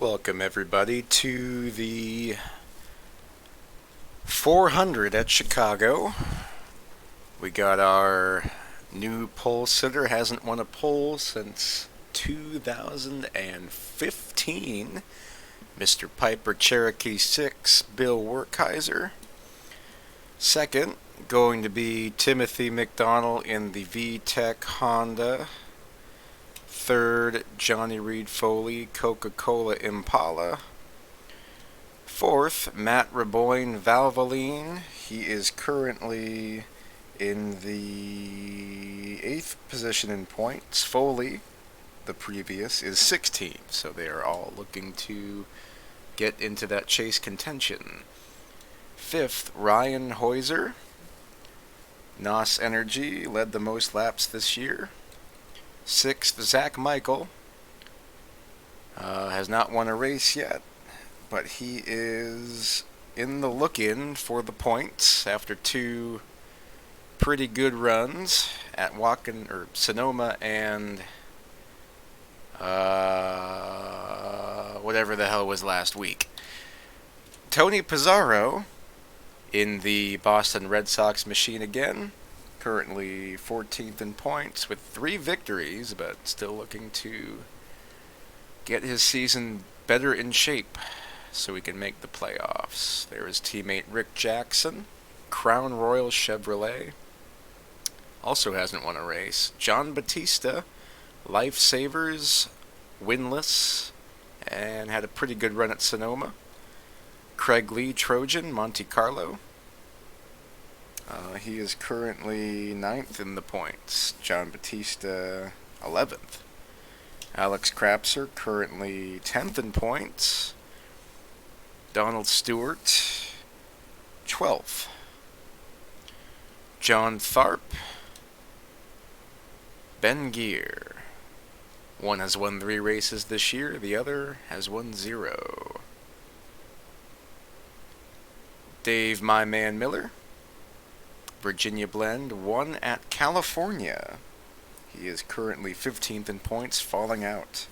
Welcome everybody to the 400 at Chicago. We got our new pole sitter, hasn't won a pole since 2015. Mr. Piper Cherokee 6, Bill Werkheiser. Second, going to be Timothy McDonald in the VTEC Honda. Third, Johnny Reed Foley, Coca-Cola Impala. Fourth, Matt Reboyne Valvoline. He is currently in the 8th position in points. Foley, the previous, is 16th, so they are all looking to get into that chase contention. Fifth, Ryan Heuser. NOS Energy led the most laps this year. Sixth, Zach Michael. Has not won a race yet, but he is in the look-in for the points after two pretty good runs at Sonoma and whatever the hell was last week. Tony Pizarro in the Boston Red Sox machine again. Currently 14th in points with 3 victories, but still looking to get his season better in shape so he can make the playoffs. There is teammate Rick Jackson, Crown Royal Chevrolet. Also hasn't won a race. John Batista, Lifesavers, winless, and had a pretty good run at Sonoma. Craig Lee Trojan, Monte Carlo. He is currently 9th in the points. John Batista, 11th. Alex Krapser, currently 10th in points. Donald Stewart, 12th. John Tharp. Ben Gear. One has won 3 races this year, the other has won 0. Dave My Man Miller. Virginia Blend, 1 at California. He is currently 15th in points, falling out.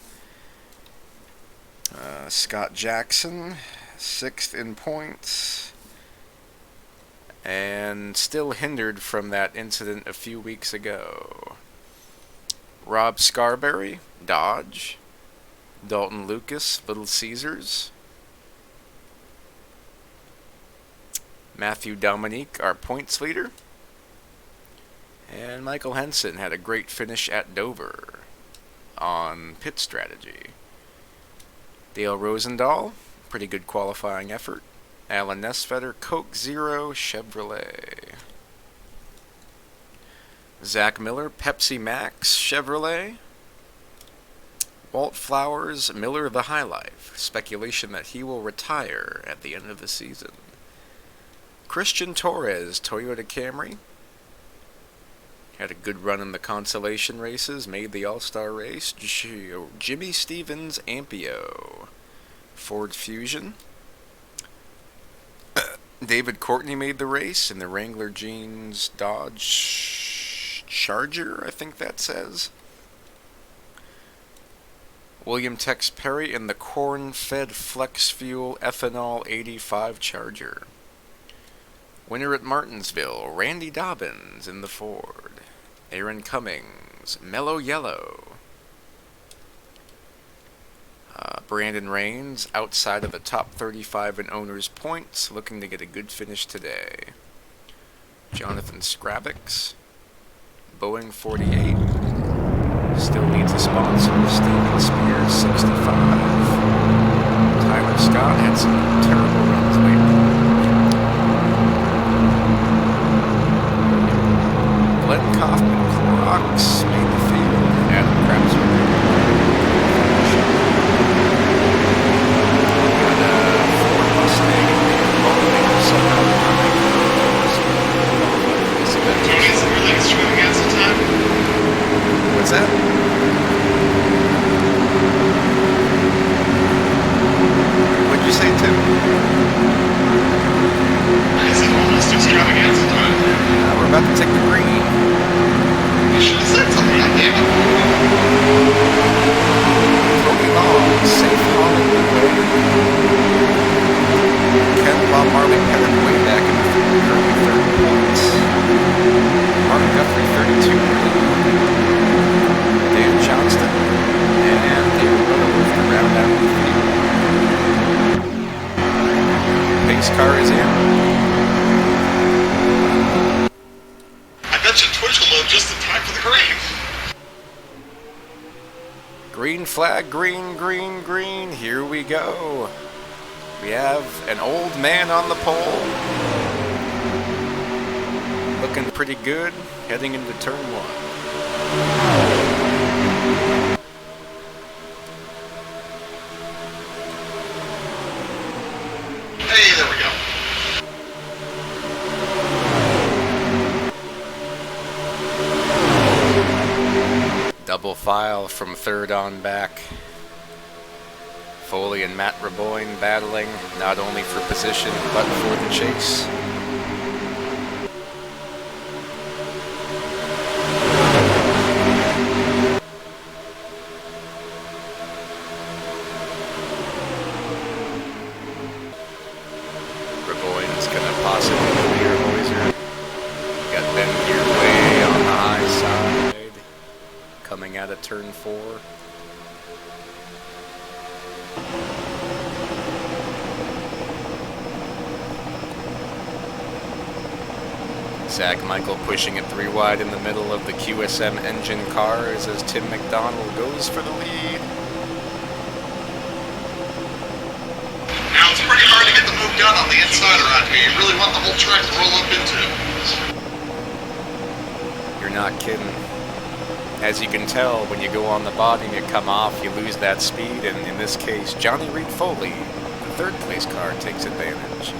Scott Jackson, 6th in points, and still hindered from that incident a few weeks ago. Rob Scarberry, Dodge. Dalton Lucas, Little Caesars. Matthew Dominique, our points leader. And Michael Henson had a great finish at Dover on pit strategy. Dale Rosendahl, pretty good qualifying effort. Alan Nesvetter, Coke Zero Chevrolet. Zach Miller, Pepsi Max Chevrolet. Walt Flowers, Miller the High Life. Speculation that he will retire at the end of the season. Christian Torres, Toyota Camry. Had a good run in the consolation races, made the All-Star race. Jimmy Stevens, Ampio. Ford Fusion. David Courtney made the race in the Wrangler Jeans Dodge Charger, I think that says. William Tex Perry in the corn-fed flex fuel ethanol 85 Charger. Winner at Martinsville, Randy Dobbins in the Ford. Aaron Cummings, Mellow Yellow. Brandon Rains, outside of the top 35 in owners' points, looking to get a good finish today. Jonathan Scravix, Boeing 48. Still needs a sponsor, Steven Spears, 65. Tyler Scott had some terrible runs lately. Glenn Kaufman, Clorox, made the field. Adam Krabs. Ford Mustang, Tony, is it really extravaganza time? What's that? What'd you say, Tim? Is it almost extravaganza time? We're about to take the green. You should have said something, I gave it. Toby Long, safe Hollywood way. police car is in. I bet you Twitch will load just in time for the green. Green flag, green, green, green. Here we go. We have an old man on the pole. Looking pretty good, heading into turn 1. Hey, there we go. Double file from third on back. Foley and Matt Raboyne battling not only for position but for the chase. Raboyne's gonna possibly clear Hoyser. Got Ben here way on the high side. Coming out of turn 4. Zach Michael pushing it 3 wide in the middle of the QSM engine cars as Tim McDonald goes for the lead. Now it's pretty hard to get the move done on the inside around here. You really want the whole track to roll up into. You're not kidding. As you can tell, when you go on the body and you come off, you lose that speed, and in this case, Johnny Reed Foley, the third place car, takes advantage.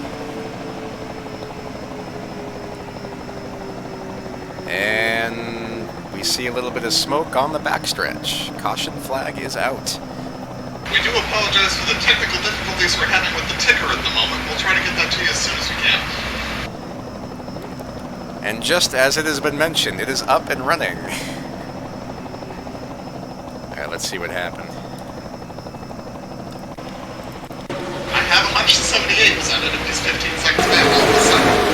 And we see a little bit of smoke on the backstretch. Caution flag is out. We do apologize for the technical difficulties we're having with the ticker at the moment. We'll try to get that to you as soon as we can. And just as it has been mentioned, it is up and running. Alright, let's see what happened. I have a hunch the 78 was ended if he's 15 seconds back all of a sudden.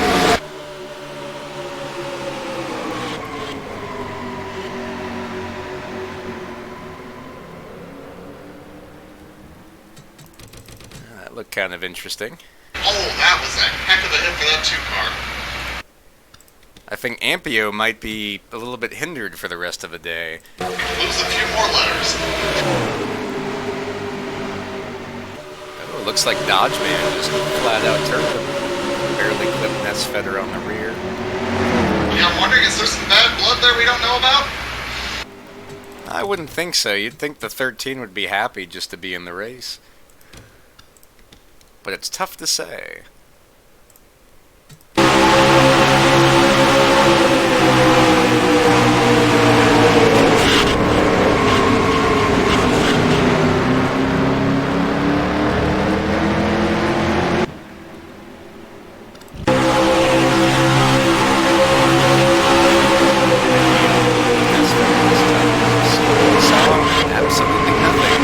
That looked kind of interesting. Oh, that was a heck of a hit for that 2 car. I think Ampio might be a little bit hindered for the rest of the day. Lose a few more letters. Oh, looks like Dodge Man just flat out turned him. Barely clipped Nesfetter on the rear. Yeah, I'm wondering, is there some bad blood there we don't know about? I wouldn't think so. You'd think the 13 would be happy just to be in the race. But it's tough to say. Absolutely nothing.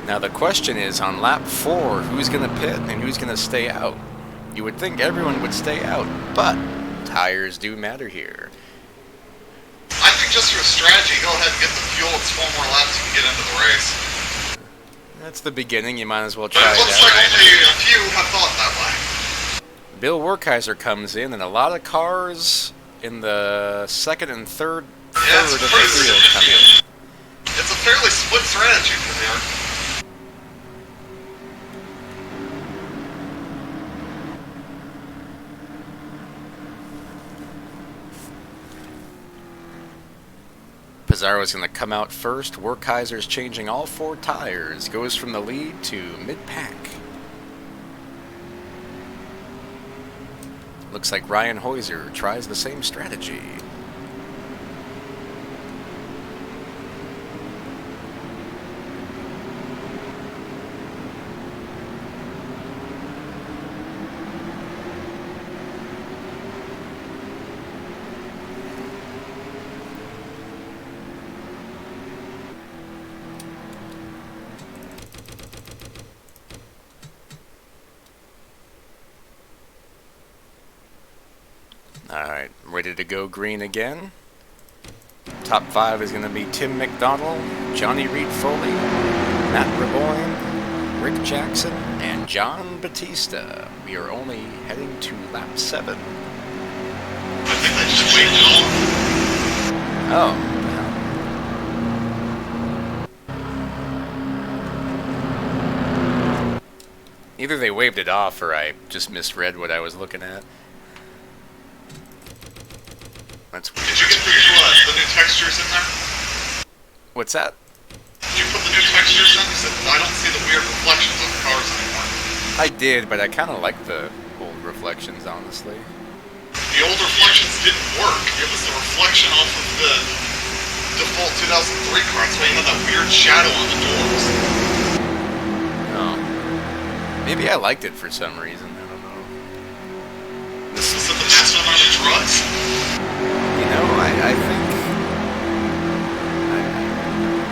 Now the question is, on lap 4, who's going to pit and who's going to stay out? You would think everyone would stay out, but tires do matter here. I think just for strategy, go ahead and get the fuel. It's 4 more laps you can get into the race. That's the beginning, you might as well But try it it looks out. like only a few have thought that way. Bill Werkheiser comes in, and a lot of cars in the second and third Yeah, it's of the pretty field come in. It's a fairly split strategy from here. Pizarro's going to come out first. Werkheiser's changing all 4 tires. Goes from the lead to mid-pack. Looks like Ryan Hoyser tries the same strategy. Alright, ready to go green again. Top 5 is going to be Tim McDonald, Johnny Reed Foley, Matt Raboyne, Rick Jackson, and John Batista. We are only heading to lap 7. I think they just waved it off. Oh. Either they waved it off or I just misread what I was looking at. That's weird. Did you get the new textures in there? What's that? Did you put the new textures in? I don't see the weird reflections of the cars anymore. I did, but I kind of like the old reflections, honestly. The old reflections didn't work. It was the reflection off of the default 2003 car. That's why you had that weird shadow on the doors. Oh. Maybe I liked it for some reason. I don't know. Is it the master amount of drugs? You know, I think...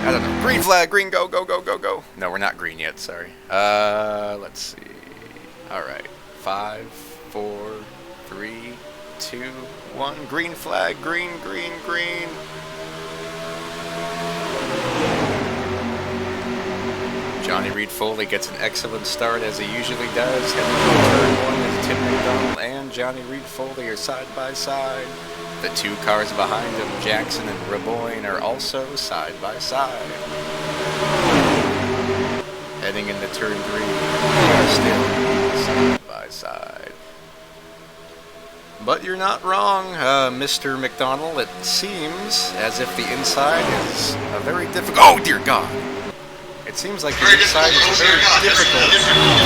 I don't know. Green flag, green, go, go, go, go, go. No, we're not green yet, sorry. Let's see. Alright. 5, 4, 3, 2, 1. Green flag, green, green, green. Johnny Reed Foley gets an excellent start as he usually does. Heading to turn 1 as Tim McDonald and Johnny Reed Foley are side by side. The 2 cars behind him, Jackson and Raboyne, are also side by side. Heading into turn 3, they are still side by side. But you're not wrong, Mr. McDonald. It seems as if the inside is a very difficult... Oh, dear God! It seems like the inside is a very difficult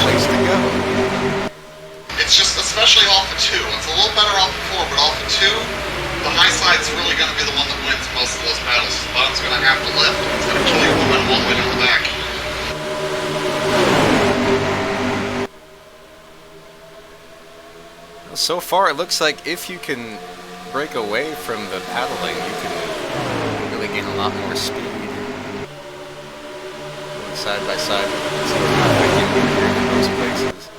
place to go. It's just, especially off of 2. It's a little better off of 4, but off of 2, the high side's really going to be the one that wins most of those battles. The bottom's going to have to lift. It's going to kill you momentum all the way down the back. Well, so far, it looks like if you can break away from the paddling, you can really gain a lot more speed. Side by side, it's in most places.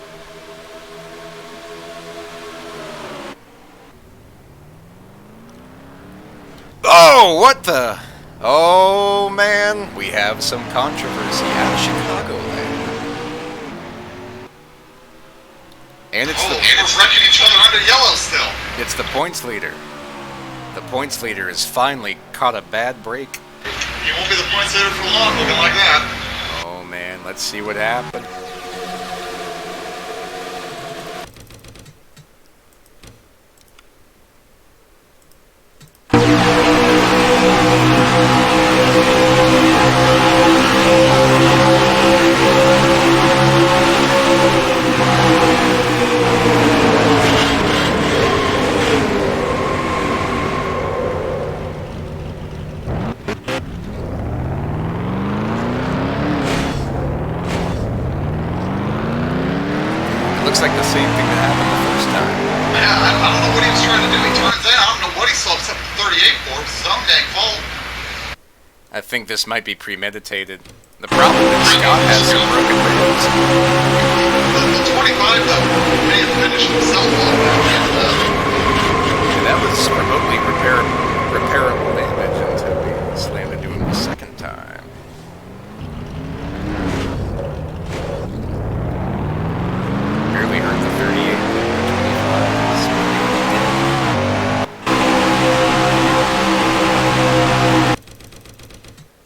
Oh, what the? Oh man, we have some controversy at Chicagoland, and it's we're wrecking each other under yellow still. It's the points leader. The points leader has finally caught a bad break. He won't be the points leader for long, looking like that. Man, let's see what happened. Looks like the same thing that happened the first time. Yeah, I don't know what he was trying to do. He turns in. I don't know what he saw except for 38 for. Some dang fault. I think this might be premeditated. The problem is Scott has some broken ribs. The 25, though, may have finished himself off that. And that was remotely repairable damage until we slammed into him the second time. Barely hurt the 38, but the 25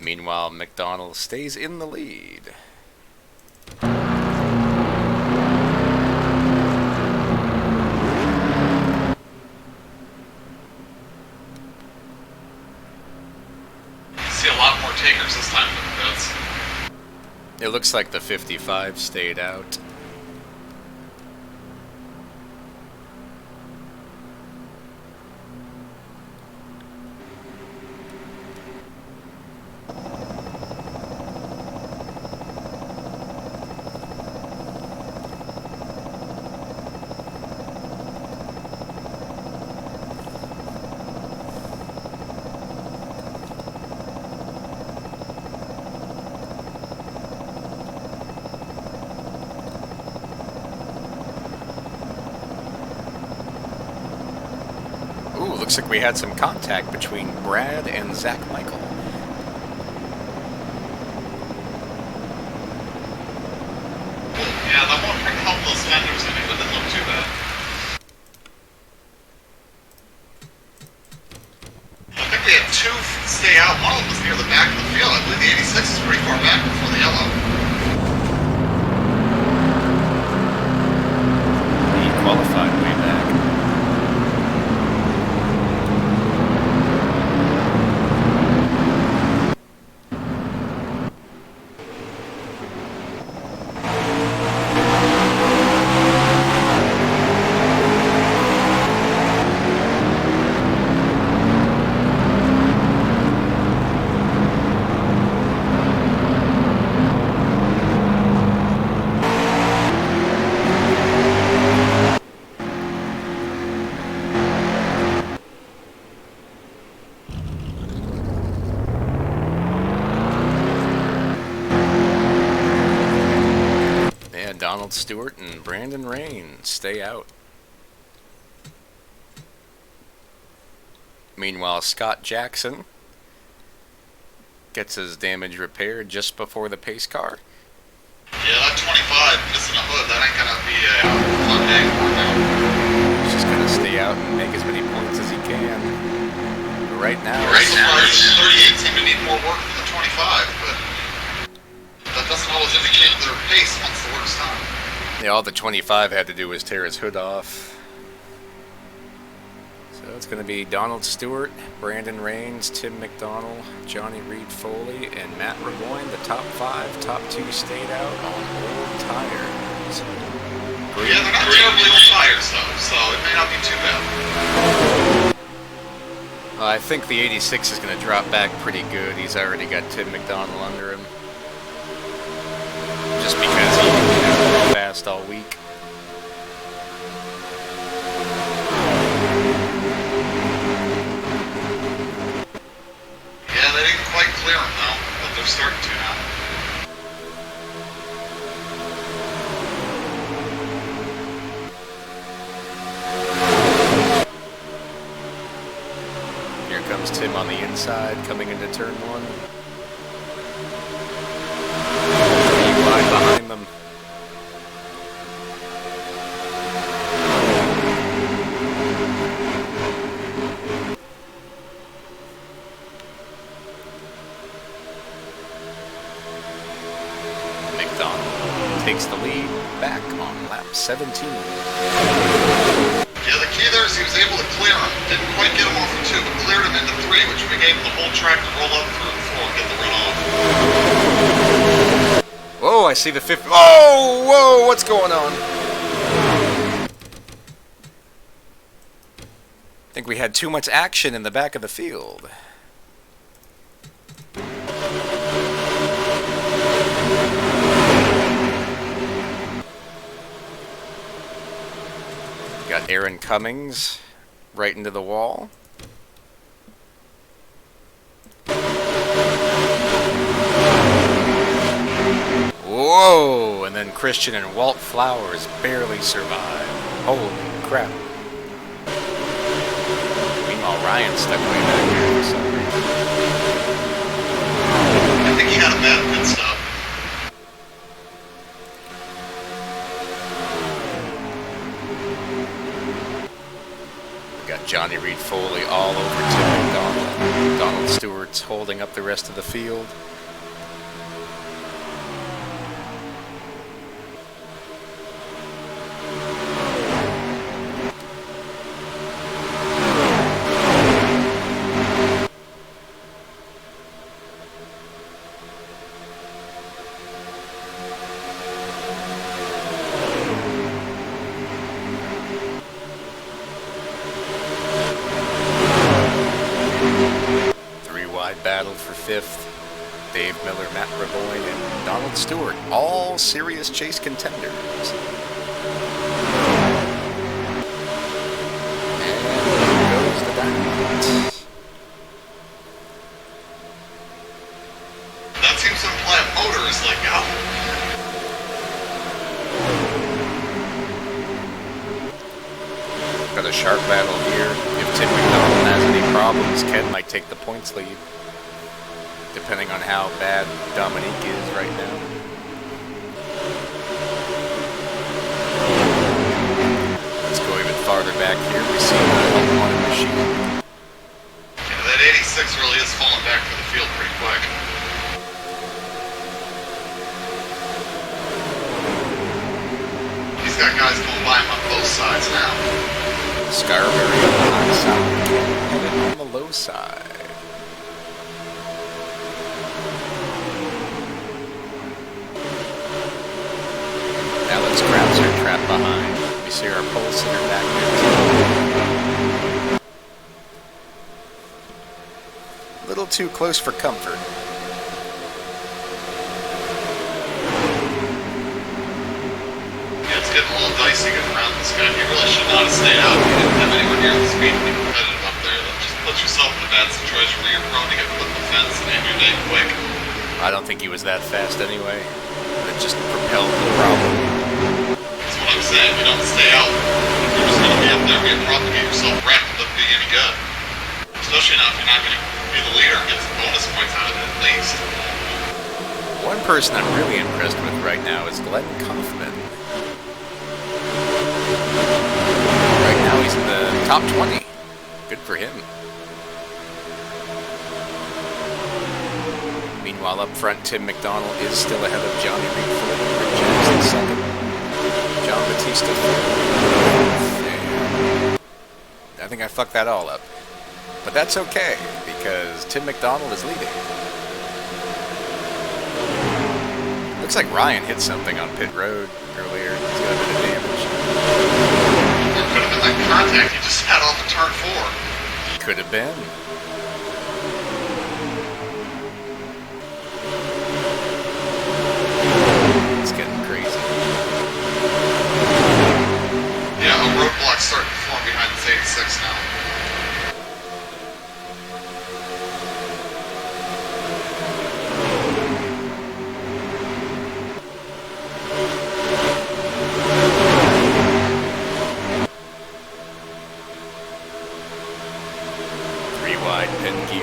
Meanwhile, McDonald stays in the lead. See a lot more takers this time than the Vets. It looks like the 55 stayed out. Ooh, looks like we had some contact between Brad and Zach Michael. Yeah, that won't help those fenders. I mean, it doesn't look too bad. I think we had two stay out. One of them was near the back of the field. I believe the 86 is pretty far back before the yellow. He qualified way back. Donald Stewart and Brandon Rain stay out. Meanwhile, Scott Jackson gets his damage repaired just before the pace car. Yeah, that 25 missing a hood, that ain't gonna be a fun day for him now. He's just gonna stay out and make as many points as he can. But right now, the 38 seem to need more work than the 25, but that doesn't always indicate their pace once the work's done. Yeah, all the 25 had to do was tear his hood off. So it's going to be Donald Stewart, Brandon Rains, Tim McDonald, Johnny Reed Foley, and Matt Raboyne. The top 5, top 2 stayed out on old tires. Yeah, they're not terribly old tires though, so it may not be too bad. I think the 86 is going to drop back pretty good. He's already got Tim McDonald under him. Just because he hasn't been fast all week. Yeah, they didn't quite clear him though, but they're starting to now. Here comes Tim on the inside, coming into turn 1. Behind them. McDonald takes the lead back on lap 17. Yeah, the key there is he was able to clear him. Didn't quite get him off of 2, but cleared him into 3, which gave him the whole track to roll up through before and get the run off. Whoa, I see the 50. Oh, whoa, what's going on? I think we had too much action in the back of the field. Got Aaron Cummings right into the wall. Whoa! And then Christian and Walt Flowers barely survive. Holy crap. Meanwhile, Ryan stuck way back here for some reason. I think he had a bad pit stop. We got Johnny Reed Foley all over Tim McDonald. Donald Stewart's holding up the rest of the field. Battle for 5th. Dave Miller, Matt Raboyne, and Donald Stewart, all serious chase contenders. And there goes the dynamite. That seems to imply a motor is like out. Got a sharp battle here. If Tim McDonald has any problems, Ken might take the points lead, depending on how bad Dominique is right now. Let's go even farther back here. We see the unwanted machine. Yeah, that 86 really is falling back to the field pretty quick. He's got guys going by him on both sides now. Scarberry on the high side, headed on the low side. Alex grabs her trapped behind. We see our pole sitter back there. A little too close for comfort. Yeah, it's getting a little dicey getting around this guy. He really should not have stayed out. He didn't have anywhere near the speed to be competitive up there. That just puts yourself in a bad situation where you're prone to get put in the fence and end your day quick. I don't think he was that fast anyway. It just propelled the problem. That's what I'm saying. You don't stay out. You're just going to be up there being prone to get yourself wrecked and doesn't do you any good. Especially now if you're not going to be the leader and get some bonus points out of it at least. One person I'm really impressed with right now is Glenn Kaufman. Right now he's in the top 20. Good for him. Meanwhile, up front, Tim McDonald is still ahead of Johnny Reed for Rick Jackson second. John Batista fourth. I think I fucked that all up. But that's okay, because Tim McDonald is leading. Looks like Ryan hit something on pit road earlier. He's got a bit of damage. Or could have been that contact he just had off of turn 4. Could have been. It's getting crazy. Yeah, a roadblock's starting to form behind this 86 now.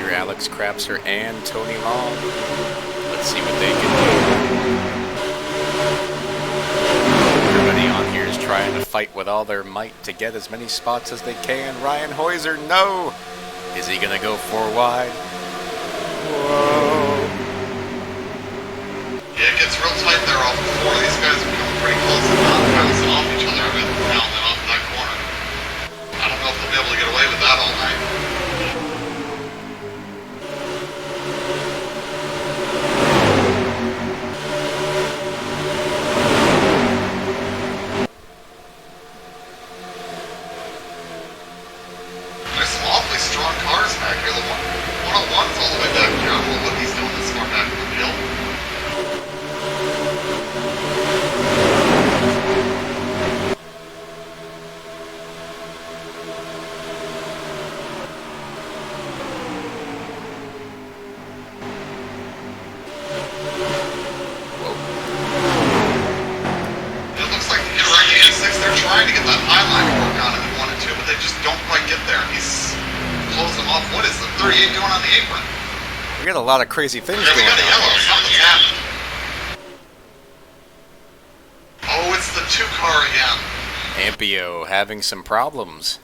Alex Crapser and Tony Long. Let's see what they can do. Everybody on here is trying to fight with all their might to get as many spots as they can. Ryan Heuser, no! Is he gonna go 4 wide? Whoa! Yeah, it gets real tight there off the 4. These guys are coming pretty close to not bouncing off each other every now and then off that corner. I don't know if they'll be able to get away with that all night. Trying to get that high line to work on if he wanted to, but they just don't quite get there. He's closing them off. What is the 38 doing on the apron? We got a lot of crazy things yeah, going on. We got a yellow. Something's happened. Oh, it's the 2 car again. Ampio having some problems.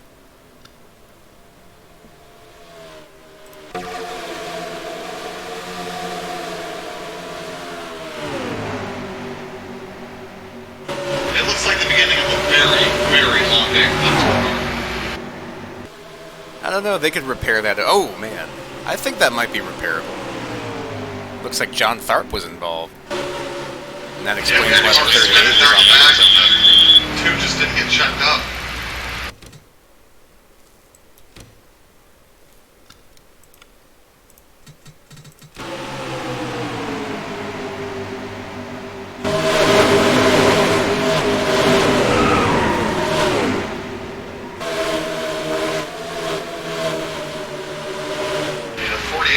I don't know, they could repair that. Oh, man. I think that might be repairable. Looks like John Tharp was involved. And that explains why the 38 is on the 2 just didn't get checked up.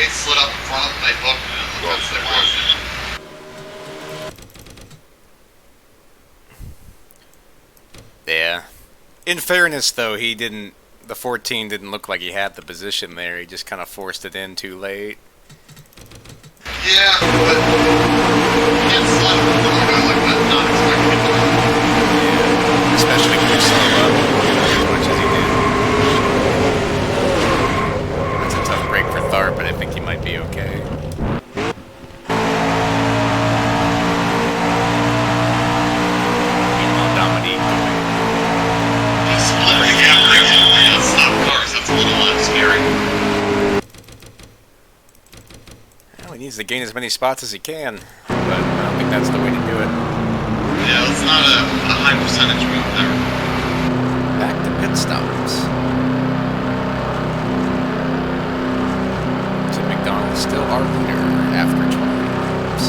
Slid up in front of them, they booked it, and the fence they wanted. Yeah. In fairness, though, he didn't the 14 didn't look like he had the position there. He just kind of forced it in too late. Yeah, but you can't slide with a guy like that, not expecting it to happen. Yeah, especially when you slow up as much as he did. That's a tough break for Tharp, but I think he might be okay. Meanwhile, Dominique going. He's splitting the gap right now. Yeah, stop cars. That's a little scary. Well, he needs to gain as many spots as he can, but I don't think that's the way to do it. Yeah, it's not a high percentage move there. Back to pit stops. Tim McDonald still our leader after 20 laps.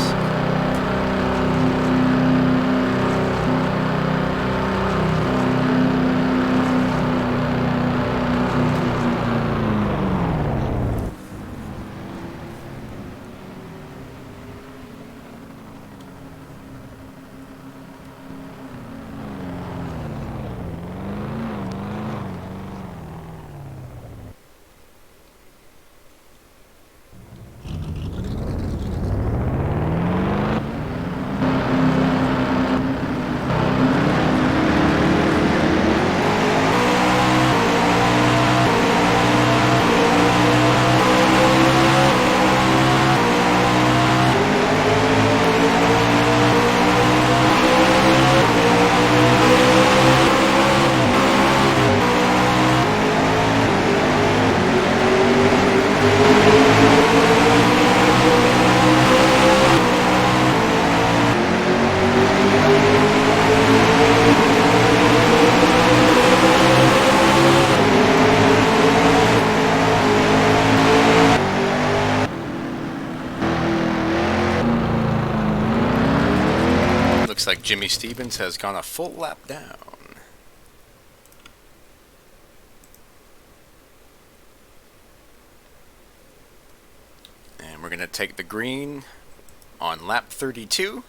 Looks like Jimmy Stevens has gone a full lap down. And we're going to take the green on lap 32.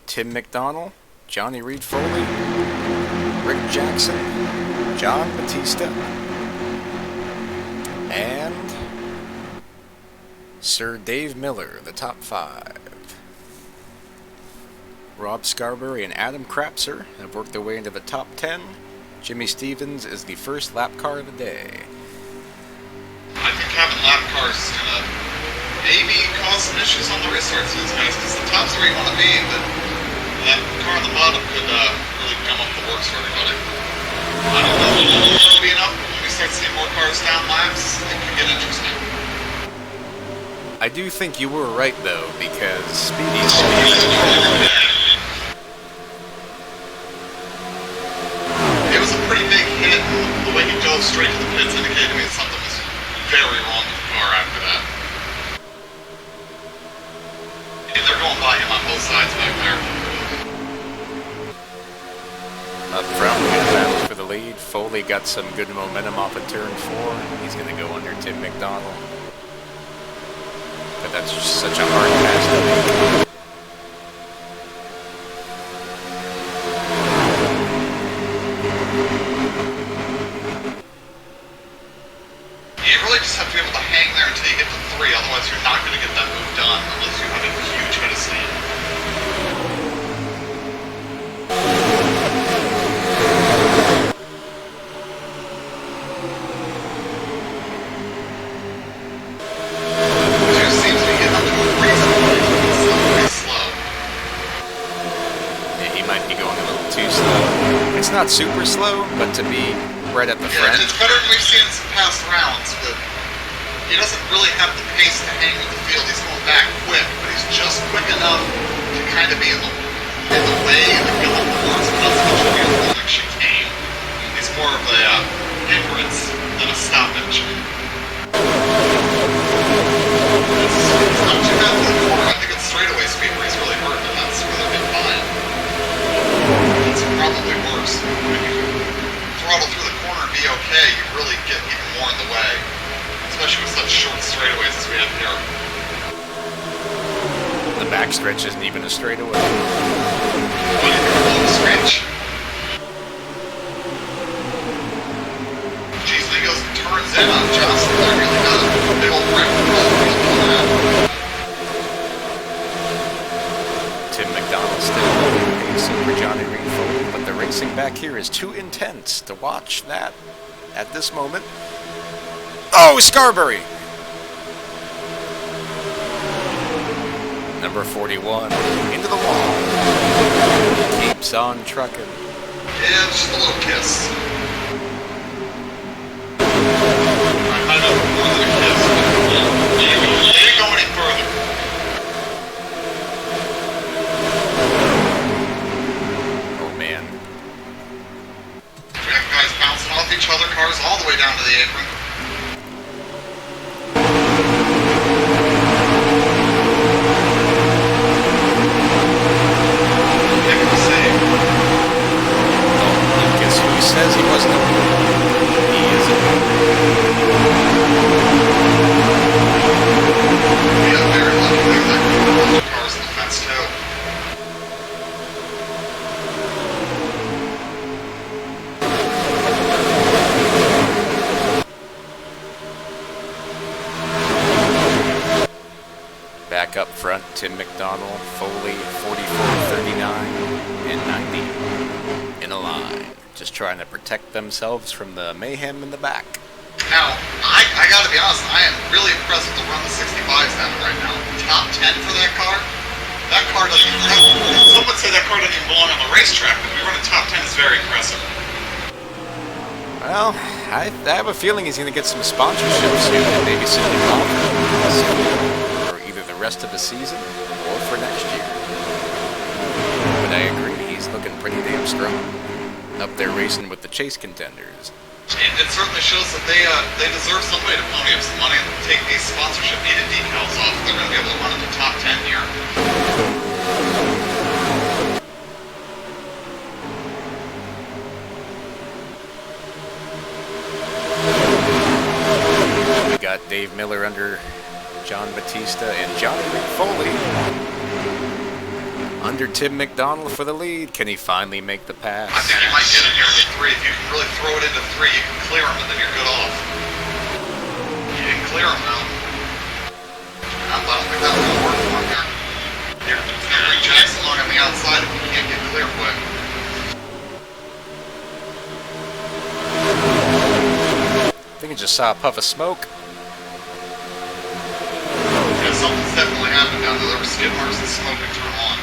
Tim McDonald, Johnny Reed Foley, Rick Jackson, John Batista, and Sir Dave Miller, the top 5. Rob Scarberry and Adam Krapser have worked their way into the top 10. Jimmy Stevens is the first lap car of the day. I think having lap cars is going to maybe cause some issues on the restarts for these guys, because the top's where you want to be, but that car on the bottom could really come up the works for everybody. I don't know if it'll be enough, but when we start seeing more cars down laps, it could get interesting. I do think you were right, though, because Speedy... It was a pretty big hit, and the way he dove straight to the pits indicated to me that something was very wrong with the car after that. And they're going by him on both sides back there. Up front, we got a battle for the lead. Foley got some good momentum off of turn 4. He's going to go under Tim McDonald. But that's just such a hard pass to make. You really just have to be able to hang there until you get to 3, otherwise you're not going to get that move done unless you have a huge head of steam. It's not super slow, but to be right at the front. It's better than we've seen in some past rounds, but he doesn't really have the pace to hang with the field. He's going back quick, but he's just quick enough to kind of be in the way of the middle of the course, but not so much of a like chicane. He's more of a hindrance than a stoppage. It's not too bad for the corner. I think it's straightaway speed where he's really hurt, and that's really been fine. It's probably worse. When you throttle through the corner and be okay, you really get even more in the way. Especially with such short straightaways as we have here. The backstretch isn't even a straightaway. What, a long stretch? Jeez, 10 on Johnson. There really got a big old break for that. Tim McDonald still holding pace over Johnny Greenfold, but the racing back here is too intense to watch that at this moment. Oh, Scarberry! Number 41, into the wall. Keeps on trucking. Yeah, just a little kiss. I know more than a kiss, but you didn't go any further. Oh man. We have guys bouncing off each other, cars all the way down to the apron. Says he wasn't a he isn't. We have very lucky things like the cars in the fence too. Back up front, Tim McDonald, Foley, 44, 39, and 90 in a line. Just trying to protect themselves from the mayhem in the back. Now, I gotta be honest, I am really impressed with the run the 65's having right now. Top 10 for that car? That car doesn't even, some would say that car doesn't even belong on the racetrack, but we run a top 10 is very impressive. Well, I have a feeling he's going to get some sponsorship soon, maybe Cindy Crawford, for either the rest of the season or for next year. But I agree, he's looking pretty damn strong. Up there racing with the chase contenders. It certainly shows that they deserve somebody to pony up some money and take these sponsorship needed decals off. They're going to be able to run in the top 10 here. We got Dave Miller under John Batista and Johnny Foley under Tim McDonald for the lead. Can he finally make the pass? I think he might get in here with 3. If you can really throw it into 3, you can clear him and then you're good off. You didn't clear him now. I don't think that was going to work for him here. You're going to bring Jackson along on the outside if you can't get clear quick. I think I just saw a puff of smoke. Yeah, something's definitely happened down there. There were skid marks and smoke that turned on.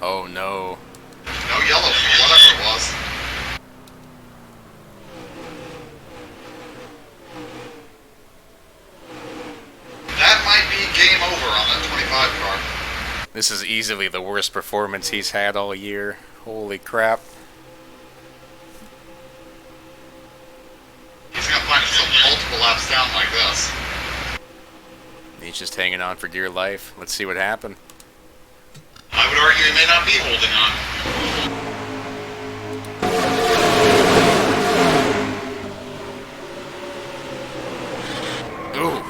Oh no. No yellow for whatever it was. That might be game over on that 25 car. This is easily the worst performance he's had all year. Holy crap. He's going to find himself multiple laps down like this. He's just hanging on for dear life. Let's see what happened. I would argue he may not be holding on. Ooh.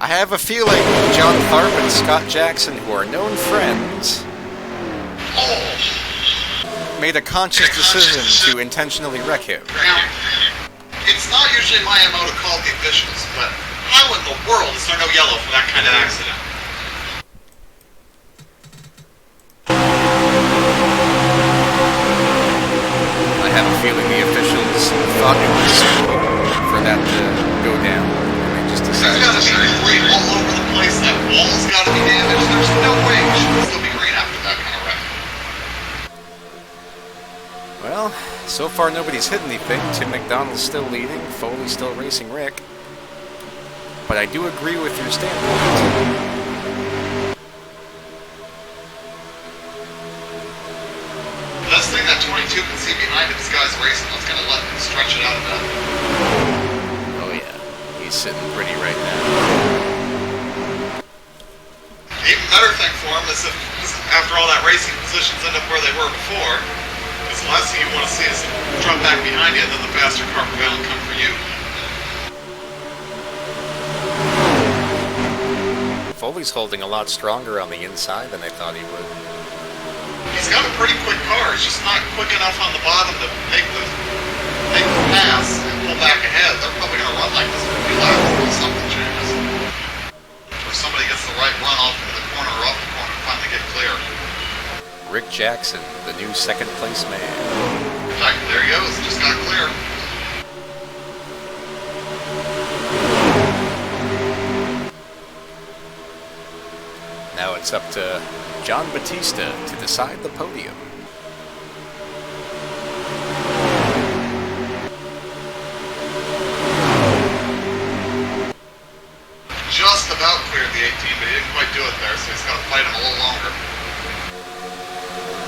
I have a feeling John Tharp and Scott Jackson, who are known friends, made a conscious decision to intentionally wreck him. Now, it's not usually my MO to call the officials, but how in the world is there no yellow for that kind of accident? I have a feeling the officials thought it was for that to go down. They just decided There's got to be green all over the place. That wall's got to be damaged. There's no way it should still be green after that kind of wreck. Well, so far nobody's hit anything. Tim McDonald's still leading. Foley's still racing Rick. But I do agree with your standpoint. Best thing that 22 can see behind him, this guy's racing. Let's kind of let him stretch it out a bit. Oh yeah, he's sitting pretty right now. Even better thing for him is if, after all that racing, positions end up where they were before. Because the last thing you want to see is him drop back behind you and then the faster car prevail and come for you. Foley's holding a lot stronger on the inside than I thought he would. He's got a pretty quick car. It's just not quick enough on the bottom to make the Jackson, the new second place man. There he goes, just got clear. Now it's up to John Batista to decide the podium. Just about cleared the 18, but he didn't quite do it there, so he's got to fight him a little longer.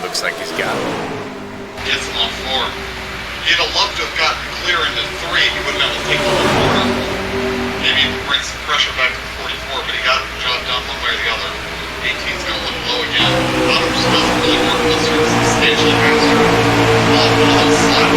Looks like he's got it. Gets him on 4. He'd have loved to have gotten clear into 3. He wouldn't have to take the whole corner. Maybe bring some pressure back to the 44, but he got the job done one way or the other. 18's going to look low again. Others doesn't really work unless you're substantially faster. One of those slap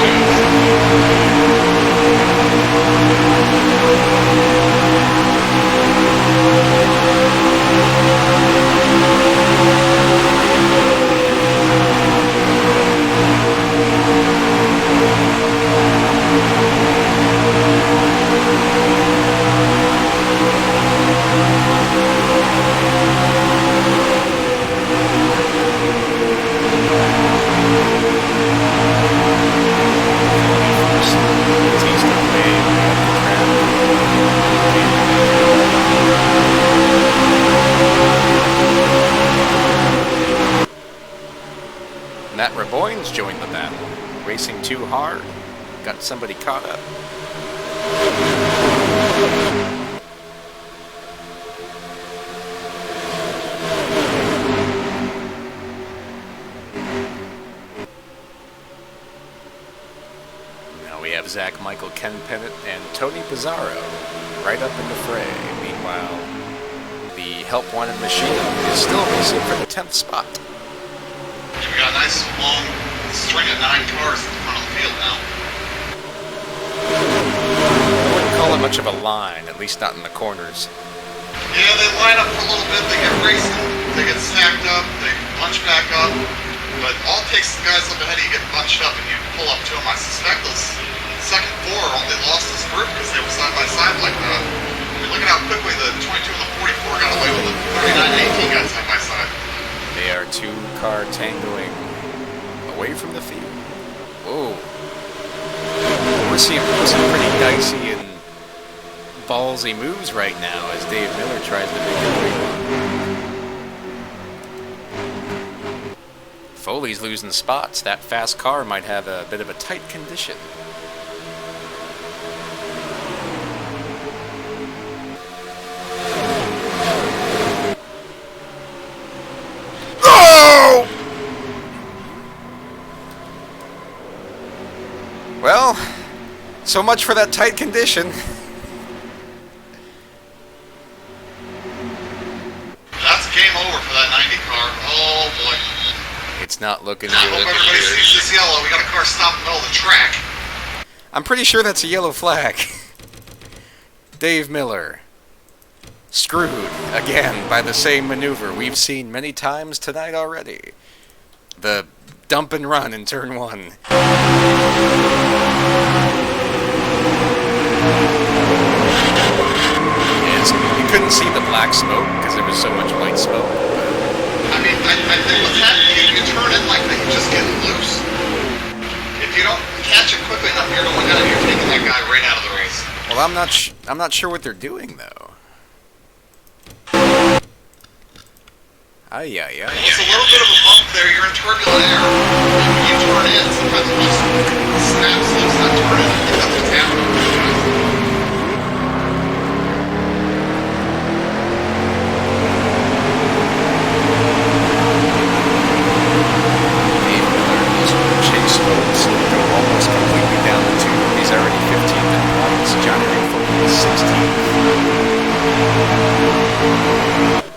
Matt Raboynes joined the battle, racing too hard, got somebody caught up. Now we have Zach Michael, Ken Pennant, and Tony Pizarro right up in the fray. Meanwhile, the help-wanted machine is still racing for the 10th spot. We got a nice long string of 9 cars at the front of the field now. I wouldn't call it much of a line, at least not in the corners. Yeah, they line up for a little bit, they get racing, they get stacked up, they bunch back up, but all it takes the guys up ahead of you get bunched up and you pull up to them. I suspect those second 4 only lost this group because they were side by side like that. I mean, look at how quickly the 22 and the 44 got away with the 39 and 18 guys side by side. They are 2-car tangoing away from the field. Whoa. We're seeing some pretty dicey and ballsy moves right now as Dave Miller tries to make it win. Foley's losing spots. That fast car might have a bit of a tight condition. Well, so much for that tight condition. That's game over for that 90 car. Oh boy. It's not looking I hope good. everybody sees this yellow. We got a car stopped in the middle of the track. I'm pretty sure that's a yellow flag. Dave Miller. Screwed again by the same maneuver we've seen many times tonight already. The dump and run in turn 1. Yes, you couldn't see the black smoke because there was so much white smoke. I mean, I think what's happening is you turn in like that, you just get loose. If you don't catch it quickly enough, you're going down and you're taking that guy right out of the race. Well, I'm not sure what they're doing though. Ay. It's a little bit of a bump there. You're in turbulent air. When you turn in, sometimes it just snaps loose that turn in. I think that's what's happening. Dave Miller is chase modes go almost completely down the tube. He's already 15th in points. Johnny Ringfold is 16th.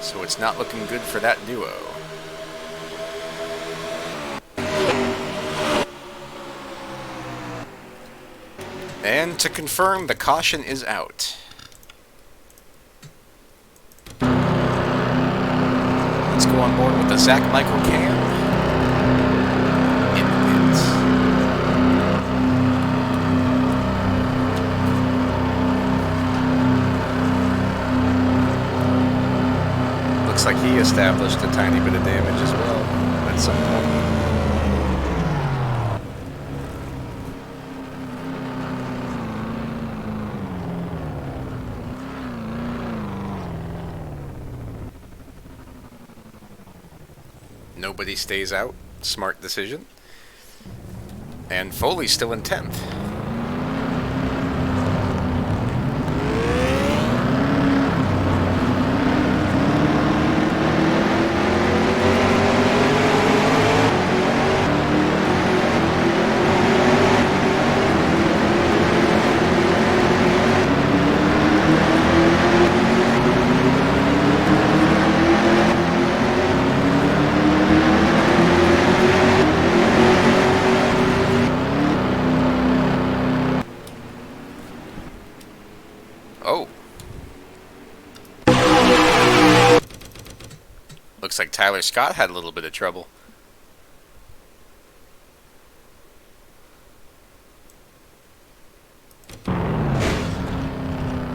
So it's not looking good for that duo. And to confirm, the caution is out. Let's go on board with the Zach Michael cam. In pits. Looks like he established a tiny bit of damage as well at some point. Nobody stays out. Smart decision. And Foley's still in 10th. Oh. Looks like Tyler Scott had a little bit of trouble.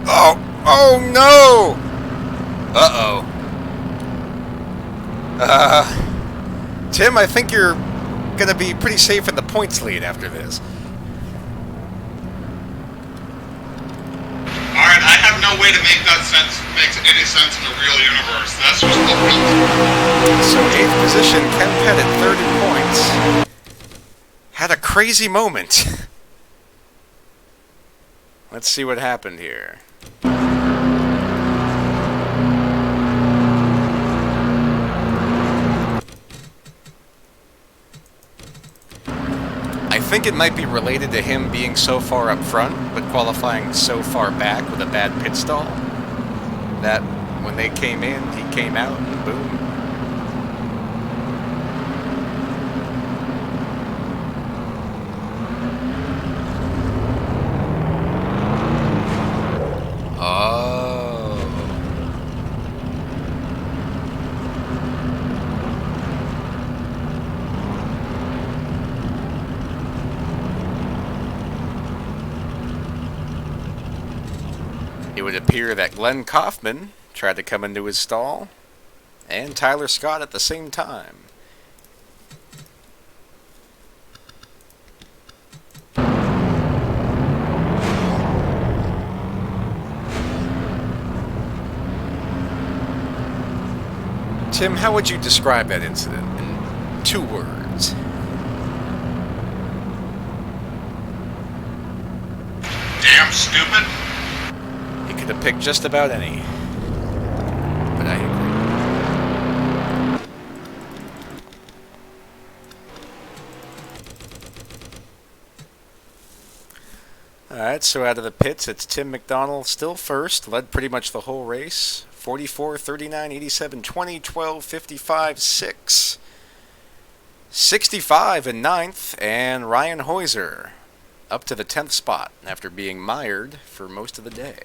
Oh! Oh no! Uh-oh. Tim, I think you're gonna be pretty safe in the points lead after this. Alright, I have no way to make that makes any sense in the real universe. That's just the So 8th position, Ken Pettit, 30 points. Had a crazy moment. Let's see what happened here. I think it might be related to him being so far up front, but qualifying so far back with a bad pit stall, that when they came in, he came out, and boom. Oh. It would appear that Glenn Kaufman tried to come into his stall, and Tyler Scott at the same time. Tim, how would you describe that incident in 2 words? damn stupid. You could have picked just about any. But I agree. Alright, so out of the pits, it's Tim McDonald still first, led pretty much the whole race. 44, 39, 87, 20, 12, 55, 6. 65 in 9th, and Ryan Heuser up to the 10th spot after being mired for most of the day.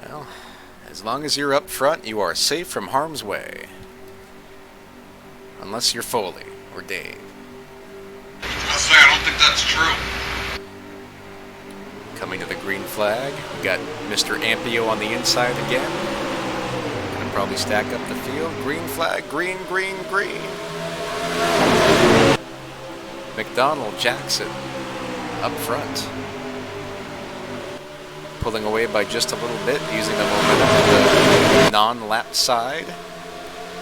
Well, as long as you're up front, you are safe from harm's way. Unless you're Foley or Dave. I say I don't think that's true. Coming to the green flag, we got Mr. Ampio on the inside again. Gonna probably stack up the field. Green flag, green, green, green. McDonald, Jackson, up front. Pulling away by just a little bit, using the momentum of the non-lap side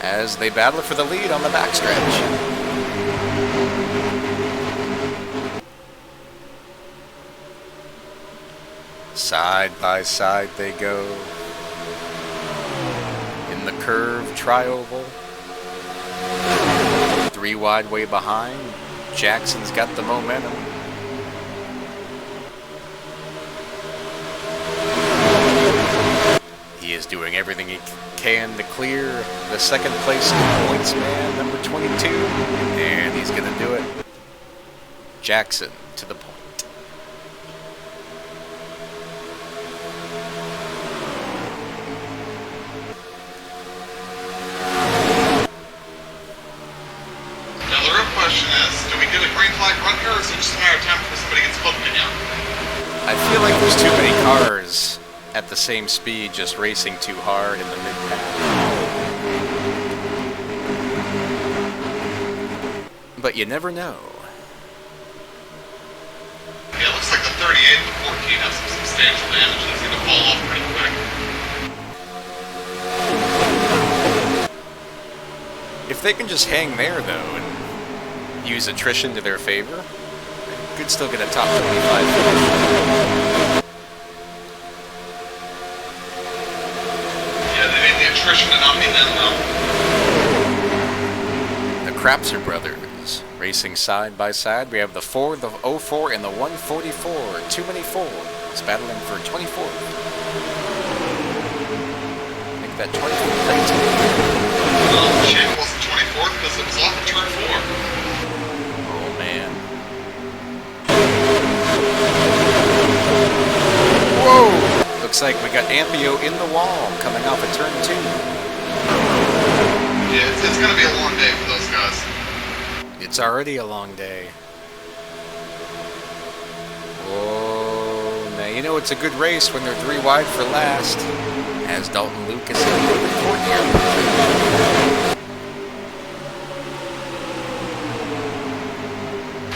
as they battle for the lead on the backstretch. Side by side they go. In the curve, tri-oval. 3 wide way behind. Jackson's got the momentum. He is doing everything he can to clear the second place points man, number 22. And he's going to do it. Jackson to the point. I feel like there's too many cars at the same speed just racing too hard in the mid-pack. But you never know. Yeah, it looks like the 38 and the 14 have some substantial damage that's going to fall off pretty quick. If they can just hang there, though, and use attrition to their favor, they could still get a top 25 finish. Yeah, they need the attrition to not be them, though. The Crapser brothers racing side by side. We have the 4, the 04, and the 144. Too many 4s battling for 24th. I think that 24th right. Shame it wasn't 24th because it was off of turn 4. Oh man. Whoa! Looks like we got Ampio in the wall coming off of turn 2. Yeah, it's going to be a long day for those guys. It's already a long day. Oh man, you know it's a good race when they're 3 wide for last. As Dalton Lucas in the court here.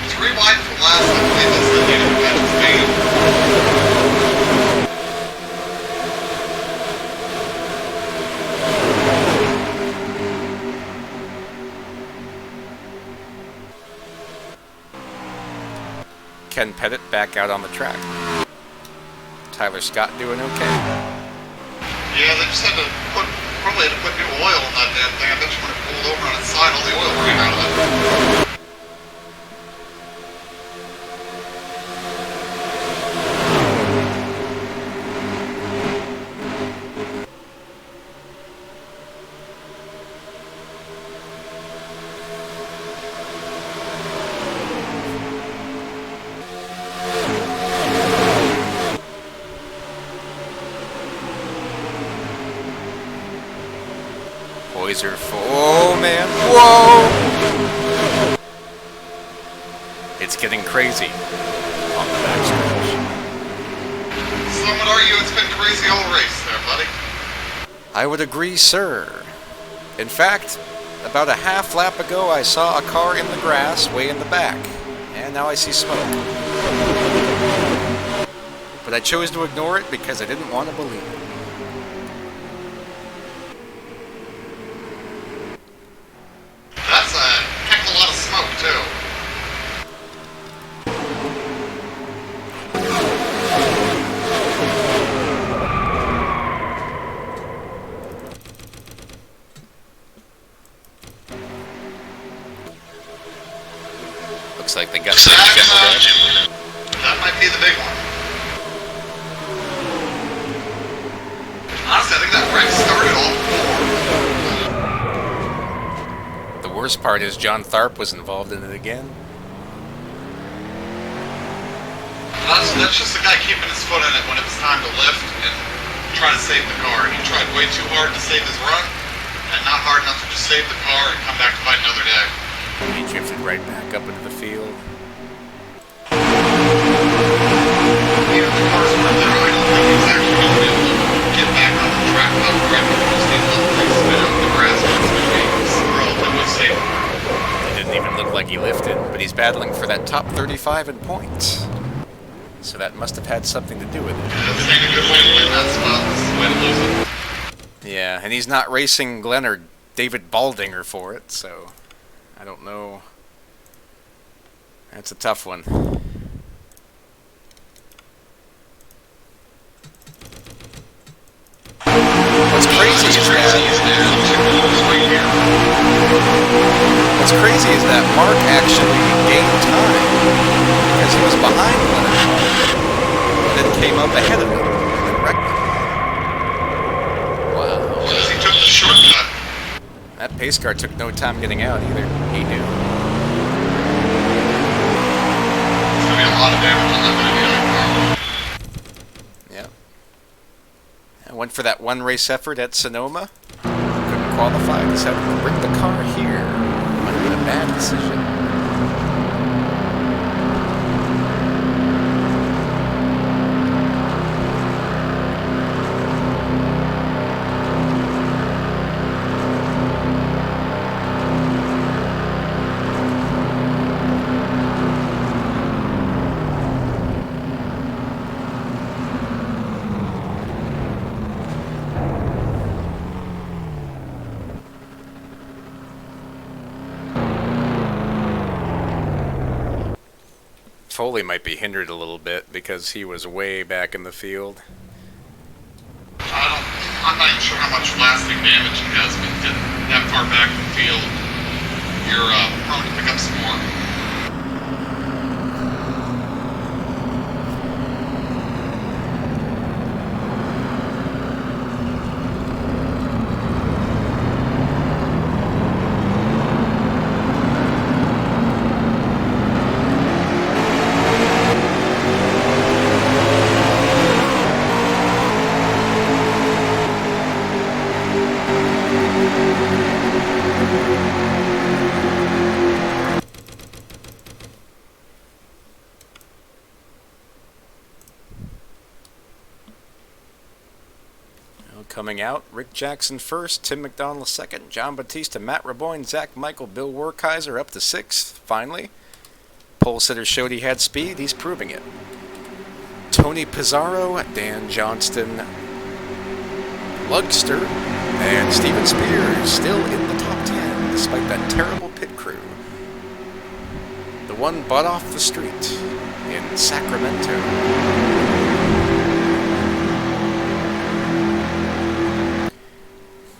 3 wide from last, I believe that's the end of the match's main. Ken Pettit back out on the track. Tyler Scott doing okay. Yeah, they just had to probably had to put new oil in that damn thing. I bet you when it pulled over on its side, all the oil ran out of it. Boys are full. Oh man, whoa! It's getting crazy on the backstretch. Some would argue it's been crazy all race there, buddy. I would agree, sir. In fact, about a half lap ago I saw a car in the grass way in the back, and now I see smoke. But I chose to ignore it because I didn't want to believe it. That's a heck of a lot of smoke, too. Looks like they got some demo. That might be the big one. Honestly, I think that wreck started all 4. The worst part is John Tharp was involved in it again. That's just the guy keeping his foot in it when it was time to lift and try to save the car. He tried way too hard to save his run, and not hard enough to just save the car and come back to fight another day. He drifted right back up into the field. Even if the cars were there, I don't think he's actually going to be able to get back on the track without grabbing the most little things spin out the grass. It's going to be relatively safe. It didn't even look like he lifted, but he's battling for that top 35 in points. So that must have had something to do with it. This ain't a good way to win that spot. This is the way to lose it. Yeah, and he's not racing Glenn or David Baldinger for it, so I don't know. That's a tough one. What's crazy is that Mark actually gained time because he was behind Glenn and then came up ahead of him and then wrecked him. Wow. Because he took the shortcut. That pace car took no time getting out either. He knew. There's going to be a lot of damage on that baby car. Yep. I went for that one race effort at Sonoma. Couldn't qualify. Decided to bring the car here. Might have been a bad decision. Foley might be hindered a little bit because he was way back in the field. I'm not even sure how much lasting damage he has, but getting that far back in the field, you're prone to pick up some more. Coming out, Rick Jackson first, Tim McDonald second, John Batista, Matt Raboyne, Zach Michael, Bill Werkheiser up to sixth, finally. Pole sitter showed he had speed, he's proving it. Tony Pizarro, Dan Johnston, Lugster, and Steven Spears still in the top 10 despite that terrible pit crew. The one butt off the street in Sacramento.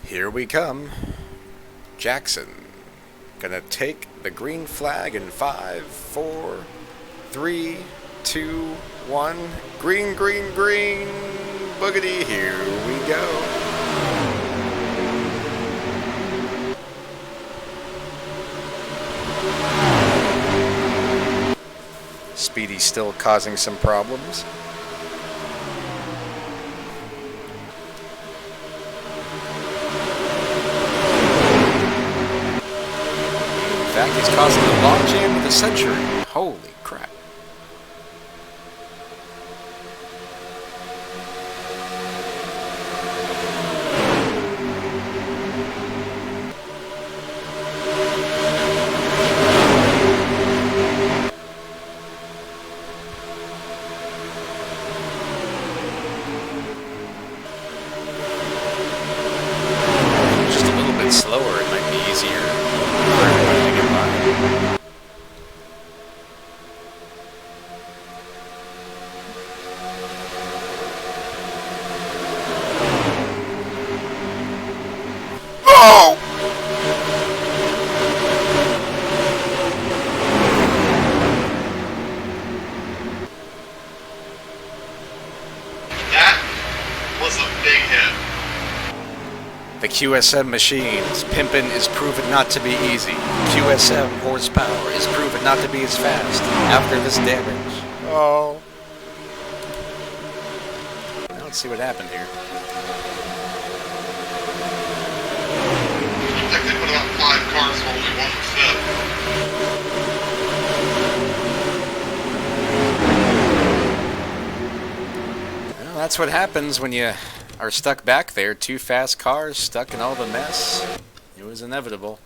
Here we come. Jackson gonna take the green flag in 5, 4, 3, 2, 1. Green, green, green. Boogity, here we go. Speedy's still causing some problems. In fact, he's causing the log jam of the century. Holy crap. Just a little bit slower, it might be easier for everybody to get by. Oh! That was a big hit. The QSM machines. Pimpin' is proven not to be easy. QSM horsepower is proven not to be as fast after this damage. Oh. Now let's see what happened here. I think they put about 5 cars for only one fit. Well, that's what happens when you are stuck back there. 2 fast cars stuck in all the mess. It was inevitable.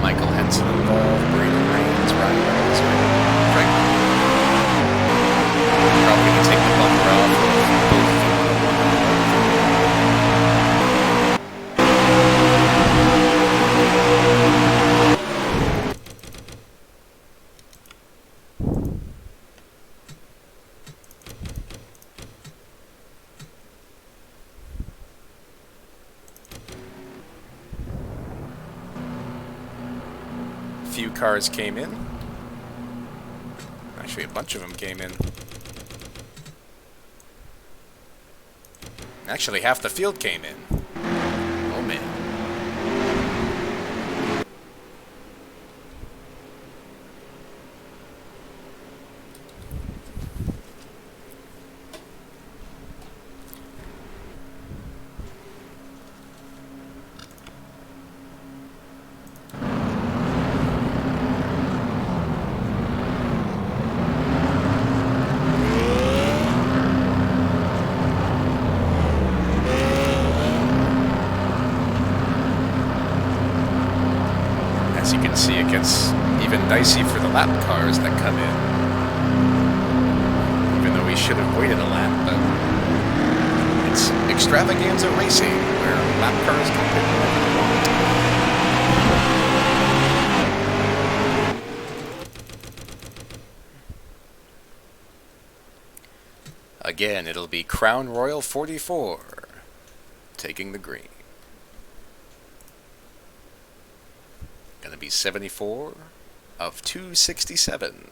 Michael Henson involved, Brandon Rains, Ryan Reynolds, Frank. Probably going to take the bumper off of both the 101. Few cars came in. Actually, a bunch of them came in. Actually, half the field came in. Oh man. you can see, it gets even dicey for the lap cars that come in. Even though we should have waited a lap, but it's extravaganza racing, where lap cars come in whenever they want. Again, it'll be Crown Royal 44 taking the green. Gonna be 74 of 267.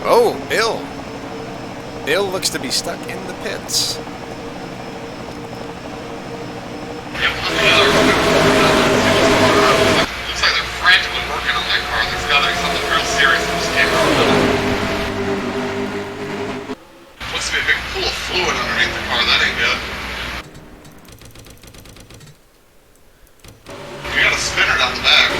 Oh, Bill! Bill looks to be stuck in the pits. Looks like they're frantically working on that car. There's got to be something real serious that just came out of it. Looks to be a big pool of fluid underneath the car. That ain't good. We got a spinner down the back.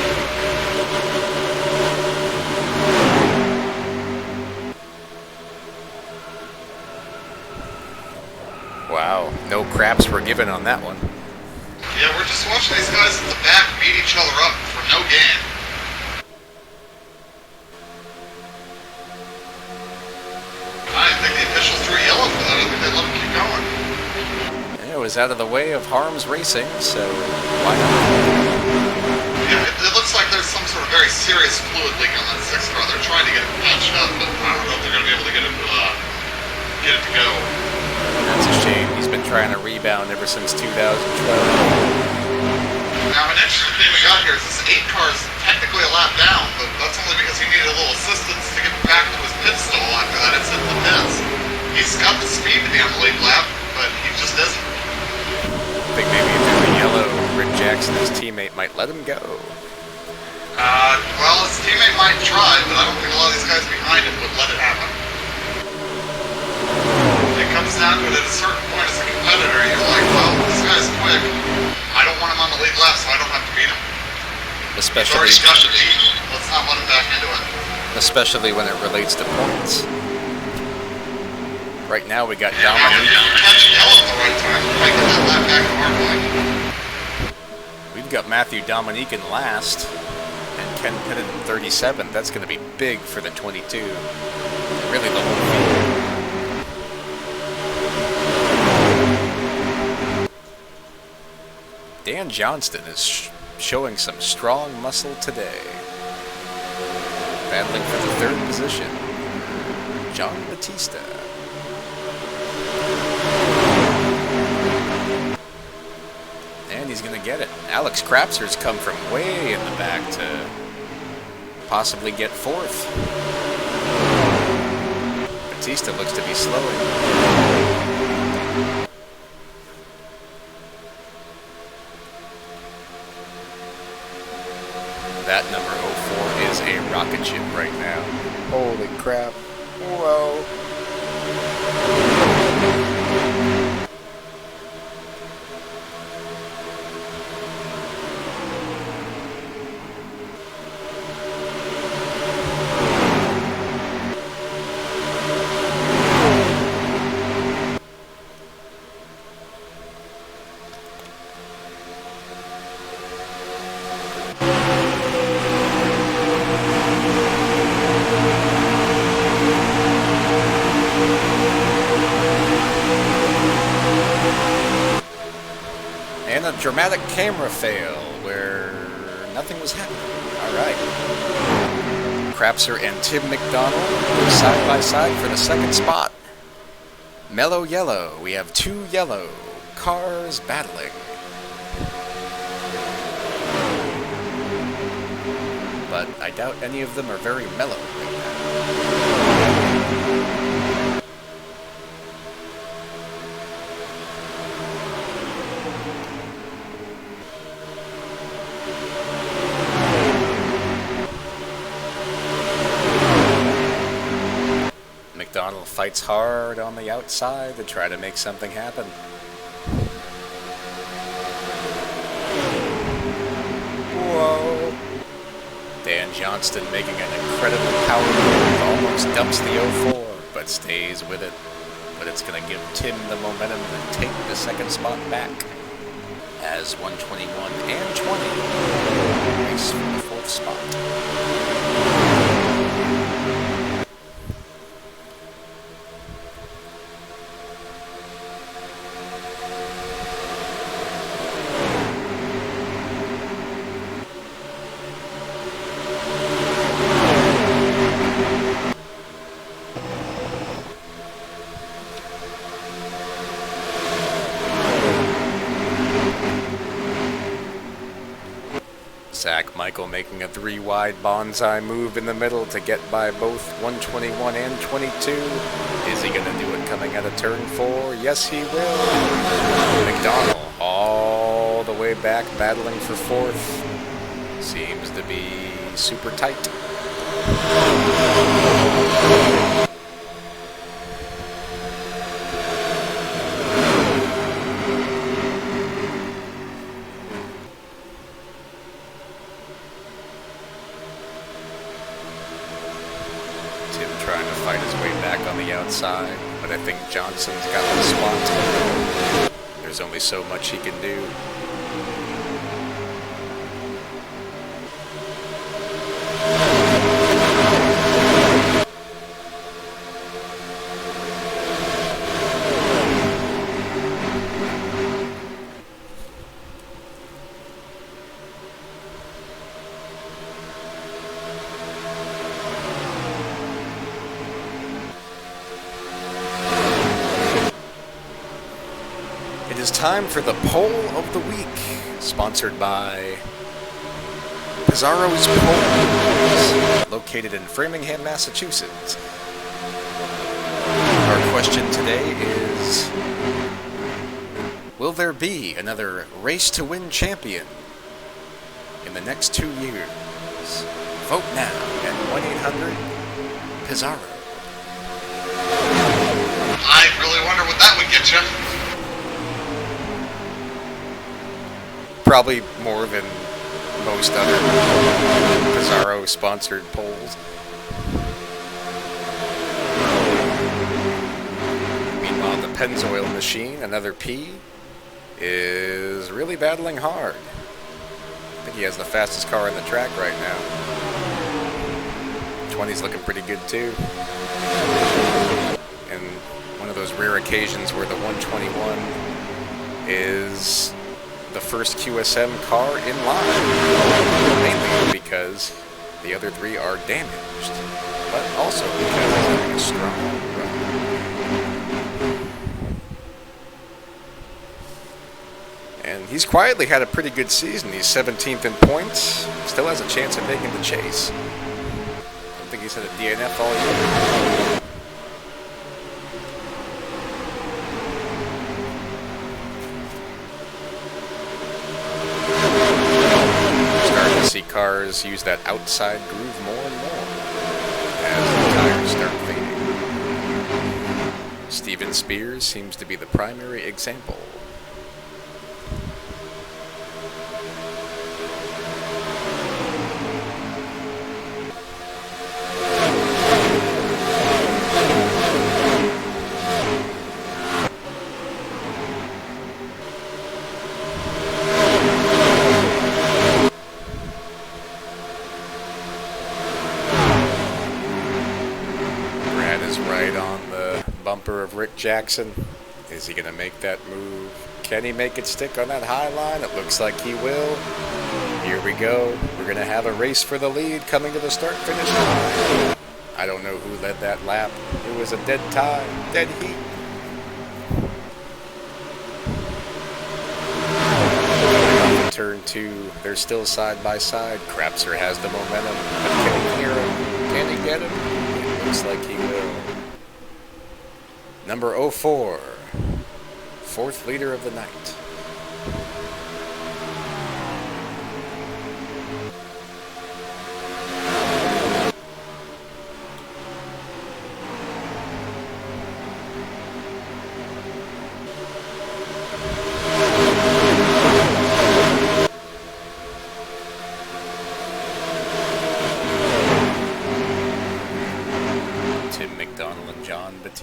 Wow, no craps were given on that one. Yeah, we're just watching these guys at the back beat each other up for no gain. I didn't think the officials threw yellow for that. I think they let them keep going. It was out of the way of Harms Racing, so why not? Yeah, it looks like there's some sort of very serious fluid leak on that 6 car. They're trying to get it patched up, but I don't know if they're going to be able to get it to go. That's a shame. He's been trying to rebound ever since 2012. Now, an interesting thing we got here is this 8 car is technically a lap down, but that's only because he needed a little assistance to get back to his pit stall after that it's hit the pits. He's got the speed to be on the lead lap, but he just isn't. I think maybe if there's a yellow, Rick Jackson, his teammate, might let him go. Well, his teammate might try, but I don't think a lot of these guys behind him would let it happen. It comes down to it at a certain point as a competitor, you're like, well, this guy's quick. I don't want him on the lead lap, so I don't have to beat him. He's already got the lead. Let's not let him back into it. Especially when it relates to points. Right now we got Yeah, Dominique. catch yellow at the right time. We might get that lap back to our point. We've got Matthew Dominique in last, and Ken Pettit in 37th. That's going to be big for the 22. Really the whole field. Dan Johnston is showing some strong muscle today. Battling for the 3rd position, John Batista. And he's going to get it. Alex Krapser's come from way in the back to possibly get 4th. Batista looks to be slowing. That number 04 is a rocket ship right now. Holy crap. Whoa. And a dramatic camera fail where nothing was happening. Alright. Krapser and Tim McDonald go side by side for the 2nd spot. Mellow yellow. We have 2 yellow cars battling. But I doubt any of them are very mellow right now. McDonald fights hard on the outside to try to make something happen. Whoa. Dan Johnston making an incredible power move, almost dumps the 04, but stays with it. But it's going to give Tim the momentum to take the second spot back. As 121 and 20 race for the fourth spot. Zach Michael making a 3-wide bonsai move in the middle to get by both 121 and 22. Is he going to do it coming out of turn 4? Yes, he will. McDonald all the way back battling for fourth. Seems to be super tight. Trying to fight his way back on the outside, but I think Johnson's got the spot. There's only so much he can do. It is time for the Poll of the Week, sponsored by Pizarro's Polls, located in Framingham, Massachusetts. Our question today is, will there be another Race to Win champion in the next 2 years? Vote now at 1-800-PIZARRO. I really wonder what that would get you. Probably more than most other Pizarro-sponsored polls. Meanwhile, the Pennzoil machine, another P, is really battling hard. I think he has the fastest car on the track right now. 20's looking pretty good too. And one of those rare occasions where the 121 is the first QSM car in line, mainly because the other three are damaged, but also because it's having a strong run. And he's quietly had a pretty good season. He's 17th in points, still has a chance of making the chase. I don't think he's had a DNF all year. See cars use that outside groove more and more as the tires start fading. Steven Spears seems to be the primary example. Right on the bumper of Rick Jackson. Is he going to make that move? Can he make it stick on that high line? It looks like he will. Here we go. We're going to have a race for the lead coming to the start-finish line. I don't know who led that lap. It was a dead tie, dead heat. Turn 2, they're still side by side. Crapser has the momentum. Can he clear him? Can he get him? It looks like he will. Number 04, fourth leader of the night.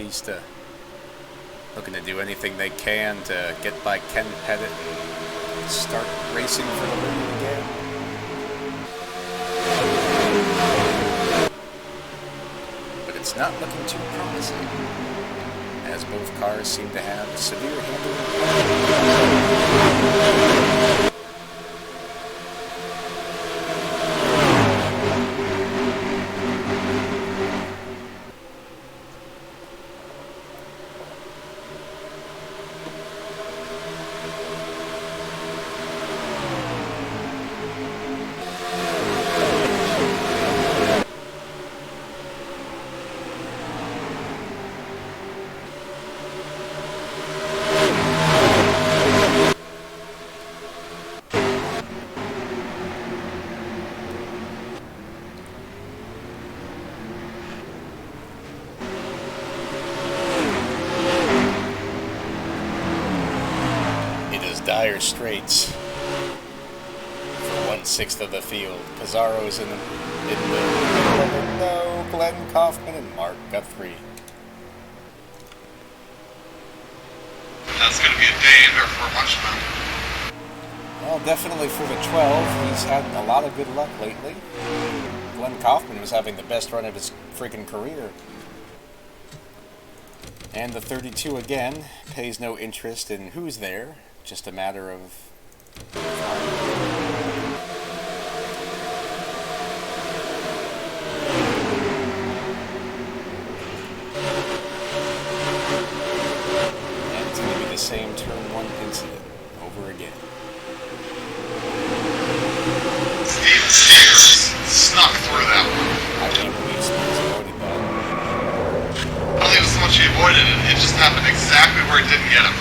Bautista looking to do anything they can to get by Ken Pettit and start racing for the lead again. But it's not looking too promising, as both cars seem to have severe handling problems. Dire straits for 1/6 of the field. Pizarro's in the no, Glenn Kaufman and Mark Guthrie. That's going to be a day ender for Hunchman. Well, definitely for the 12. He's had a lot of good luck lately. Glenn Kaufman was having the best run of his freaking career. And the 32 again pays no interest in who's there. Just a matter of and it's going to be the same turn 1 incident over again. Steve Spears snuck through that one. I can't believe Spears avoided that. I don't think it was so much he avoided it, it just happened exactly where it didn't get him.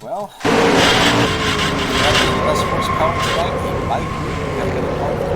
Well, that's the best horsepower tonight. He might have been a part of it.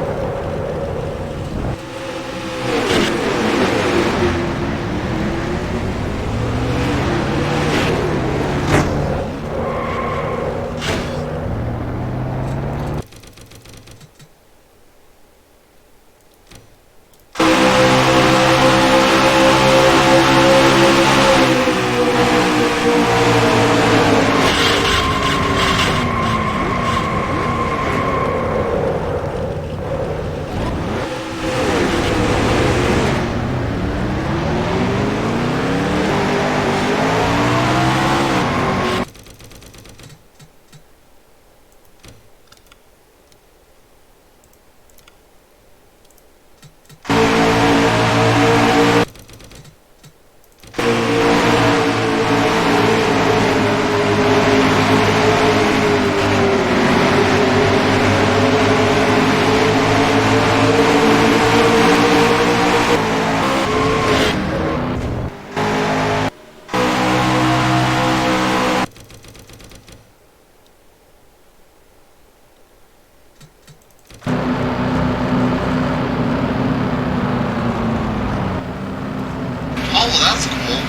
Oh, that's cool.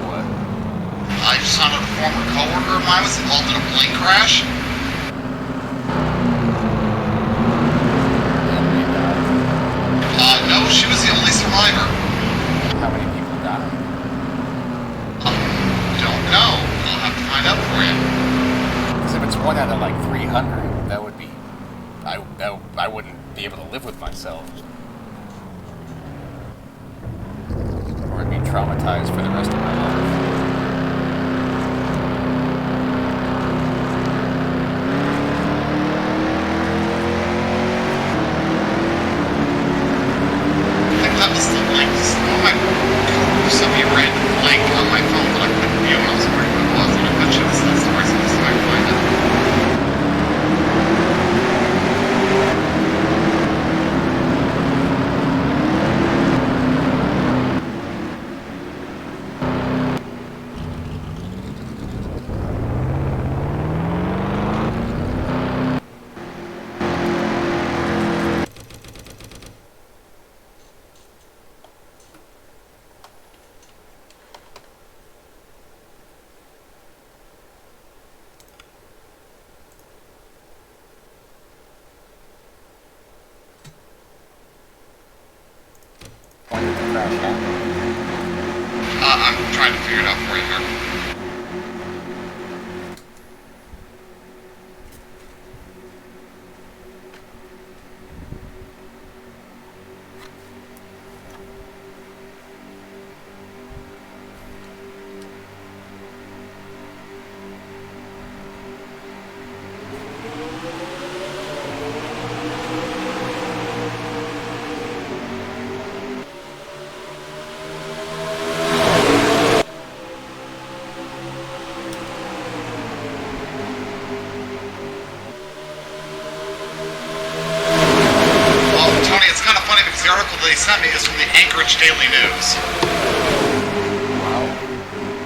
What? I just found out a former coworker of mine was involved in a plane crash. No, she was the only survivor. How many people died? Don't know. I'll have to find out for you. Because if it's 1 out of like 300, that would be... I wouldn't be able to live with myself. Or I'd be traumatized for the rest of my life. I think that was the link. Oh my God. Sent me a random link on my phone that I couldn't view when I was wondering what it was. And I bet you this is the story, so this is how I find it. trying to figure it out for you here. The article they sent me is from the Anchorage Daily News. Wow.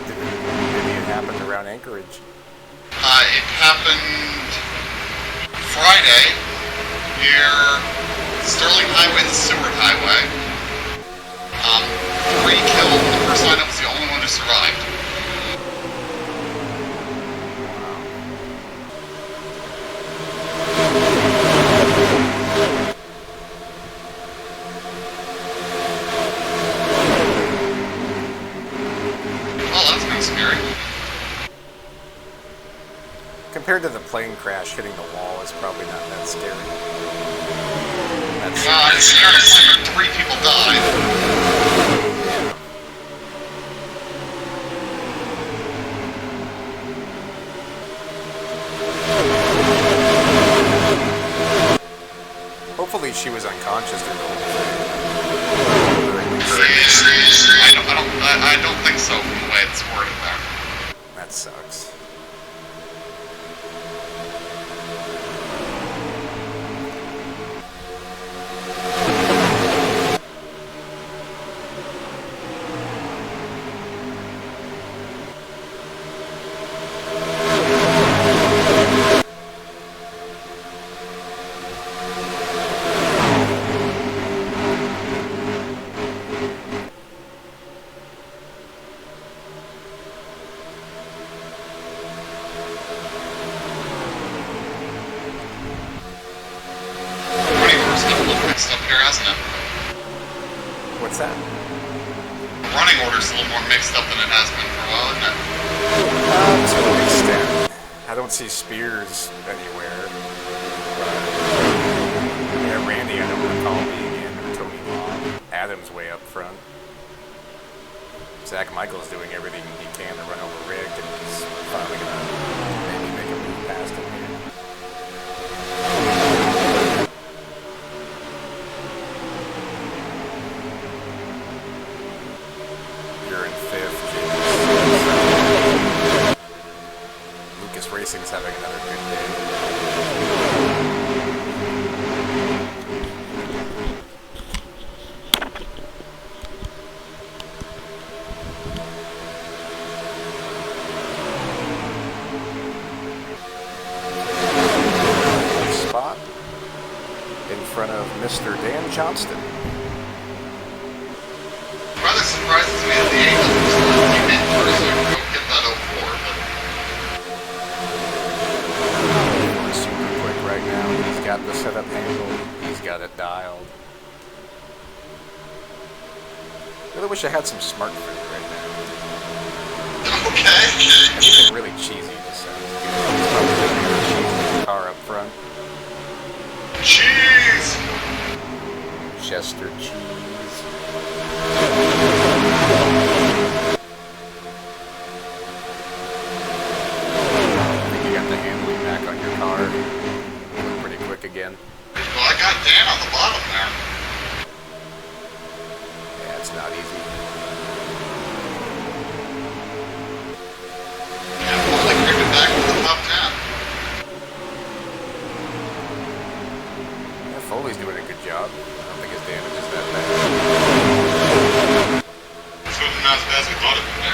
Maybe it happened around Anchorage. It happened Friday near Sterling Highway and the Seward Highway. 3 killed. The person I know was the only one who survived. Scary. Compared to the plane crash hitting the wall, it's probably not that scary. It's kind of scary. 3 people died. Hopefully she was unconscious through the whole I don't think so from the way it's worded there. That sucks. What's that? The running order's a little more mixed up than it has been for a while, isn't it? To an extent. I don't see Spears anywhere. Yeah, Randy, I don't recall being in, or Tony Long. Adam's way up front. Zach Michael's doing everything he can to run over Rick, and he's finally going to maybe make a move past him here. You're in 5th, Lucas Racing's having another good day. Spot in front of Mr. Dan Johnston. Rather surprises me that the 800 still came in first, so I can go get that 04, but... Super quick right now. He's got the setup handle. He's got it dialed. Really wish I had some smart food right now. Okay. Anything really cheesy just sounds good. He's probably got a cheesy car up front. Cheese! Chester cheese. I think you got the handling back on your car. Moving pretty quick again. Well, I got Dan on the bottom there. Yeah, it's not easy. And Foley creeping back to the top 10. Yeah, Foley's doing a good job. I don't think his damage is that bad. It's really not as bad as we thought it would be.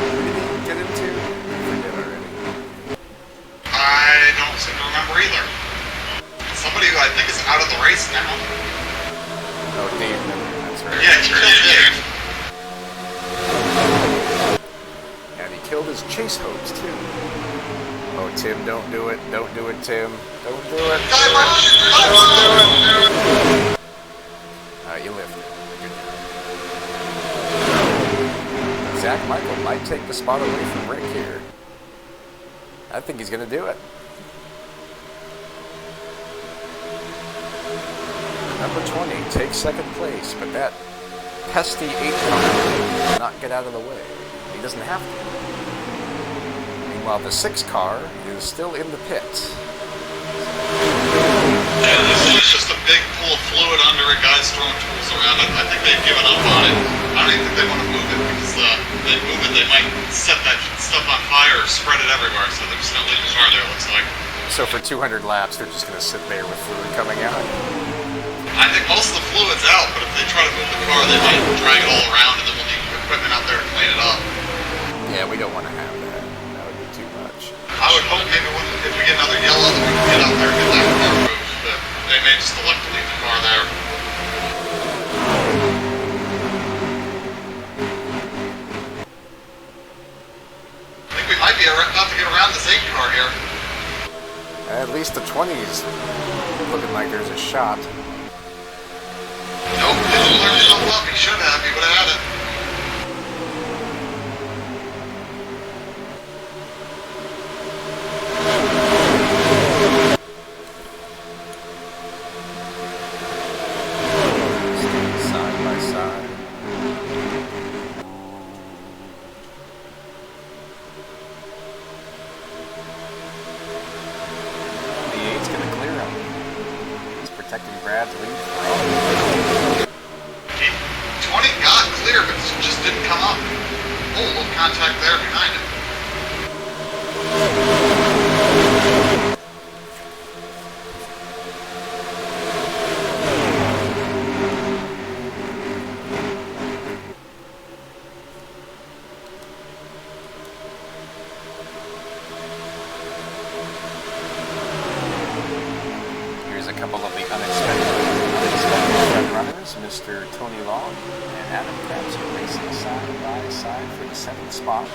What did he get into? I forget already. I don't seem to remember either. Somebody who I think is out of the race now. Oh, Dave Miller, that's right. Yeah, he killed Dave. And he killed his chase hopes, too. Oh, Tim, don't do it. Don't do it, Tim. Don't do it. Don't do it. You lived it. Good job. Zach Michael might take the spot away from Rick here. I think he's going to do it. Number 20 takes second place, but that pesky 8 car will not get out of the way. He doesn't have to. Meanwhile, the 6 car is still in the pit. Yeah, it's just a big pool of fluid under it, guys throwing tools around. I think they've given up on it. I don't even think they want to move it, because if they move it, they might set that stuff on fire or spread it everywhere, so they're just going to leave the car there, it looks like. So for 200 laps, they're just going to sit there with fluid coming out? I think most of the fluid's out, but if they try to move the car, they might drag it all around, and then we'll need equipment out there to clean it up. Yeah, we don't want to have that. That would be too much. I would hope maybe if we get another yellow, that we can get out there and get that car moved. But they may just elect to leave the car there. I think we might be about to get around this 8 car here. At least the 20's looking like there's a shot. Nope, didn't learn himself up. He should have. He would have had it. Side by side. The 8's going to clear him. He's protecting Brad's lead. 20 got clear, but just didn't come up. Oh, a little contact there behind him. Here's a couple of the unexpected runners, Mr. Tony Long and Adam Krabs are racing side by side for the 7th spot.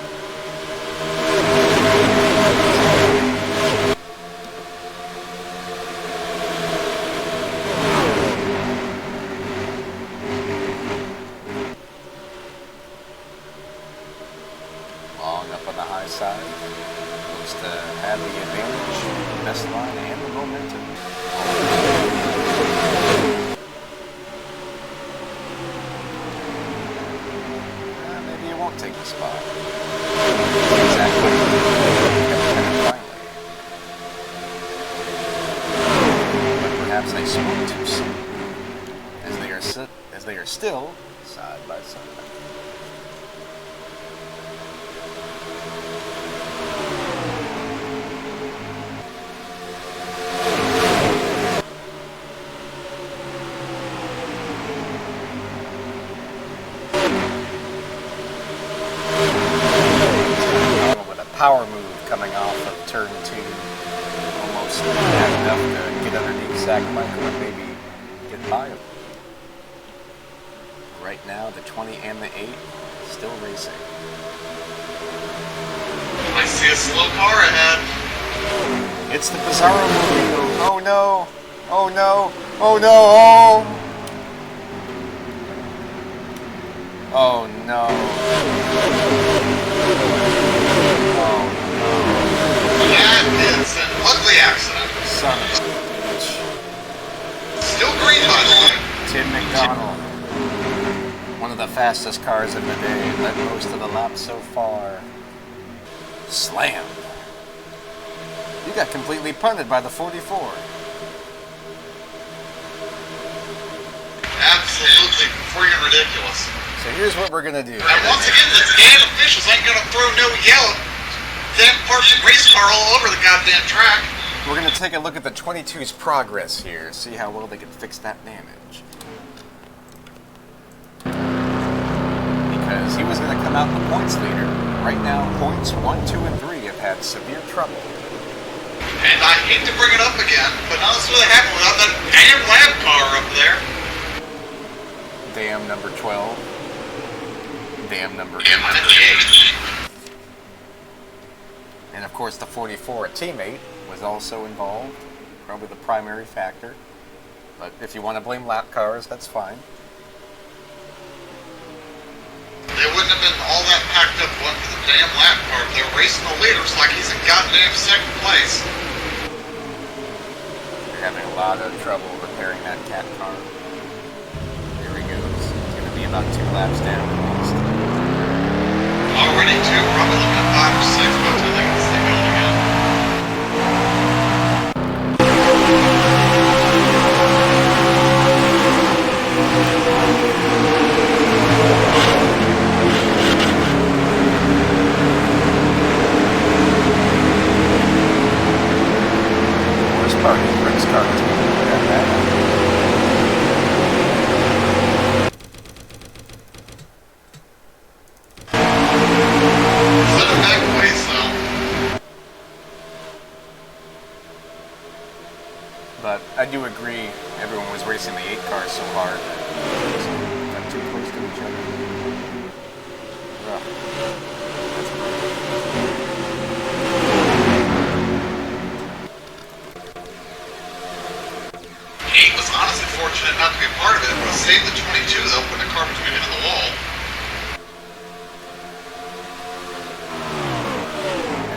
Long up on the high side, looks to have the advantage, the best line and the momentum. Maybe it won't take the spot. Exactly. But perhaps they spoke too soon, as they are still side by side. Power move coming off of turn 2. Almost had enough to get underneath Zach Michael and maybe get by him. Right now, the 20 and the 8 still racing. I see a slow car ahead. It's the Pizarro move. Oh no! Oh no! Oh no! Oh! Oh no! That is an ugly accident. Son of a bitch. Still green, by the way. Tim McDonald. One of the fastest cars in the day. Led most of the lap so far. Slam. You got completely punted by the 44. Absolutely freaking ridiculous. So here's what we're going to do. And once again, the damn officials ain't gonna throw no yellow. Damn parked race car all over the goddamn track. We're going to take a look at the 22's progress here. See how well they can fix that damage. Because he was going to come out the points leader. Right now, points 1, 2, and 3 have had severe trouble. And I hate to bring it up again, but none of this would have happened without that damn lab car up there. Damn number 12. Damn number 8. Damn 98. And of course the 44, a teammate, was also involved. Probably the primary factor. But if you want to blame lap cars, that's fine. They They wouldn't have been all that packed up one for the damn lap car. They're racing the leaders like he's in goddamn second place. They're having a lot of trouble repairing that cat car. There he goes. It's going to be about 2 laps down at least. Already 2, probably looking at 5 or 6 by the time they get this thing going again. Part of Rick's car is Set it back ways though. But I do agree, everyone was racing the 8 cars so hard that they got too close to each other. Ugh. That's He was honestly fortunate not to be a part of it. It would have saved the 22 though, putting a car between him and the wall.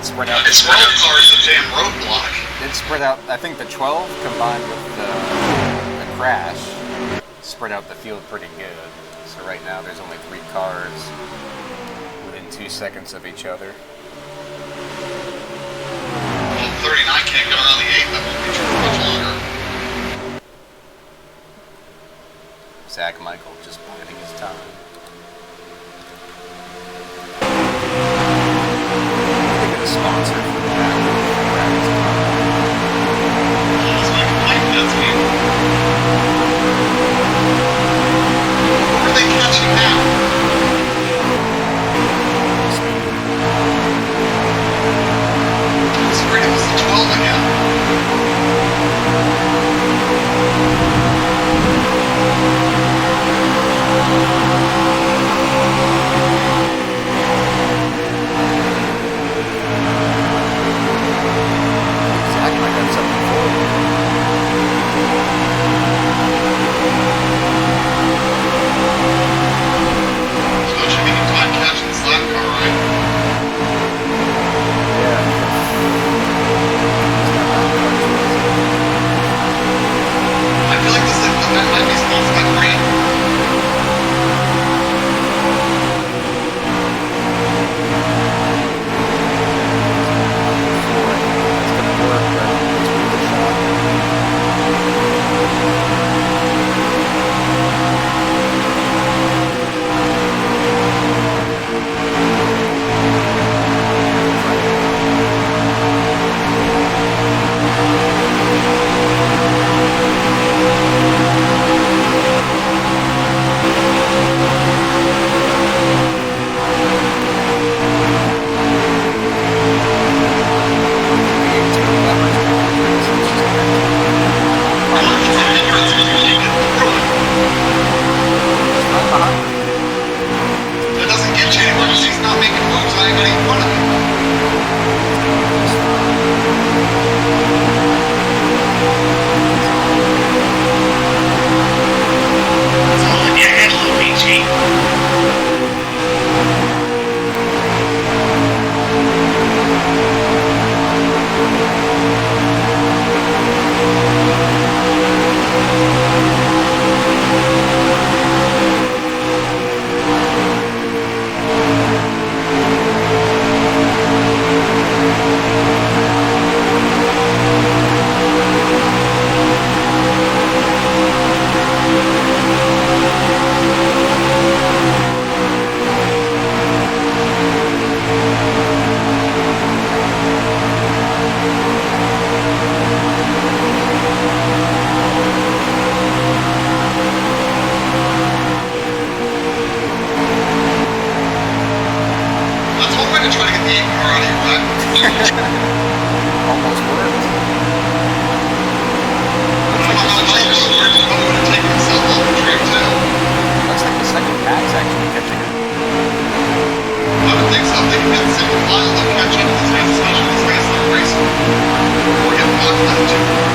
It spread out. It's 12 cars a damn roadblock. It spread out. I think the 12 combined with the crash spread out the field pretty good. So right now there's only 3 cars within 2 seconds of each other. Well, 39 can't get around the 8. That won't be true for much longer. Zach Michael just biding his time. They get a sponsor for that. That's my complaint, that's me. Where are they catching now? I was afraid it was the 12 again. Zach might have something for you. So it should be in time catching this lap car, right? Yeah. I feel like this event might be sponsored by Grant. That doesn't get you anywhere because he's not making moves on anybody in front of him. It's all in your head, Luigi. That's one way to try to get the 8 car out of your lap. Almost worked. I don't know how else it would work. It probably would have taken himself off the track too. Looks like the second pack's actually catching it. I would think so. If they can get the single file, they'll catch up with his guys, especially these guys that are racing. Or get blocked by the 2 car.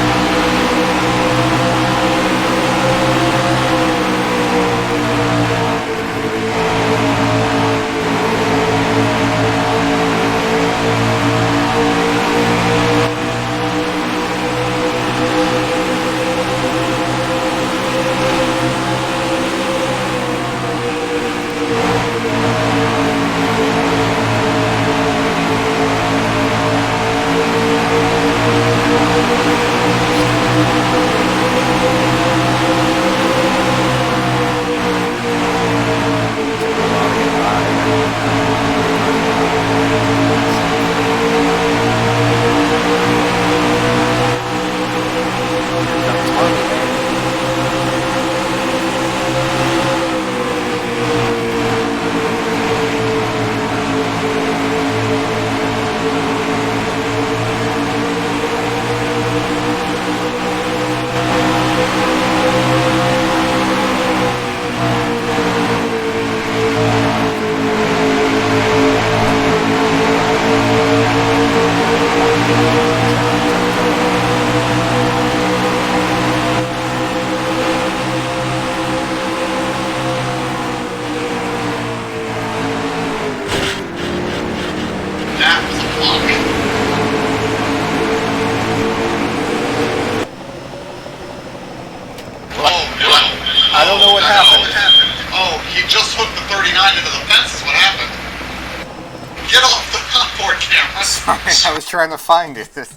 behind into the fence is what happened. Get off the onboard camera. Sorry, I was trying to find it. I'm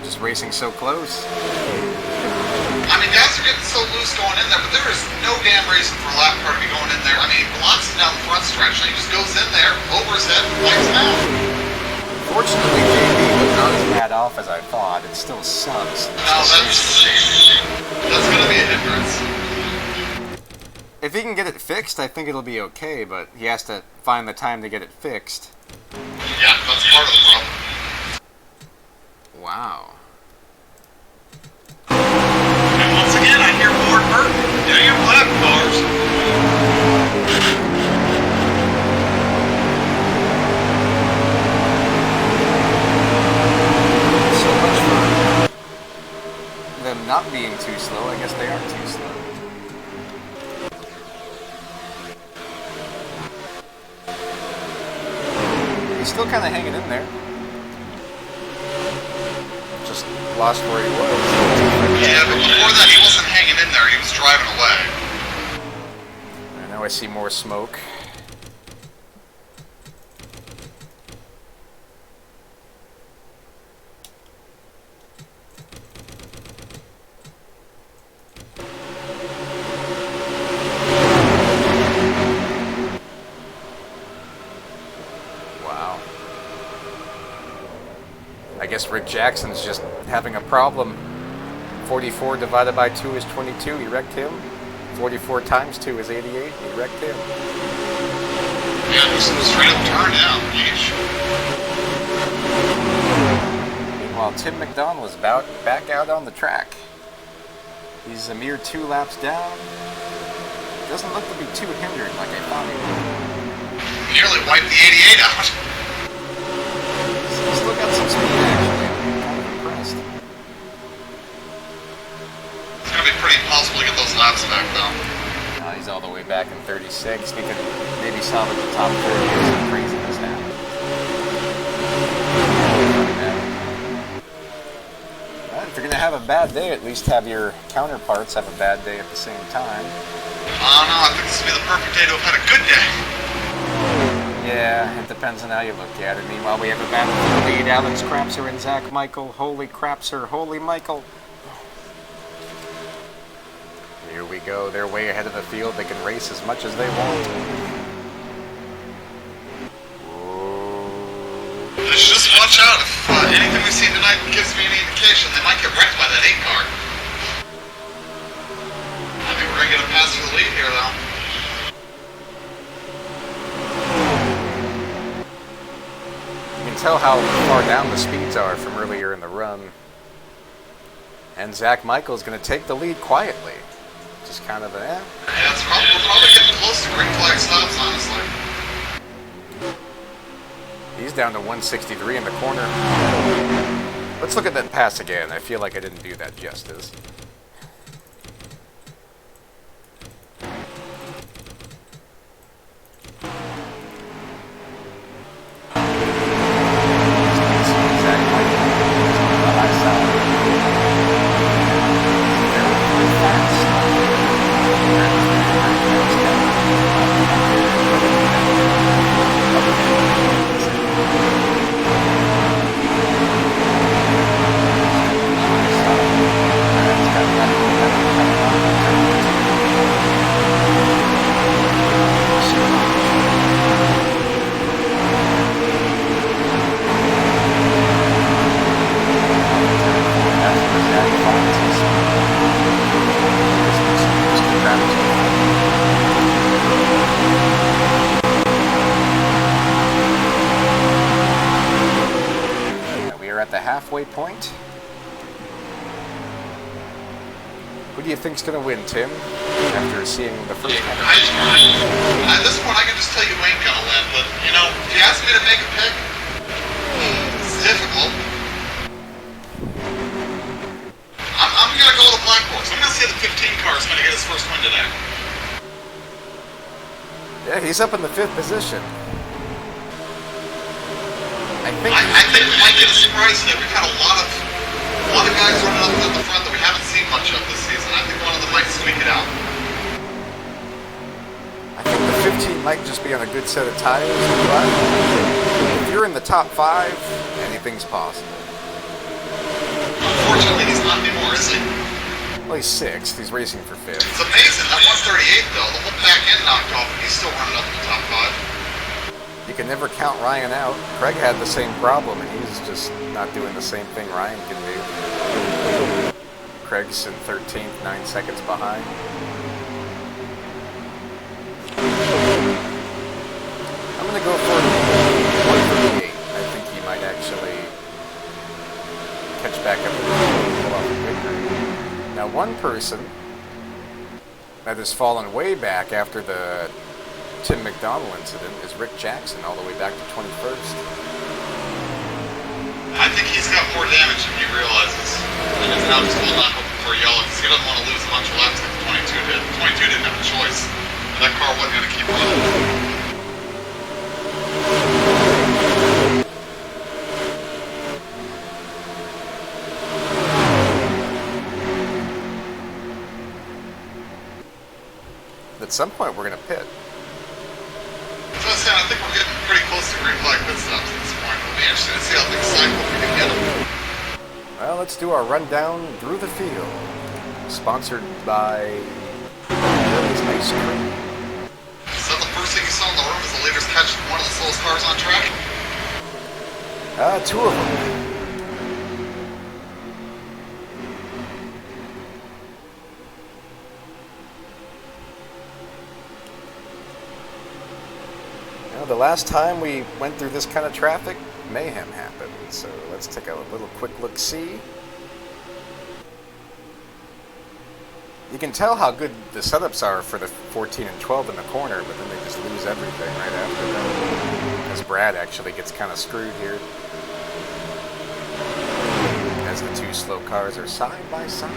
just racing so close. I mean, guys are getting so loose going in there, but there is no damn reason for a lap car to be going in there. I mean, Blance's down the front stretch, and he just goes in there, over his head, lights him out. Fortunately, JB was not as bad off as I thought. It still sucks. No, that's going to be a hindrance. If he can get it fixed, I think it'll be okay, but he has to find the time to get it fixed. Yeah, that's part of the problem. Wow. And once again, I hear Ward Burton. Damn lap cars. So much for them not being too slow. I guess they are too slow. He's still kind of hanging in there. Just lost where he was. Yeah, but before that, he wasn't hanging in there. He was driving away. And now I see more smoke. Wow. I guess Rick Jackson's just having a problem. 44 divided by 2 is 22. He wrecked him. 44 times 2 is 88. He wrecked him. Yeah, just straight up turn down. Yeesh. Meanwhile, Tim McDonald is back out on the track. He's a mere 2 laps down. Doesn't look to be too hindered like I thought he would. Nearly wiped the 88 out. He's still got some speed, actually. I'm kind of impressed. It's going to be pretty impossible to get those laps back, though. He's all the way back in 36. He could maybe salvage the top 30 if some craziness happened. Well, if you're going to have a bad day, at least have your counterparts have a bad day at the same time. Oh, no, I think this would be the perfect day to have had a good day. Yeah, it depends on how you look at it. Meanwhile, we have a battle for the lead. Alex Crapser and Zach Michael. Holy Crapser, holy Michael. Here we go. They're way ahead of the field. They can race as much as they want. Whoa. Just watch out. If anything we've seen tonight gives me any indication, they might get wrecked by that 8 car. I think we're going to get a pass for the lead here, though. You can tell how far down the speeds are from earlier in the run. And Zach Michael's going to take the lead quietly. Just kind of Yeah, we're probably getting close to green flag stops, honestly. He's down to 163 in the corner. Let's look at that pass again. I feel like I didn't do that justice. Halfway point. Who do you think's going to win, Tim? After seeing the first one. At this point, I can just tell you ain't going to win. But you know, if you ask me to make a pick, it's difficult. I'm going to go with the Black Horse. I'm going to say the 15 car is going to get his first win today. Yeah, he's up in the 5th position. I think I think we might get a surprise today. We've had a lot of guys running up at the front that we haven't seen much of this season. I think one of them might squeak it out. I think the 15 might just be on a good set of tires, but if you're in the top 5, anything's possible. Unfortunately, he's not anymore, is he? Well, he's 6th. He's racing for 5th. It's amazing. That 138, though, the whole back end knocked off, and he's still running up in the top 5. You can never count Ryan out. Craig had the same problem, and he's just not doing the same thing Ryan can do. Craig's in 13th, 9 seconds behind. I'm going to go for 138. I think he might actually catch back up and pull off a victory. Now, one person that has fallen way back after the Tim McDonald incident is Rick Jackson, all the way back to 21st. I think he's got more damage than he realizes. And it's now just holding on for yellow because he doesn't want to lose a bunch of laps like the 22 did. The 22 didn't have a choice. And that car wasn't going to keep running. At some point, we're going to pit. So I think we're getting pretty close to green flag pit stops at this point. It'll be interesting to see how things cycle if we can get them. Well, let's do our rundown through the field. Sponsored by Jerry's Ice Cream. Is that the first thing you saw in the room as the leaders catch one of the slowest cars on track? 2 of them. The last time we went through this kind of traffic, mayhem happened. So let's take a little quick look-see. You can tell how good the setups are for the 14 and 12 in the corner, but then they just lose everything right after that. As Brad actually gets kind of screwed here. As the 2 slow cars are side by side.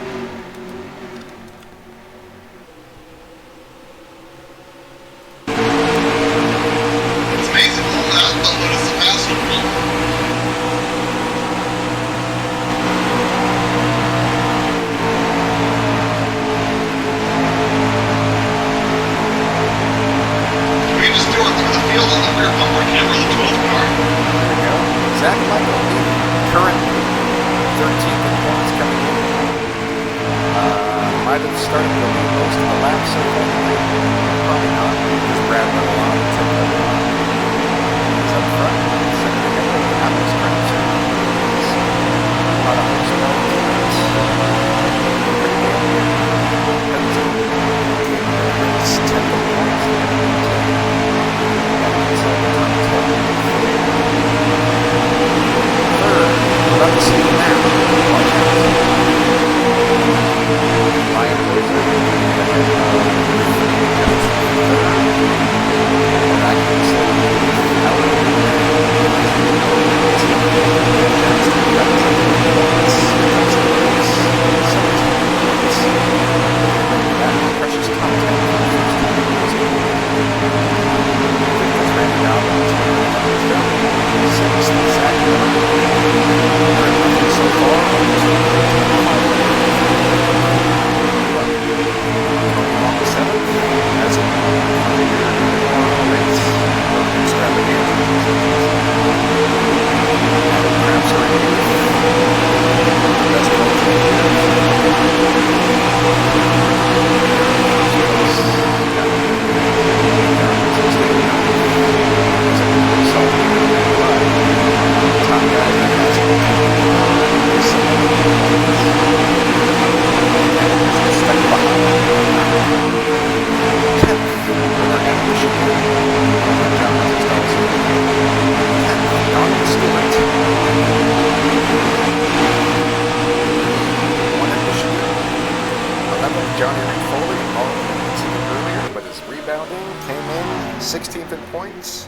rebounding, came in 16th in points,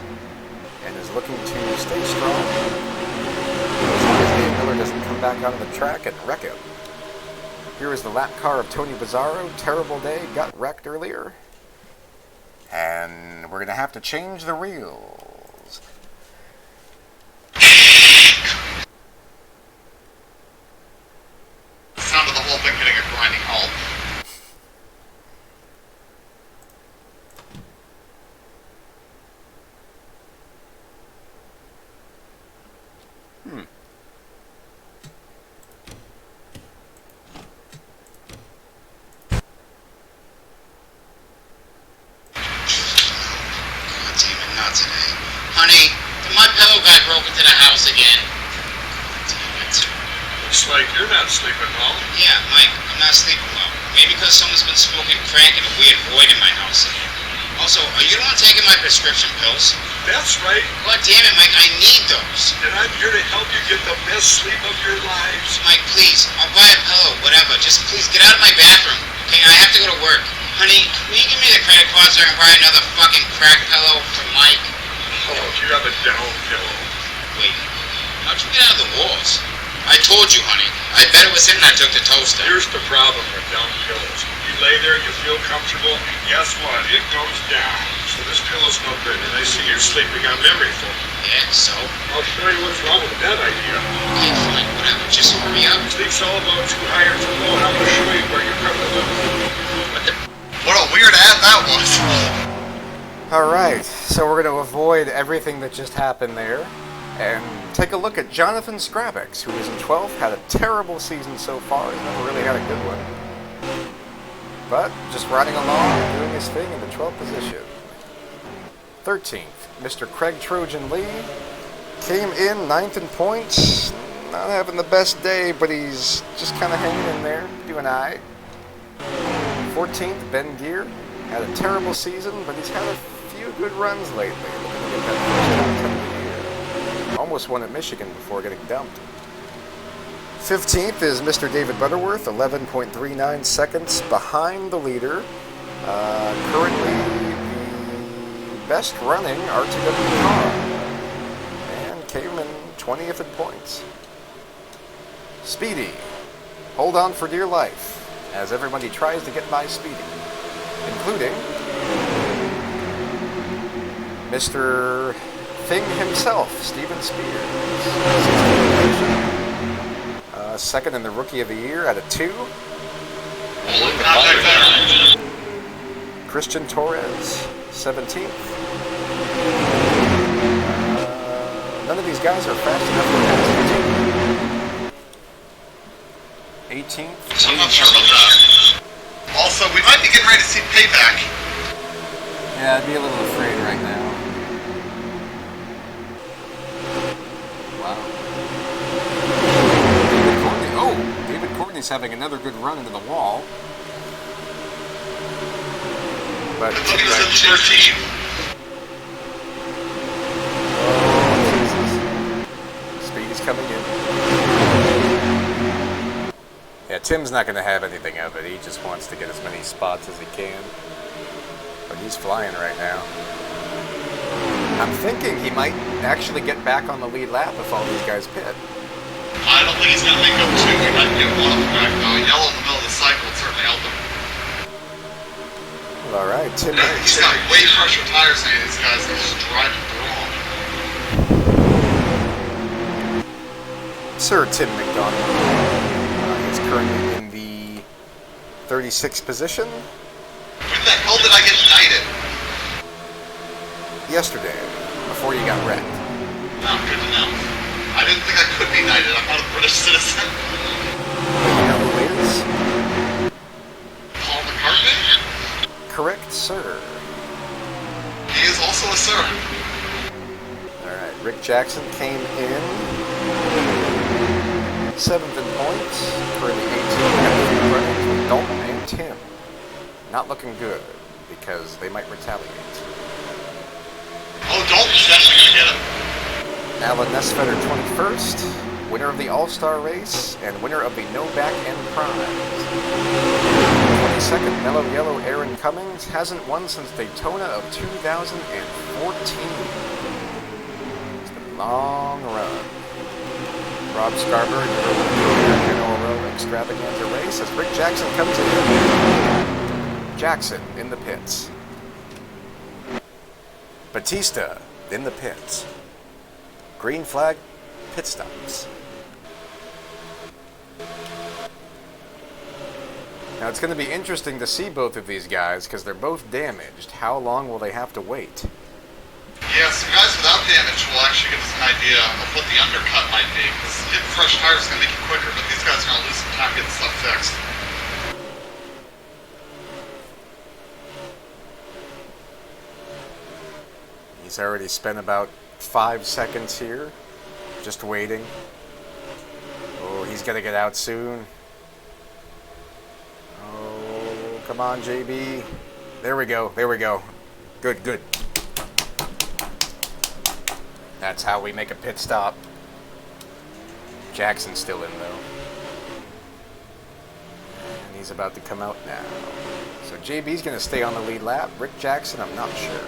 and is looking to stay strong as long as Dave Miller doesn't come back onto the track and wreck him. Here is the lap car of Tony Bizzarro. Terrible day, got wrecked earlier. And we're going to have to change the reels. The sound of the whole thing hitting a grinding halt. God damn it, not today. Honey, did my pillow guy broke into the house again? Damn it. Looks like you're not sleeping well. Yeah, Mike, I'm not sleeping well. Maybe because someone's been smoking crack in a weird void in my house again. Also, are you the one taking my prescription pills? That's right. God damn it, Mike, I need those. And I'm here to help you get the best sleep of your lives. Mike, please, I'll buy a pillow, whatever. Just please get out of my bathroom. Okay, I have to go to work. Honey, will you give me the credit card so I can buy another fucking crack pillow for Mike? Oh, you have a down pillow. Wait, how'd you get out of the walls? I told you, honey. I bet it was him that took the toaster. Here's the problem with down pillows. You lay there, you feel comfortable, and guess what? It goes down. So this pillow's no good, and I see you're sleeping on memory foam. Yeah, so? I'll show you what's wrong with that idea. Okay, fine, whatever. Just hurry up. Sleep's all about too high or too low, and I'm going to show you where you're comfortable. What the? What a weird ad that was. Alright, so we're going to avoid everything that just happened there and take a look at Jonathan Scrabix, who is in 12th, had a terrible season so far, he's never really had a good one. But just riding along and doing his thing in the 12th position. 13th, Mr. Craig Trojan Lee came in 9th in points. Not having the best day, but he's just kind of hanging in there, doing alright. 14th, Ben Gear had a terrible season, but he's had a few good runs lately. Looking to get that first top 10 of the year. Almost won at Michigan before getting dumped. 15th is Mr. David Butterworth, 11.39 seconds behind the leader. Currently the best running RTW car. And came in 20th in points. Speedy, hold on for dear life, as everybody tries to get by Speedy, including Mr. Thing himself, Steven Spears. Second in the Rookie of the Year out of 2. Christian Torres, 17th. None of these guys are fast enough to pass the 18th. I'm not sure about that. Also, we might be getting ready to see Payback. Yeah, I'd be a little afraid right now. Wow. David Courtney. Oh, David Courtney's having another good run into the wall. But Look at this in 13. oh, Jesus. Speedy's coming in. Yeah, Tim's not going to have anything of it. He just wants to get as many spots as he can. But he's flying right now. I'm thinking he might actually get back on the lead lap if all these guys pit. I don't think he's going to make up 2. He might get one of them back, though. Yellow in the middle of the cycle would certainly help him. Well, all right, Tim. He's got way fresher tires than these guys. They're just driving through them. Sir Tim McDonald is currently in the 36th position. When the hell did I get knighted? Yesterday, before you got wrecked. Oh, good to know. I didn't think I could be knighted. I'm not a British citizen. You know who is? Paul McCartney? Correct, sir. He is also a sir. Alright, Rick Jackson came in 7th in points for the 18th running with Dalton and Tim. Not looking good, because they might retaliate. Oh, Dalton's definitely going to get him. Alan Nesfetter 21st, winner of the All-Star race, and winner of the No Back End Prize. 22nd, Mellow Yellow Aaron Cummings hasn't won since Daytona of 2014. It's been a long run. Rob Scarborough, American Oil Extravaganza race as Rick Jackson comes in. Jackson in the pits. Batista in the pits. Green flag pit stops. Now it's going to be interesting to see both of these guys because they're both damaged. How long will they have to wait? Yeah, some guys without damage will actually give us an idea of what the undercut might be, because getting fresh tires is going to make it quicker, but these guys are going to lose some time getting stuff fixed. He's already spent about 5 seconds here, just waiting. Oh, he's going to get out soon. Oh, come on, JB. There we go, there we go. Good, good. That's how we make a pit stop. Jackson's still in, though. And he's about to come out now. So JB's going to stay on the lead lap. Rick Jackson, I'm not sure.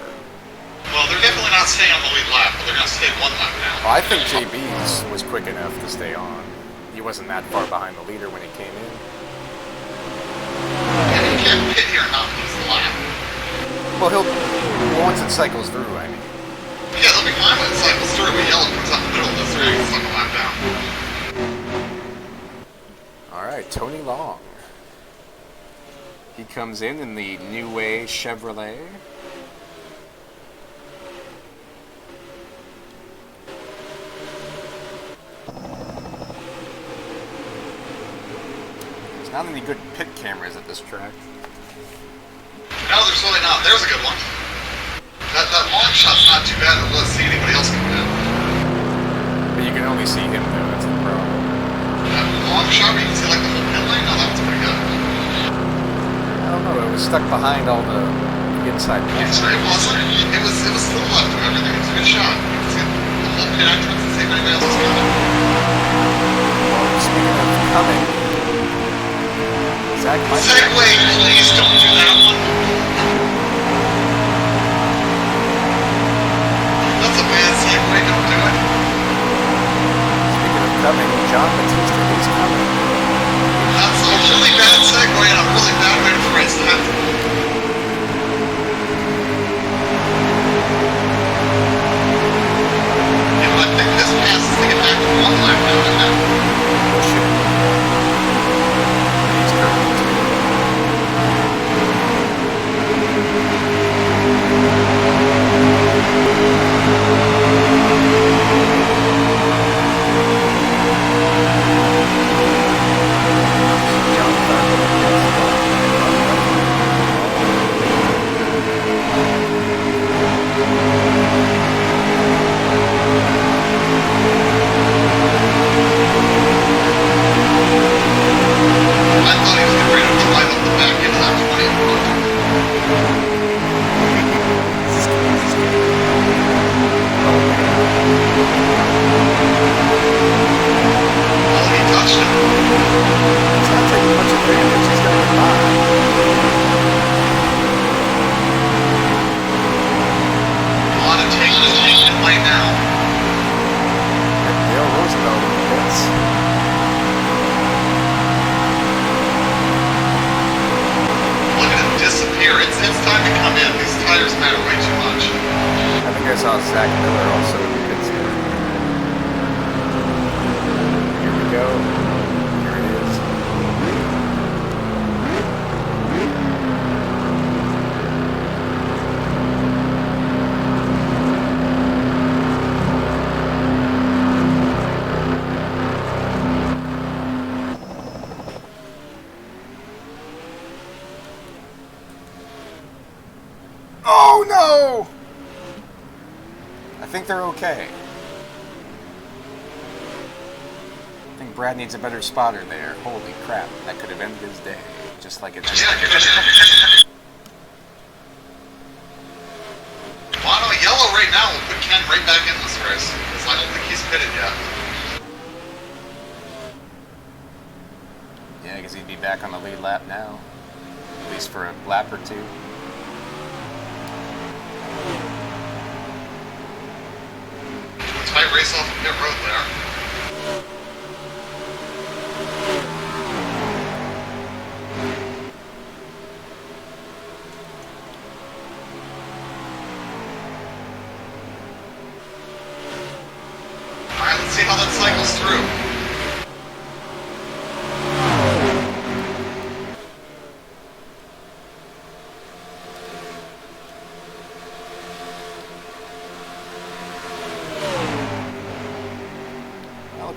Well, they're definitely not staying on the lead lap, but they're going to stay one lap now. Well, I think JB's was quick enough to stay on. He wasn't that far behind the leader when he came in. Yeah, you can't pit here and not lose the lap. Well, once it cycles through, I mean. Yeah, they'll be fine when it cycles through, but yellow comes out the middle of this, so you can suck a lap down. Alright, Tony Long. He comes in the New Way Chevrolet. There's not any good pit cameras at this track. No, there's really not. There's a good one. That long shot's not too bad. Let's see anybody else coming in. But you can only see him, though. That's the problem. That long shot where you can see like the whole pit lane? No, that was pretty good. I don't know. It was stuck behind all the inside pits. It wasn't. It was to the left of everything. It was a good shot. You can see the whole pit entrance and see if anybody else is coming. Well, speaking of coming, Zach might... Segway, please don't do that one. That's a bad segue, don't do it. Speaking of coming, John Batista is coming. That's a really bad segue and a really bad way to phrase that. Yeah, I think this passes to get back to one lap now, isn't it? Shit. He's currently two. I thought he was getting ready to ride up the back into that 20th corner. Oh, he touched him. He's not taking much advantage. He's going to get by. A lot of taking it right now. Dale Roosevelt in the pits. Look at him disappear. It's time to come in. These tires matter way too much. I think I saw Zach Miller also in the pits here. Here we go. Here it is. Oh no! I think they're okay. I think Brad needs a better spotter there. Holy crap, that could have ended his day. Just like it did. Mono yellow right now will put Ken right back in this race, because I don't think he's pitted yet. Yeah, because he'd be back on the lead lap now. At least for a lap or two. Tight race off the pit road there. Alright, let's see how that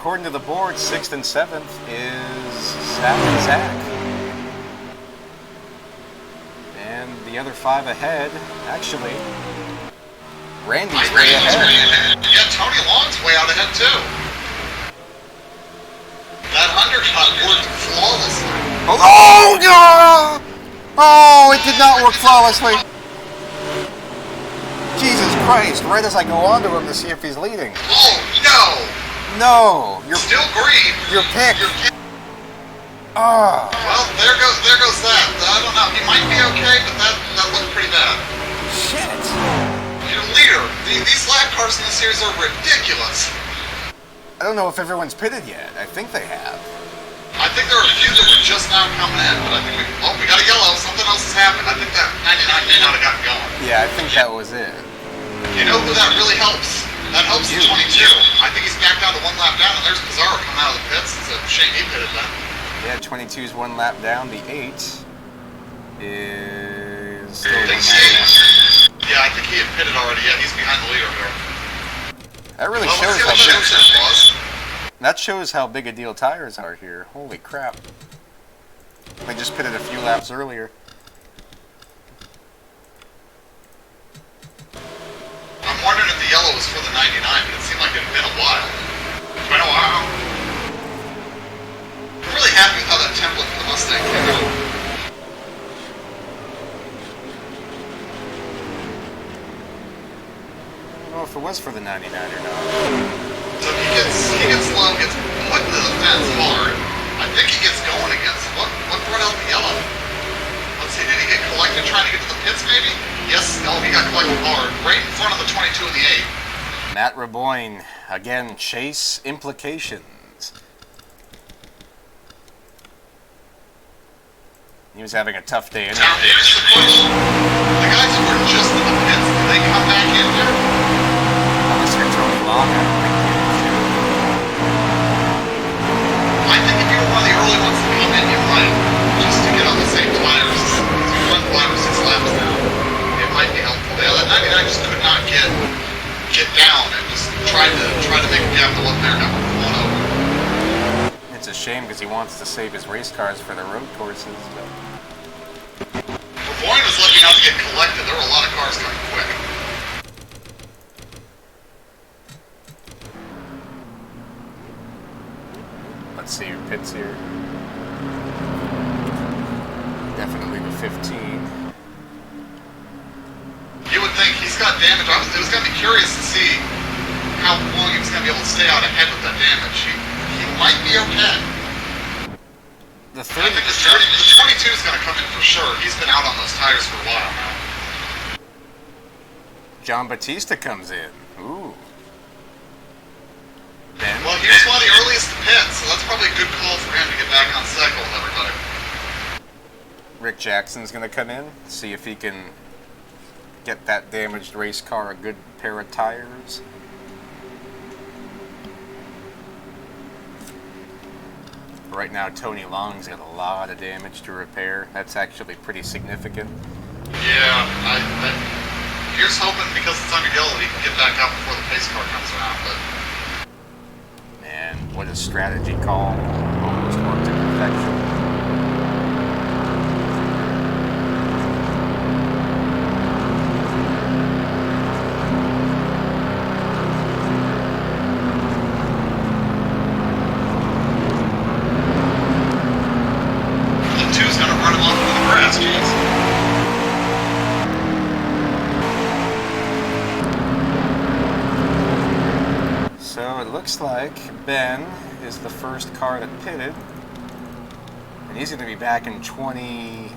according to the board, 6th and 7th is Zach and Zach. And the other 5 ahead, actually, Randy's way ahead. Yeah, Tony Long's way out ahead too. That undercut worked flawlessly. Oh, no! Oh, it did not work flawlessly. Jesus Christ, right as I go on to him to see if he's leading. Oh, no! No, you're Still green. You're picked. Ah. Well, there goes that. I don't know. He might be okay, but that looked pretty bad. Shit. Your leader. These lap cars in this series are ridiculous. I don't know if everyone's pitted yet. I think they have. I think there are a few that were just now coming in, but I think we got a yellow. Something else has happened. I think that 99 may not have gotten going. Yeah, I think that was it. You know who that really helps? That helps the 22. I think he's back down to 1 lap down, and there's Pizarro coming out of the pits. It's a shame he pitted then. Yeah, 22's 1 lap down. The 8 is still 1 lap down. Yeah, I think he had pitted already. Yeah, he's behind the leader here. That really Well, shows let's see how what big. the was. That shows how big a deal tires are here. Holy crap! They just pitted a few laps earlier. I'm wondering if the yellow was for the 99, but it seemed like it had been a while. It's been a while. I'm really happy with how that template for the Mustang came out. I don't know if it was for the 99 or not. So he gets low, gets put into the fence hard. I think he gets going again. So what brought out the yellow? Let's see, did he get collected trying to get to the pits maybe? Yes, no, he got collected hard. Right in front of the 22 and the 8. Matt Raboyne, again, chase implications. He was having a tough day anyway. Now here's the question. The guys who were just in the pits, do they come back in there? Unless you're Tony Long, I don't think they should. I think if you were one of the early ones to come in, you might. Just to get on the same tires. If you run 5 or 6 laps now, it might be helpful. Yeah, that 99 just could not get down and just tried to make a gap to look there, got one over. It's a shame because he wants to save his race cars for the road courses. But Boyne was lucky enough to get collected. There were a lot of cars coming quick. let's see who pits here. Definitely the 15. You would think he's got damage. I was going to be curious to see how long he was going to be able to stay out ahead with that damage. He might be okay. The I think the 22 is going to come in for sure. He's been out on those tires for a while now. John Batista comes in. Ooh. Ben? Well, he was one of the earliest to pit, so that's probably a good call for him to get back on cycle with everybody. Rick Jackson's going to come in, see if he can get that damaged race car a good pair of tires. Right now, Tony Long's got a lot of damage to repair. That's actually pretty significant. Yeah, here's hoping because it's under yellow he can get back out before the pace car comes around, but... Man, what a strategy call. Almost worked to perfection. So it looks like Ben is the first car that pitted, and he's going to be back in 27th.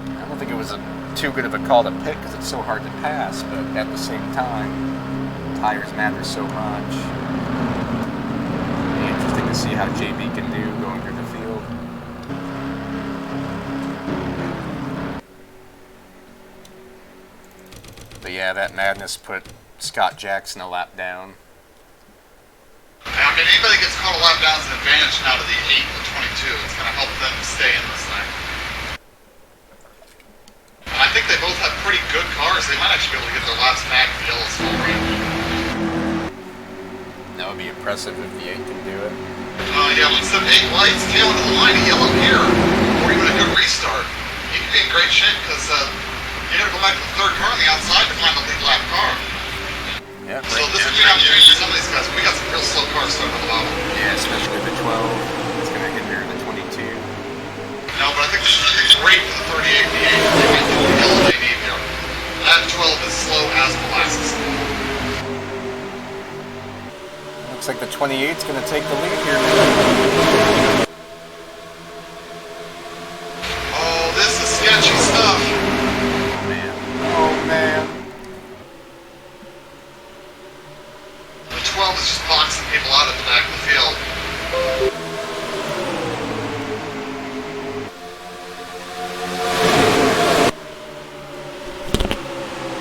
I don't think it was too good of a call to pit because it's so hard to pass, but at the same time, tires matter so much. It'll be interesting to see how JB can do going through the field. But yeah, that madness put Scott Jackson a lap down. I mean, anybody gets caught a lap down is an advantage now to the 8 and the 22. It's going to help them stay in this thing. And I think they both have pretty good cars. They might actually be able to get their laps back if the yellow's full range. That would be a impressive if the 8 can do it. Yeah, instead of 8 lights, tail into the line of yellow here, or even a good restart, you could be in great shape because you got to go back to the third car on the outside to find the lead lap car. Yeah, So this could be an opportunity for some of these guys. We got some real slow cars starting on the bottom. Yeah, especially the 12. It's going to hinder the 22. No, but I think this is great for the 38 V8. They might do the yellow they need here. That 12 is slow as molasses. Looks like the 28's going to take the lead here, man. Oh, this is sketchy stuff. Oh, man. Oh, man. The 12 is just boxing people out at the back of the field.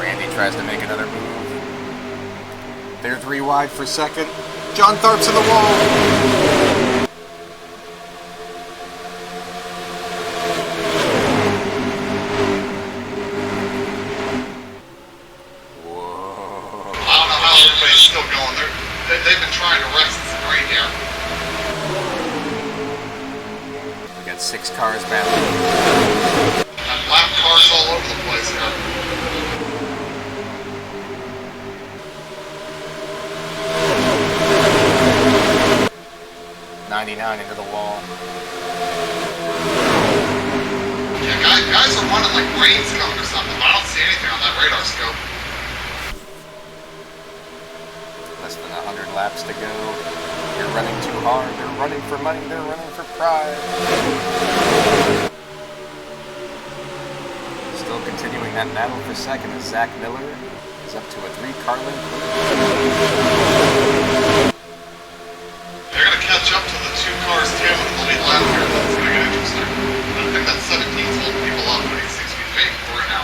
Randy tries to make another move. They're 3 wide for second. John Tharp's in the wall. I don't know how everybody's still going. They've been trying to rest the green here. We got 6 cars battling. And lap cars all over the place here. 99 into the wall. Yeah, guys are running like rain's coming or something, but I don't see anything on that radar scope. Less than 100 laps to go. You're running too hard. They're running for money. They're running for pride. Still continuing that battle for second as Zach Miller is up to a 3-car lead. They're going to catch up to the 2 cars tailing the lead lap here. That's going to get interesting. I think that 17's holding people up, but he seems to be fading for it now.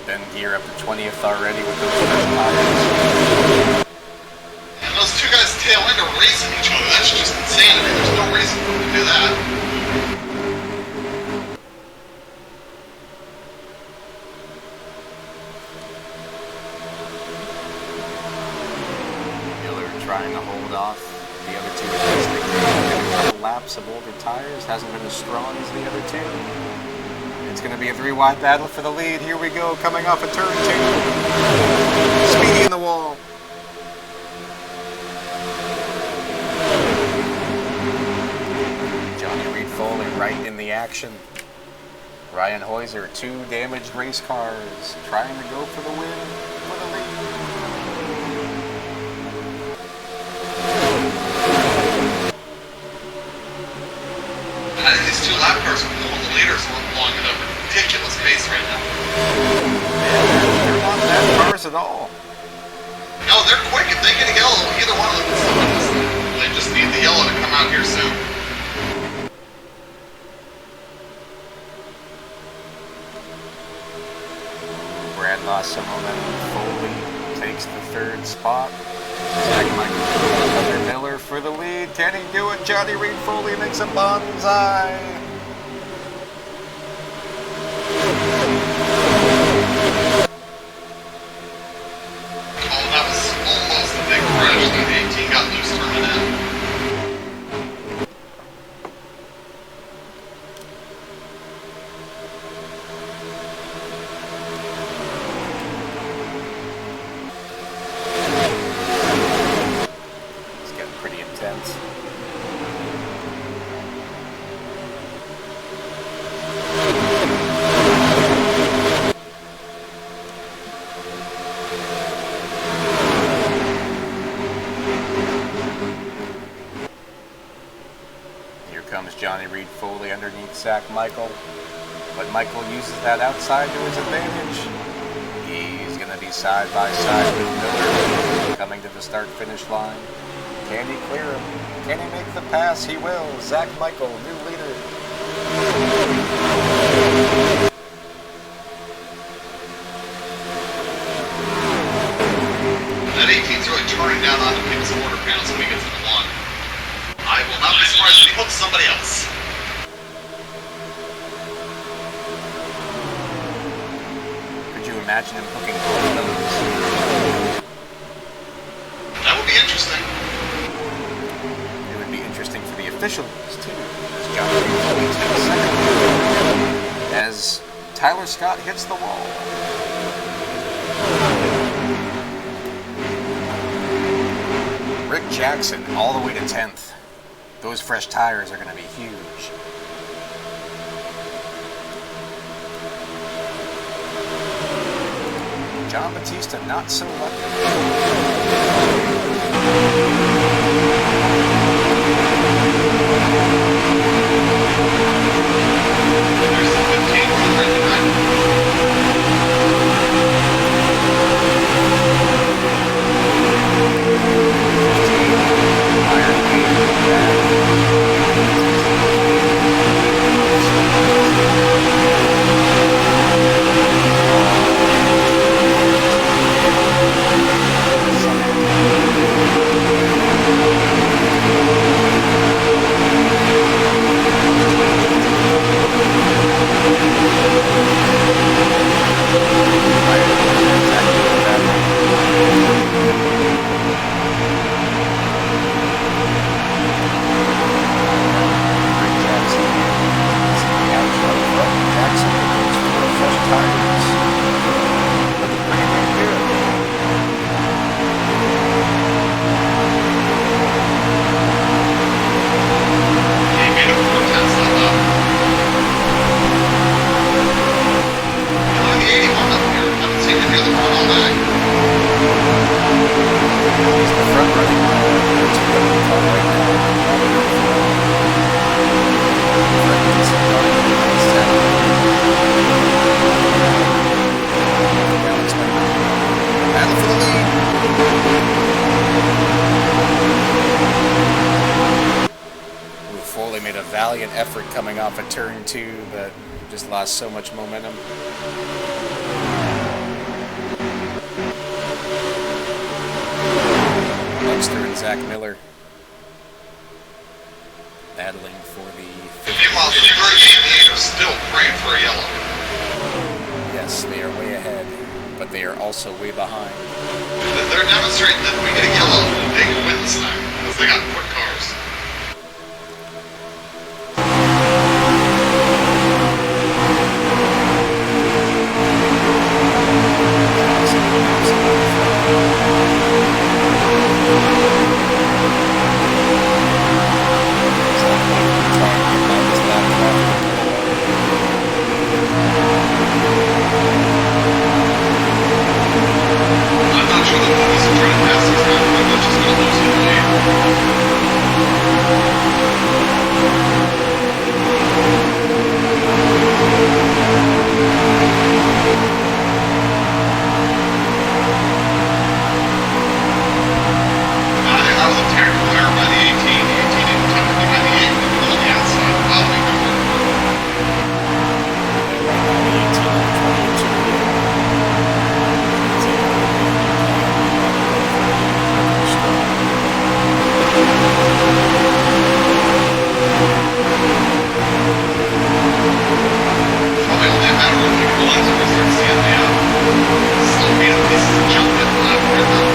Then gear up to 20th already with those first tires. And those 2 guys tail end are racing each other. That's just insanity. There's no reason for them to do that. Miller trying to hold off the other 2 as best they can. Getting a couple laps of older tires. Hasn't been as strong as the other 2. It's going to be a 3-wide battle for the lead. Here we go, coming off of turn 2. Speedy in the wall. Johnny Reed Foley right in the action. Ryan Heuser, 2 damaged race cars, trying to go for the win, for the lead. I think these 2 lap cars are pulling the leaders along at a ridiculous pace right now. Yeah, they're not bad cars at all. No, they're quick. If they get a yellow, either one of them can still win this thing. They just need the yellow to come out here soon. Brad lost some momentum. Foley takes the 3rd spot. Zach Michael, another Miller for the lead. Can he do it? Johnny Reed Foley makes a bonsai. Oh, that was almost a big crash. The 18 got loose turning in. It's getting pretty intense. Here comes Johnny Reed Foley underneath Zach Michael. But Michael uses that outside to his advantage. He's going to be side by side with Miller coming to the start-finish line. Can he clear him? Can he make the pass? He will. Zach Michael, new leader. That 18's really turning down onto people's quarter panels when he gets imagine him hooking both of those. That would be interesting. It would be interesting for the officials, too. As John Foley takes second. As Tyler Scott hits the wall. Rick Jackson all the way to 10th. Those fresh tires are going to be huge. John Batista not so lucky. There's the 15 right behind. Valiant effort coming off of turn 2, but just lost so much momentum. Dexter and Zach Miller battling for the Meanwhile, the 38 are still praying for a yellow. Yes, they are way ahead, but they are also way behind. They're demonstrating that if we get a yellow, they can win this thing, because they got quick cars. I'm not sure that he's trying to pass this guy, but that's just going to lose him the I think that was a terrible error by the 18. The 18 didn't tuck it behind the 8, but it was on the outside. Wow, they got work. Probably only a matter of a few points before we start seeing the slow beat up pieces of junk in the lap right now.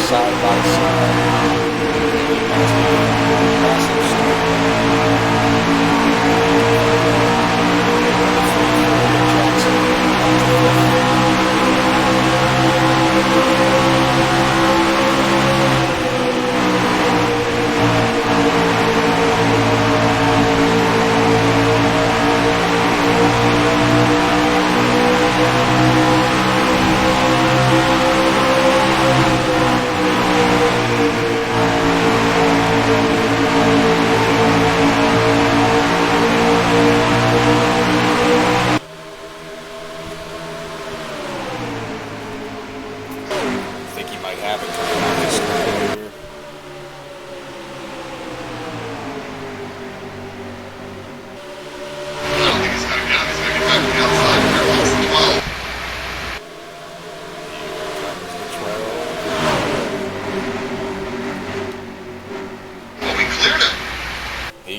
Side by side.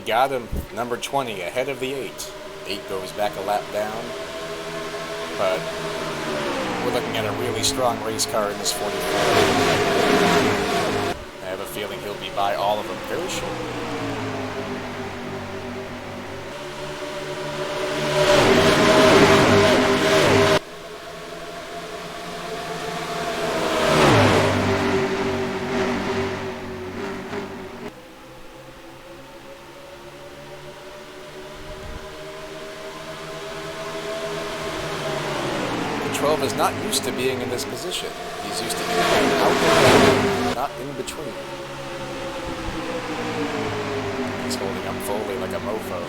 got him. Number 20 ahead of the 8. 8 goes back a lap down. But we're looking at a really strong race car in this 44. I have a feeling he'll be by all of them very shortly. Is not used to being in this position. He's used to being out there, not in between. He's holding up Foley like a mofo.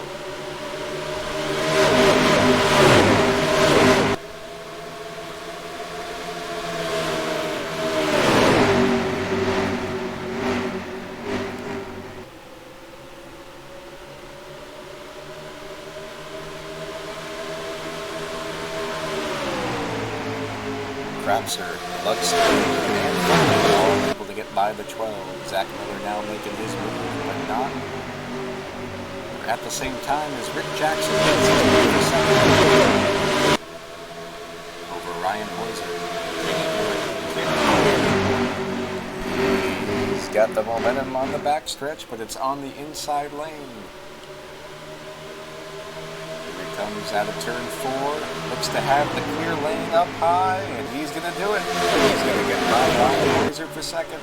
Crapser, Luxor, and Foley all able to get by the 12. Zach Miller now making his move, but not at the same time as Rick Jackson gets his move for second over Ryan Hoiser. He's got the momentum on the backstretch, but it's on the inside lane. Comes out of turn 4, looks to have the clear lane up high, and he's going to do it. He's going to get by Ryan Hoiser for second.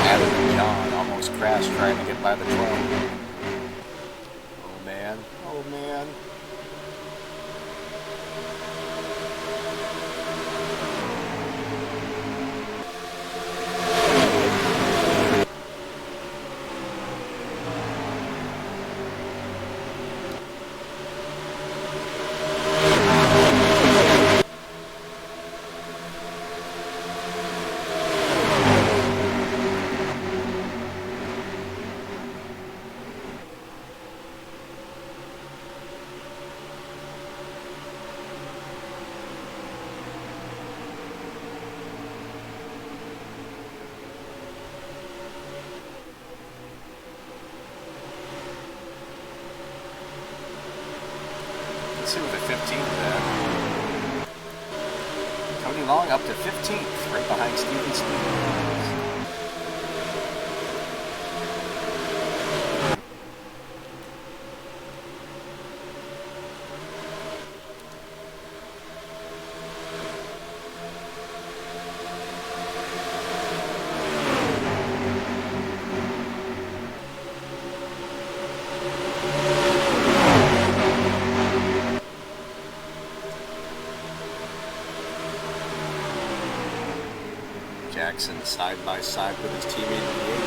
Adam and John almost crashed trying to get by the 12. Oh man, oh man. Let's see what the 15th then. Tony Long up to 15th, right behind Steven Speed. Jackson side by side with his teammate in the 8.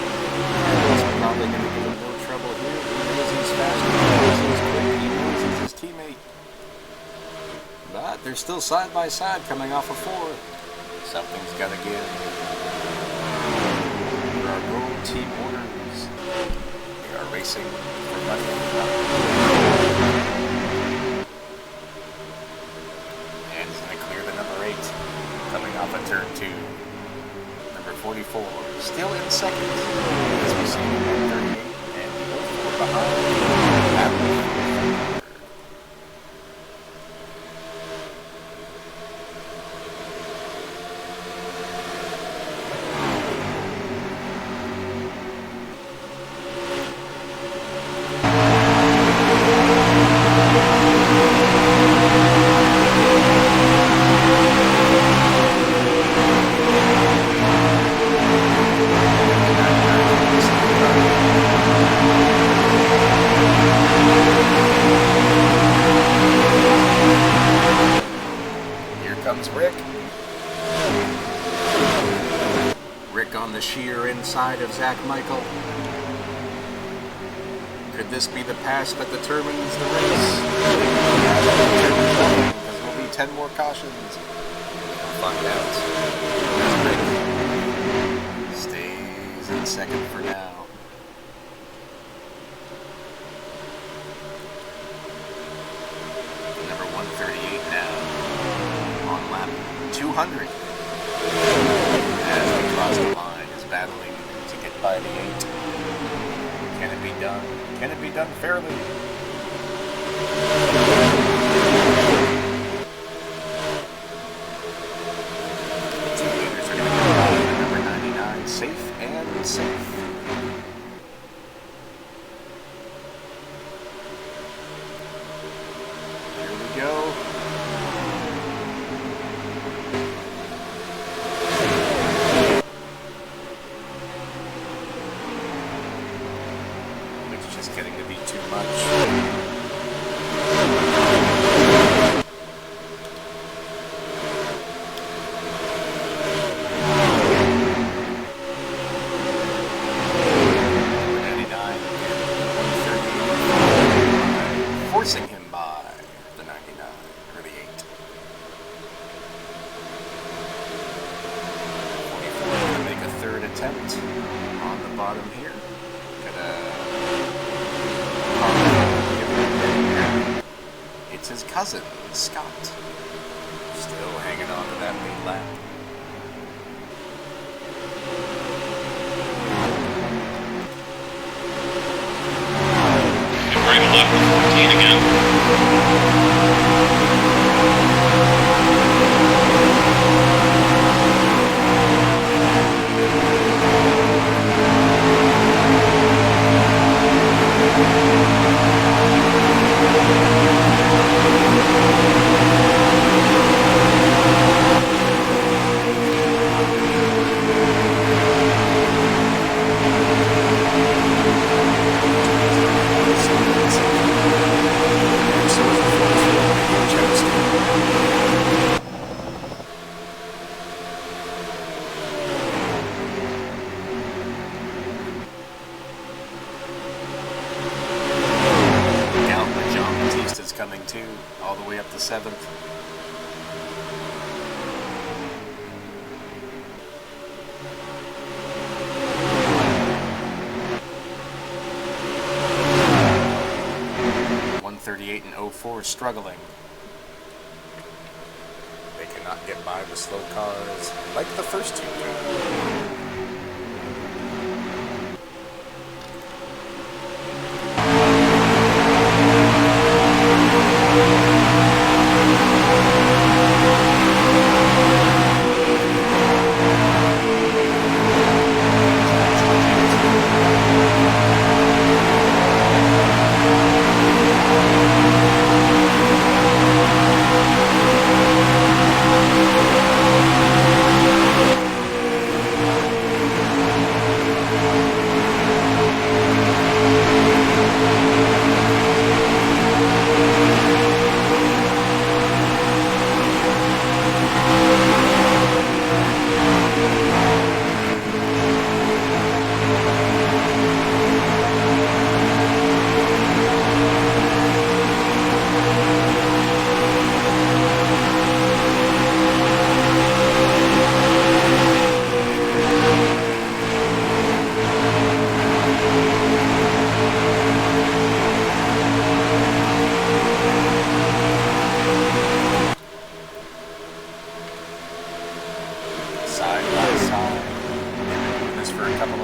He's probably going to give him more trouble here. He knows he's fast, he knows he's quick, he knows he's his teammate. But they're still side by side coming off of 4. Something's got to give. There are no team orders. They are racing for money. And he's going to clear the number 8 coming off of turn 2. 44, still in second, as we see him at 38, and the 04 behind. On the sheer inside of Zach Michael. Could this be the pass that determines the race? Because there will be 10 more cautions. We'll find out. Stays in second for now. 200. As we cross the line, is battling to get by the 8. Can it be done? Can it be done fairly? Two leaders are going to go by the number 99, safe and safe. Here we go. It's just getting to be too much. Forcing him by the 99, or the 8. 44 going to make a third attempt on the bottom here. It's his cousin, Scott. Still hanging on to that lead lap. Bring him up to 14 again. Coming too, all the way up to 7th. .138 and 04 struggling. They cannot get by the slow cars like the first two did.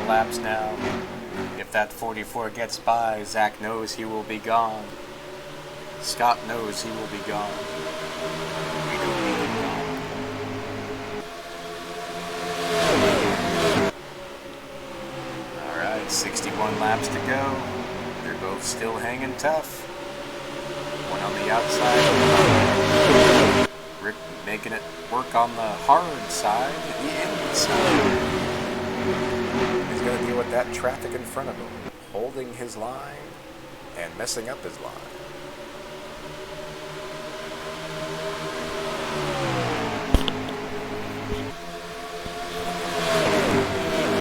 Laps now. If that 44 gets by, Zach knows he will be gone. Scott knows he will be gone. We don't need him gone. Alright, 61 laps to go. They're both still hanging tough. One on the outside. Rick making it work on the hard side, the inside. He's going to deal with that traffic in front of him, holding his line and messing up his line. –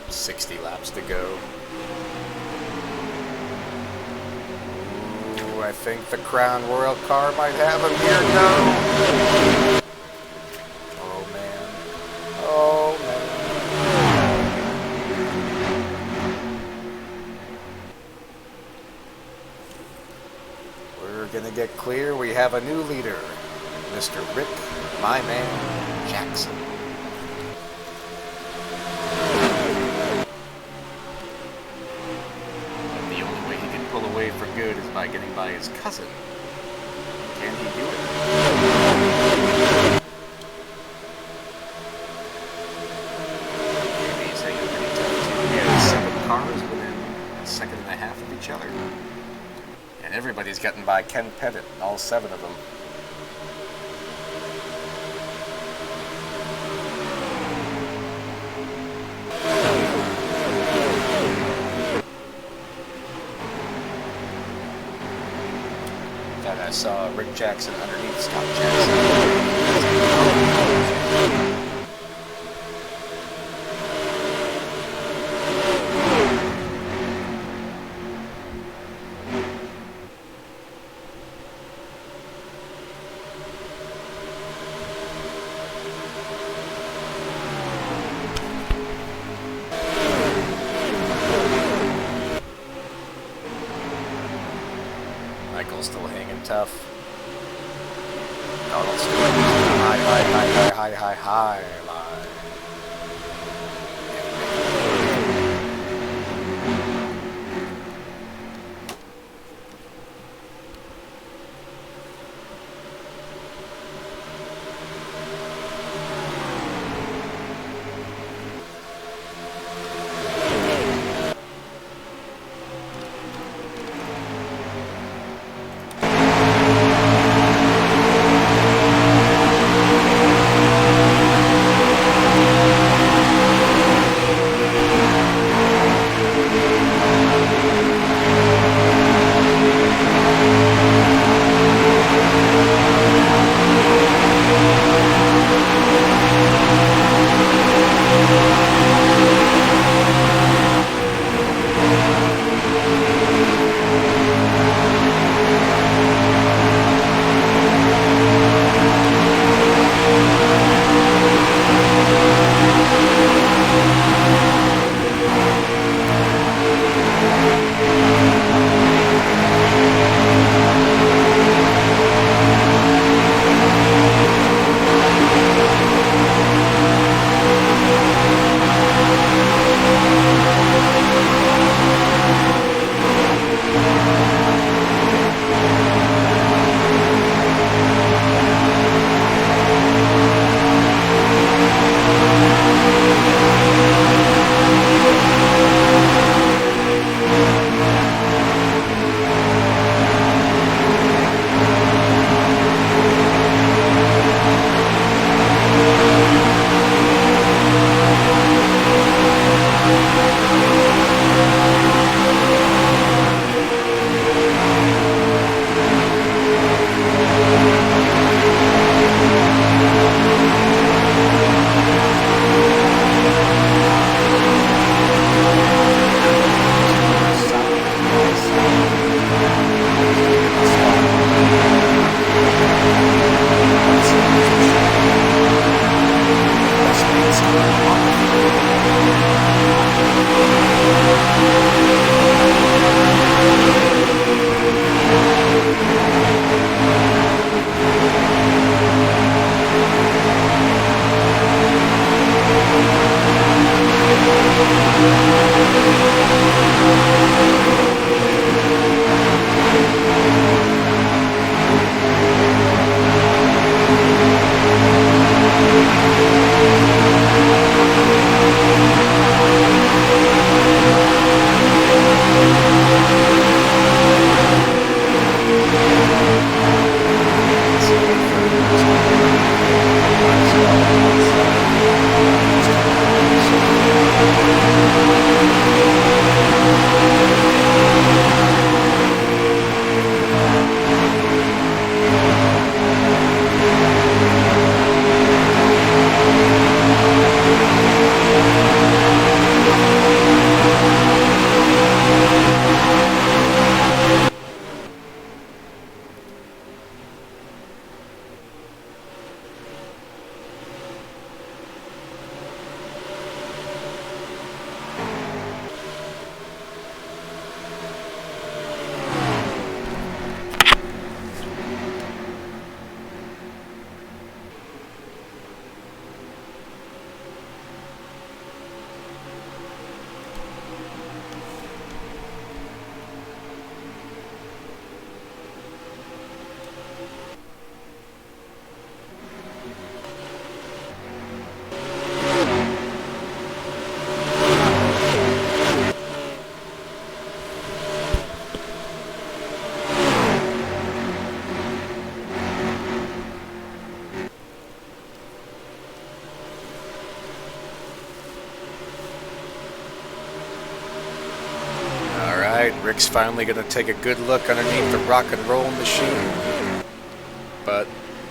60 laps to go. Ooh, I think the Crown Royal car might have him here. No! Oh, man. Oh, man. We're going to get clear. We have a new leader, Mr. Rick, my man, Jackson. And the only way he can pull away for good is by getting by his cousin. Can he do it? Maybe he's hanging pretty tough. He has 7 cars within a second and a half of each other. And everybody's gotten by Ken Pettit, all 7 of them. Thought I saw Rick Jackson underneath Scott Jackson. Michael's still hanging tough. Donald's still high. Rick's finally going to take a good look underneath the rock and roll machine. But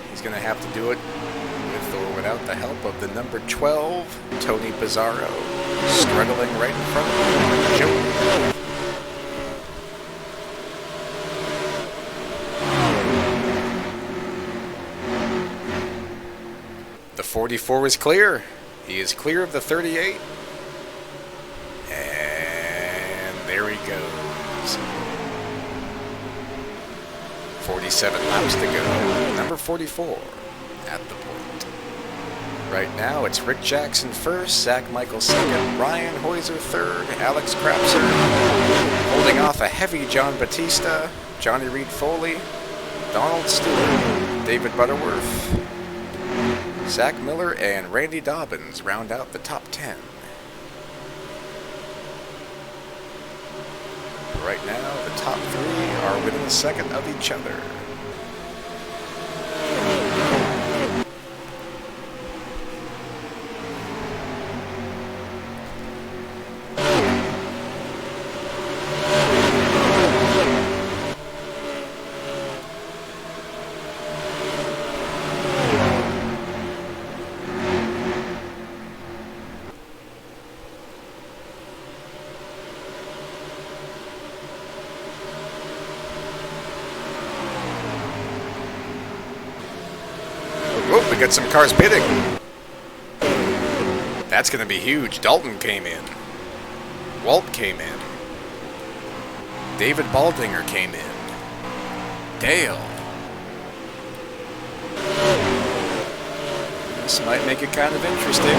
he's going to have to do it with or without the help of the number 12, Tony Pizarro, struggling right in front of Joe. The 44 is clear. He is clear of the 38. And there he goes. 47 laps to go. Number 44 at the point. Right now it's Rick Jackson first, Zach Michael second, Ryan Hoiser third, Alex Krapser holding off a heavy John Batista, Johnny Reed Foley, Donald Stewart, David Butterworth, Zach Miller, and Randy Dobbins round out the top 10. Right now, the top 3 are within a second of each other. Oh, we got some cars pitting. That's going to be huge. Dalton came in. Walt came in. David Baldinger came in. Dale. This might make it kind of interesting.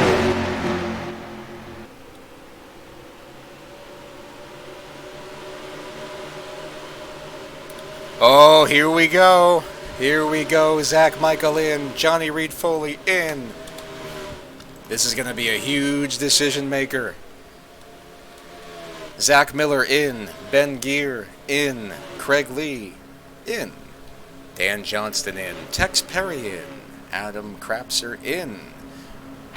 Oh, here we go. Here we go. Zach Michael in. Johnny Reed Foley in. This is going to be a huge decision maker. Zach Miller in. Ben Gear in. Craig Lee in. Dan Johnston in. Tex Perry in. Adam Krapser in.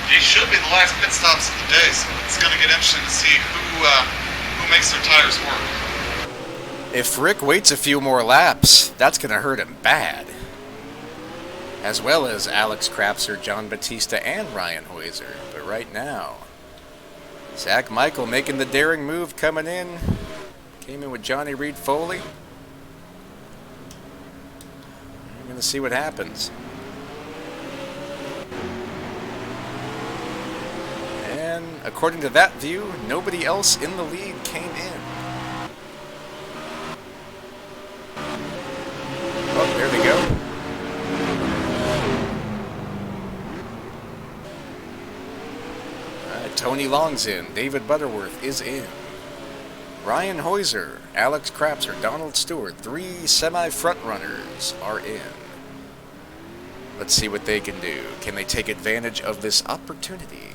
These should be the last pit stops of the day, so it's going to get interesting to see who makes their tires work. If Rick waits a few more laps, that's going to hurt him bad. As well as Alex Krapser, John Batista, and Ryan Hoiser. But right now, Zach Michael making the daring move, coming in. Came in with Johnny Reed Foley. We're going to see what happens. And according to that view, nobody else in the lead came in. Oh, there they go. Tony Long's in. David Butterworth is in. Ryan Hoiser, Alex Krapser, Donald Stewart, 3 semi-front runners are in. Let's see what they can do. Can they take advantage of this opportunity?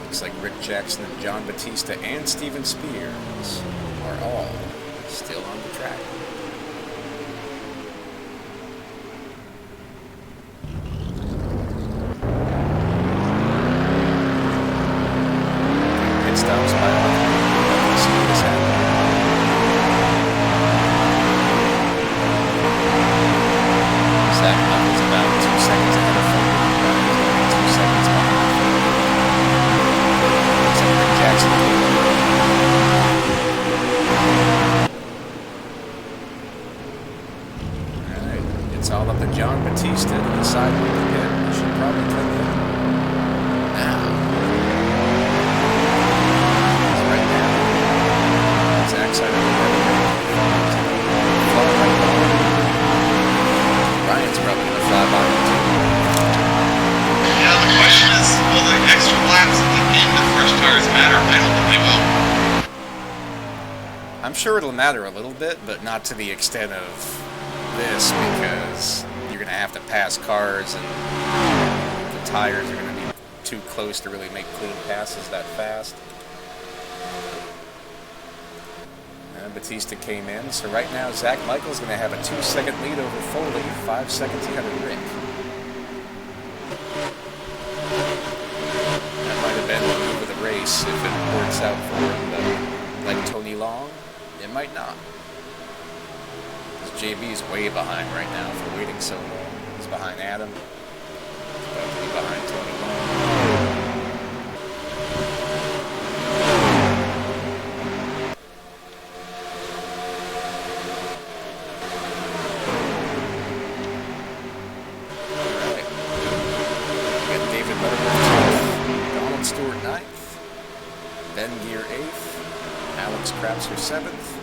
Looks like Rick Jackson and John Batista and Steven Spears are all still on the track. Pit stops by let's see what's happening. Zach Michael's about 2 seconds ahead of Foley. Ryan is 2 seconds behind. Jackson. Alright, it's all up to John Batista to decide when to hit. He should probably come in now. It's right now. Zach's side of the head. Ryan's probably going to fly by him too. Yeah, the question is, will the extra laps at the end of fresh tires matter? I don't think they will. I'm sure it'll matter a little bit, but not to the extent of this, because you're going to have to pass cars and the tires are going to be too close to really make clean passes that fast. Batista came in, so right now Zach Michael's going to have a 2-second lead over Foley, 5 seconds ahead of Rick. That might have been the move of the race if it works out for him, but like Tony Long, it might not. Because JB's way behind right now for waiting so long. He's behind Adam. He's about to be behind Tony Long. Ben Gear 8th, Alex Crapser 7th,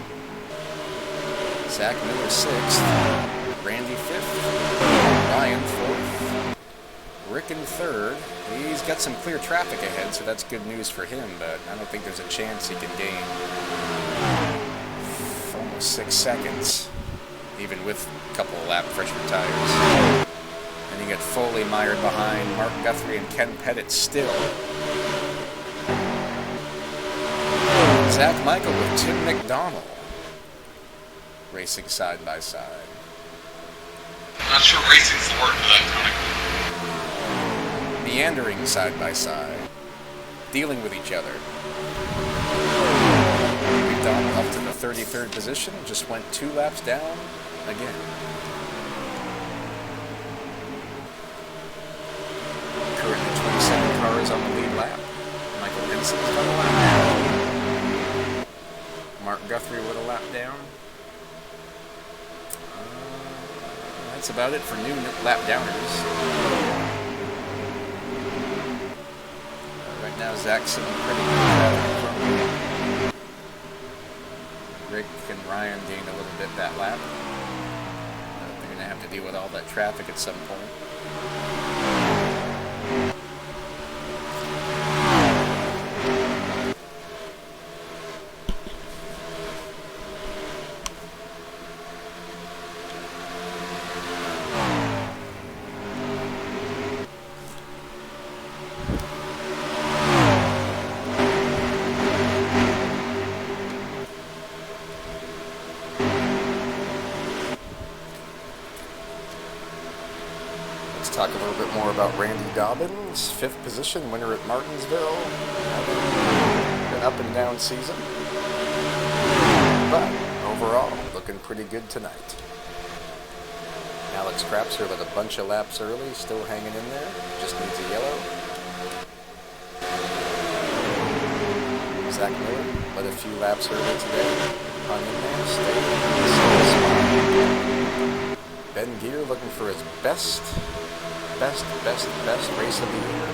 Zach Miller 6th, Randy 5th, Ryan 4th, Rick in 3rd. He's got some clear traffic ahead, so that's good news for him, but I don't think there's a chance he can gain almost 6 seconds, even with a couple of lap pressure tires. And you get Foley mired behind Mark Guthrie and Ken Pettit still. Zach Michael with Tim McDonald racing side by side. I'm not sure racing's the word for that, Tony. Meandering side by side, dealing with each other. McDonald up to the 33rd position, just went 2 laps down again. Currently 27 cars on the lead lap. Michael Henson's got a lap down. Mark Guthrie with a lap down. That's about it for new lap downers. Right now, Zach's sitting pretty good. Rick and Ryan gained a little bit that lap. They're going to have to deal with all that traffic at some point. Talk a little bit more about Randy Dobbins, 5th position, winner at Martinsville. An up and down season, but overall looking pretty good tonight. Alex Crapser led a bunch of laps early, still hanging in there, just needs a yellow. Zach Miller led a few laps early today, hung in there, stayed in the spot. Ben Gear looking for his best race of the year.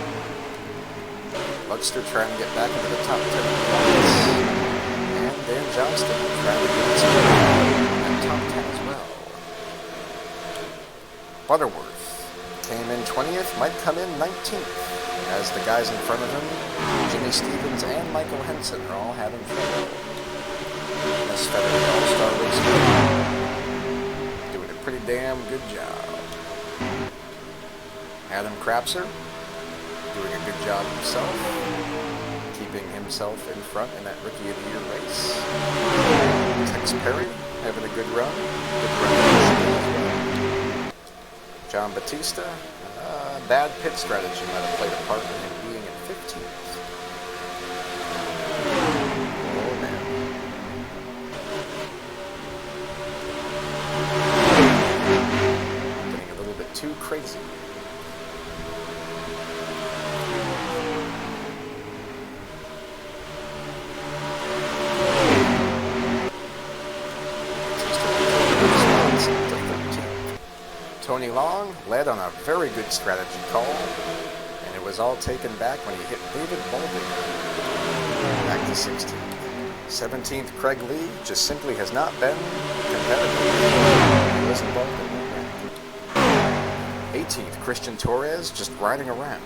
Luxter trying to get back into the top 10 points. And Dan Johnston trying to get into the top 10 as well. Butterworth came in 20th, might come in 19th, as the guys in front of him, Jimmy Stevens and Michael Henson, are all having trouble. This Federal All-Star Race doing a pretty damn good job. Adam Crapser doing a good job himself, keeping himself in front in that Rookie of the Year race. Tex Perry having a good run. John Batista, bad pit strategy might have played a part in him being in 15th. Oh man. Getting a little bit too crazy. Tony Long led on a very good strategy call, and it was all taken back when he hit David Baldwin. Back to 16th. 17th, Craig Lee just simply has not been competitive. He was involved in that. 18th, Christian Torres just riding around.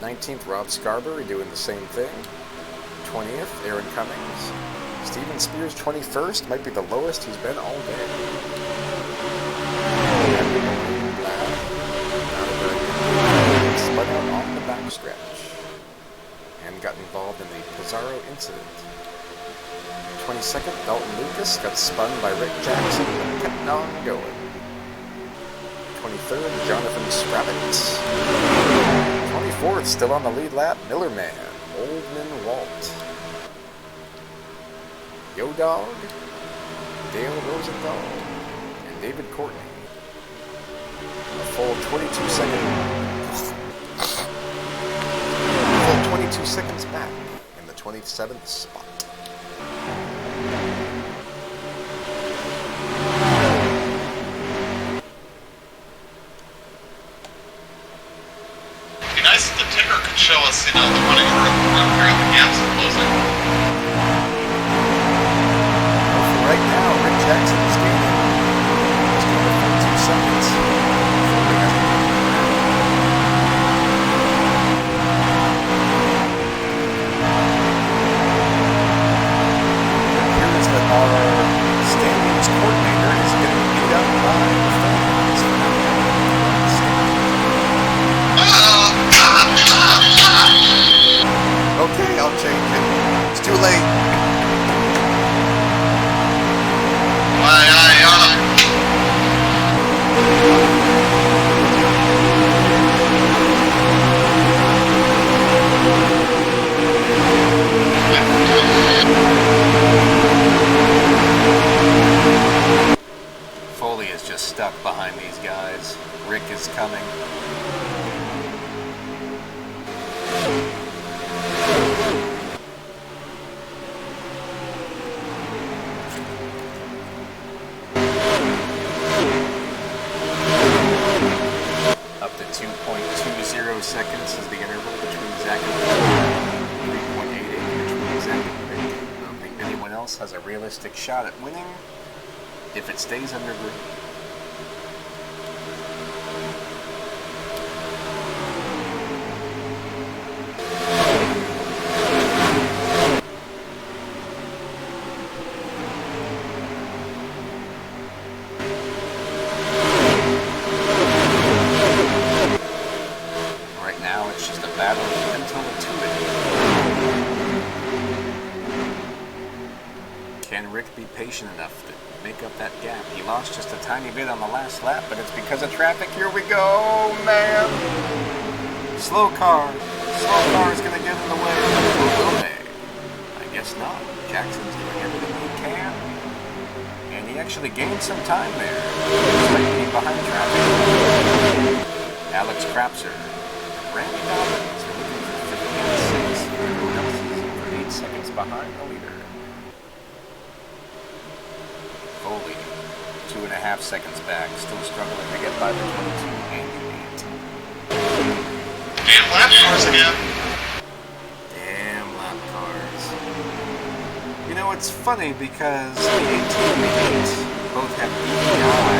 19th, Rob Scarberry doing the same thing. 20th, Aaron Cummings. Steven Spears 21st, might be the lowest he's been all day. Spun out on the backstretch and got involved in the Pizarro incident. 22nd, Dalton Lucas got spun by Rick Jackson and kept on going. 23rd, Jonathan Scrabbit. 24th, still on the lead lap, Millerman, Oldman Walt. Yo Dog, Dale Rosenthal, and David Courtney. A full 22 seconds back in the 27th spot. It'd be nice if the ticker could show us, the 20 where the gaps are closing. Well, for right now, Rick Jackson is gaining 42 seconds. It appears that our standings coordinator is getting beat up by the fans for not having the standings. Okay, I'll change it. It's too late. Foley is just stuck behind these guys. Rick is coming. Up to 2.20 seconds is the interval between Zach and Rick. 3.88 between Zach and Rick. I don't think anyone else has a realistic shot at winning if it stays under green. Right now, it's just a battle until the two. Can Rick be patient enough to make up that gap? He lost just a tiny bit on the last lap, but it's because of traffic. Here we go, man! Slow car. Slow car is going to get in the way. Or will they? I guess not. Jackson's doing everything he can. And he actually gained some time there. Despite being behind traffic. Alex Krapser. Randy Dobbins are looking for 15-6. Everyone else is over 8 seconds behind the leader. Foley, 2.5 seconds back, still struggling to get by the 22 and the 8. Damn lap cars again. Damn lap cars. You know, it's funny because the 18 and the 8 both have EPI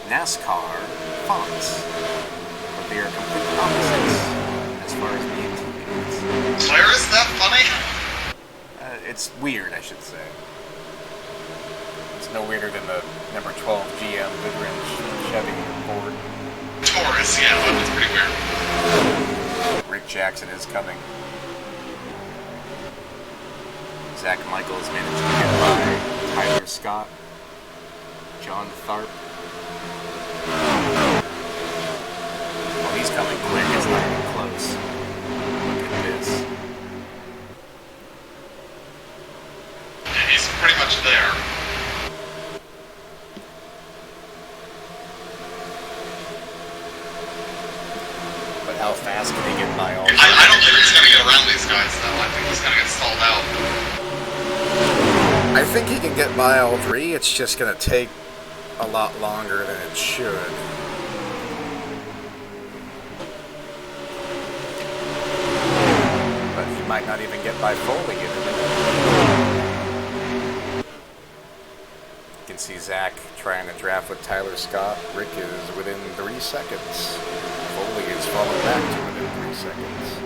NASCAR fonts. They are complete opposites as far as the 18 goes. Claire, is that funny? It's weird, I should say. It's no weirder than the number 12 GM Goodrich Chevy Ford. Taurus, yeah, that was pretty weird. Rick Jackson is coming. Zach Michaels managed to get by Tyler Scott, John Tharp. Well, he's coming quick. It's not even close. Look at this. Yeah, he's pretty much there. But how fast can he get by all? I don't think he's going to get around these guys, though. I think he's going to get stalled out. I think he can get by all three. It's just going to take a lot longer than it should. But he might not even get by Foley in a minute. You can see Zach trying to draft with Tyler Scott. Rick is within 3 seconds. Foley is falling back to within 3 seconds.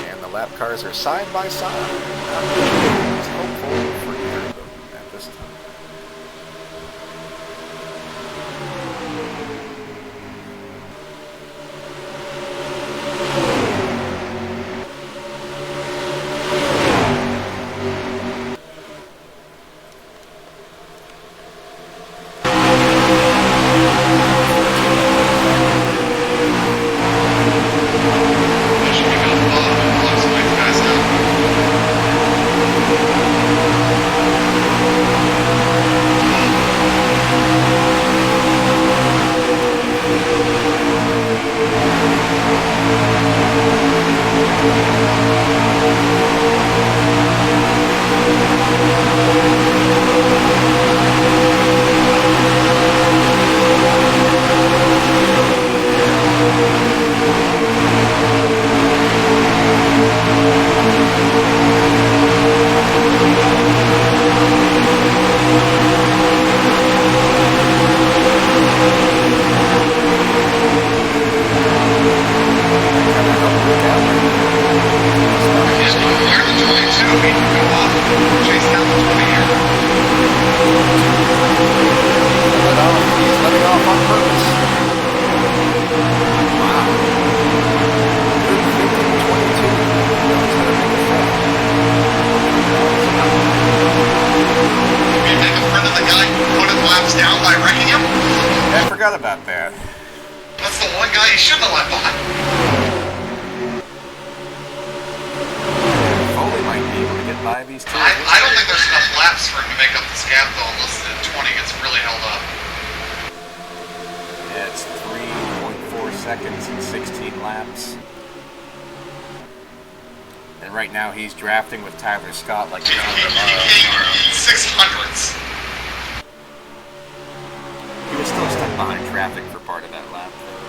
And the lap cars are side by side. It's hopeful for either of them at this time. wrecking him? I forgot about that. That's the one guy you shouldn't have left behind. Foley might be able to get by these two. I don't think there's enough laps for him to make up this gap, though, unless the 20 gets really held up. Yeah, it's 3.4 seconds and 16 laps. And right now he's drafting with Tyler Scott like he's on tomorrow. 600s. He was still stuck behind traffic for part of that lap, though.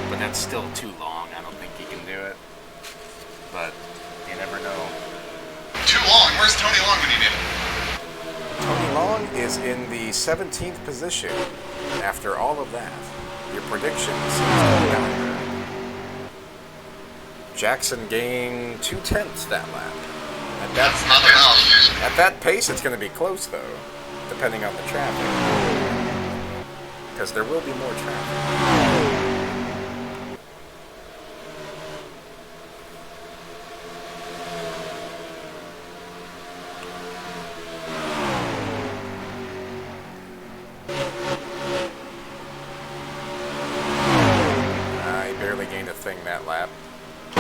But that's still too long. I don't think he can do it. But you never know. Too long. Where's Tony Long when you need him? Tony Long is in the 17th position after all of that. Your predictions. Jackson gained 2/10 that lap. That's not enough. At that pace, it's going to be close, though, depending on the traffic. Because there will be more traffic. He barely gained a thing that lap. I